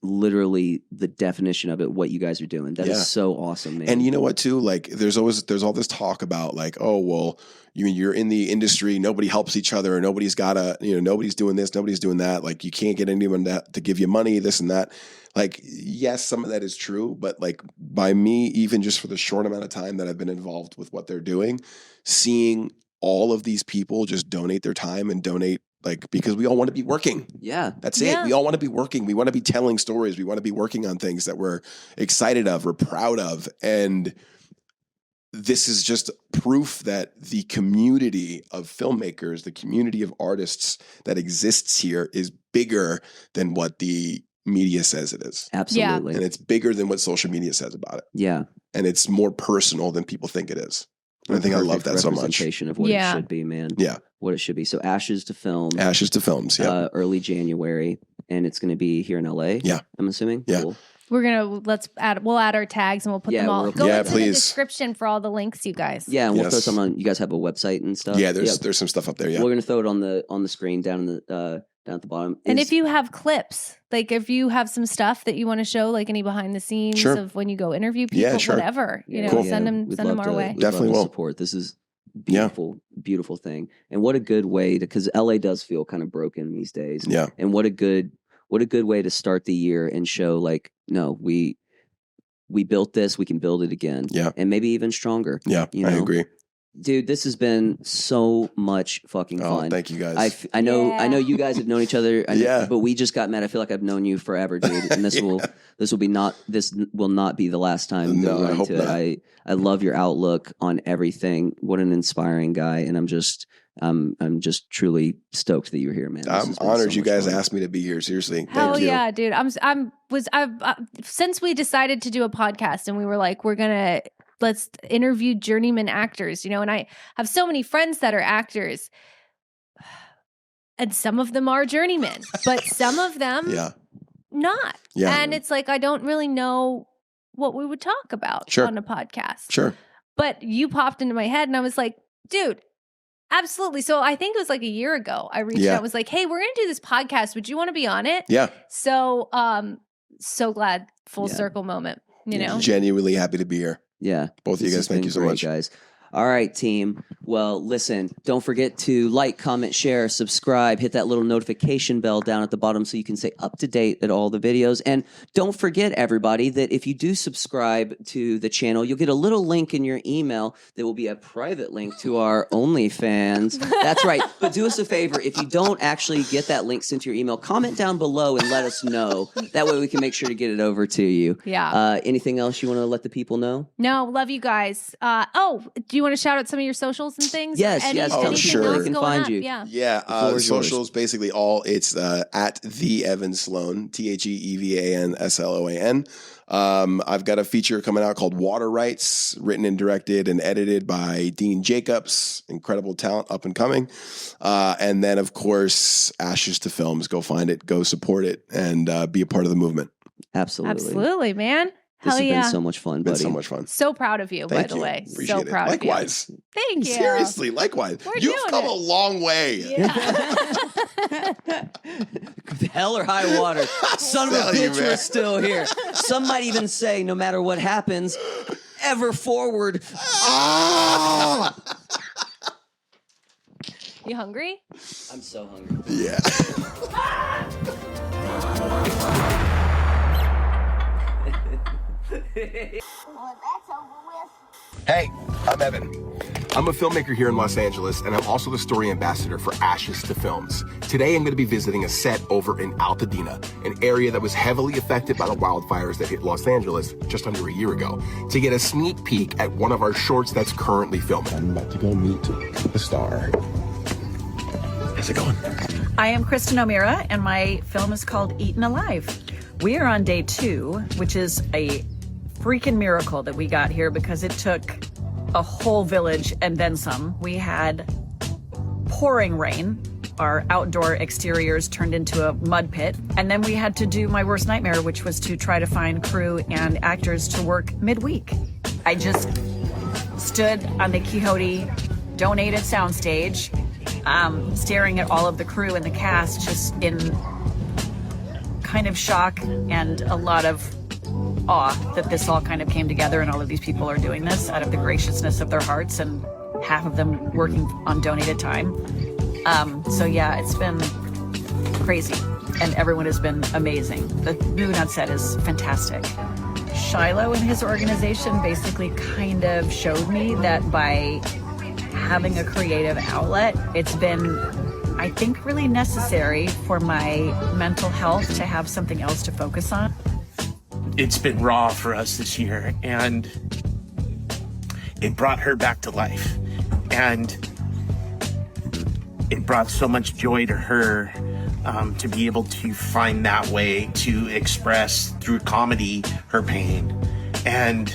literally the definition of it, what you guys are doing. That is so awesome, man. And you know what too? Like there's all this talk about like, oh, well, you're in the industry, nobody helps each other, or nobody's nobody's doing this, nobody's doing that. Like you can't get anyone to give you money, this and that. Like, yes, some of that is true, but like by me, even just for the short amount of time that I've been involved with what they're doing, seeing all of these people just donate their time and donate, like, because we all want to be working. Yeah. That's it. We all want to be working. We want to be telling stories. We want to be working on things that we're excited of or proud of. And this is just proof that the community of filmmakers, the community of artists that exists here is bigger than what the media says it is. Absolutely. And it's bigger than what social media says about it. Yeah. And it's more personal than people think it is. And I think I love that so much. Representation of what it should be, man. Yeah. What it should be. So Ashes to Film. Ashes to Films, yeah. Early January. And it's going to be here in LA. Yeah. I'm assuming. Yeah. Cool. We'll add our tags and we'll put them all. Go into the description for all the links, you guys. Yeah, and we'll throw some on. You guys have a website and stuff. Yeah, there's some stuff up there. Yeah, we're gonna throw it on the screen down in the down at the bottom. And if you have clips, like if you have some stuff that you want to show, like any behind the scenes of when you go interview people, whatever, you know, send them our way. Definitely will support. This is beautiful thing. And what a good way to, because LA does feel kind of broken these days. Yeah. And what a good way to start the year and show like, no, we built this, we can build it again. Yeah. And maybe even stronger. Yeah, you know? I agree. Dude, this has been so much fucking fun. Oh, thank you guys. I know you guys have known each other. But we just got met. I feel like I've known you forever, dude. And this will not be the last time. No, I hope not. I love your outlook on everything. What an inspiring guy, and I'm just truly stoked that you're here, man. I'm honored you guys asked me to be here. Seriously, Hell thank you. yeah, dude. Since we decided to do a podcast, and we were like, let's interview journeyman actors, you know, and I have so many friends that are actors, and some of them are journeymen, but some of them not. Yeah. And it's like, I don't really know what we would talk about on a podcast. Sure. But you popped into my head and I was like, dude, absolutely. So I think it was like a year ago, I reached out, I was like, hey, we're going to do this podcast. Would you want to be on it? Yeah. So, so glad, full circle moment, you know? Genuinely happy to be here. Yeah. Both of you guys, thank you so much. Guys. All right, team. Well, listen, don't forget to like, comment, share, subscribe, hit that little notification bell down at the bottom so you can stay up to date at all the videos. And don't forget, everybody, that if you do subscribe to the channel, you'll get a little link in your email that will be a private link to our OnlyFans. That's right. But do us a favor. If you don't actually get that link sent to your email, comment down below and let us know. That way we can make sure to get it over to you. Yeah. Anything else you want to let the people know? No, love you guys. Do you want to shout out some of your socials and things? Yes. Oh, sure. We can find you. Yeah. Socials, basically all, it's at the Evan Sloan, TheEvansLoan. I've got a feature coming out called Water Rights, written and directed and edited by Dean Jacobs, incredible talent, up and coming. And then, of course, Ashes to Films. Go find it, go support it, and be a part of the movement. Absolutely, man. This Hell has been so much fun, buddy. It's been so much fun. So proud of you, by the way. Appreciate so proud of you. Likewise. Thank you. Seriously, likewise. You've come a long way. Yeah. Hell or high water. Son of a bitch, we're still here. Some might even say, no matter what happens, ever forward. You hungry? I'm so hungry. Yeah. Well, that's over with. Hey, I'm Evan. I'm a filmmaker here in Los Angeles, and I'm also the story ambassador for Ashes to Films. Today, I'm going to be visiting a set over in Altadena, an area that was heavily affected by the wildfires that hit Los Angeles just under a year ago, to get a sneak peek at one of our shorts that's currently filming. I'm about to go meet the star. How's it going? I am Kristen O'Meara, and my film is called Eaten Alive. We are on day 2, which is a freaking miracle that we got here because it took a whole village and then some. We had pouring rain. Our outdoor exteriors turned into a mud pit. And then we had to do my worst nightmare, which was to try to find crew and actors to work midweek. I just stood on the Quixote donated soundstage, staring at all of the crew and the cast, just in kind of shock and a lot of awe that this all kind of came together and all of these people are doing this out of the graciousness of their hearts, and half of them working on donated time. So yeah, it's been crazy and everyone has been amazing. The mood on set is fantastic. Shiloh and his organization basically kind of showed me that by having a creative outlet, it's been, I think, really necessary for my mental health to have something else to focus on. It's been raw for us this year, and it brought her back to life. And it brought so much joy to her to be able to find that way to express through comedy her pain. And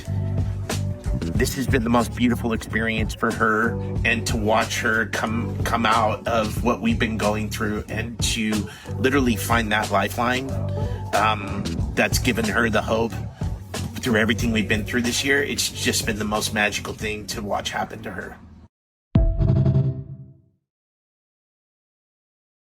this has been the most beautiful experience for her, and to watch her come out of what we've been going through and to literally find that lifeline that's given her the hope through everything we've been through this year. It's just been the most magical thing to watch happen to her.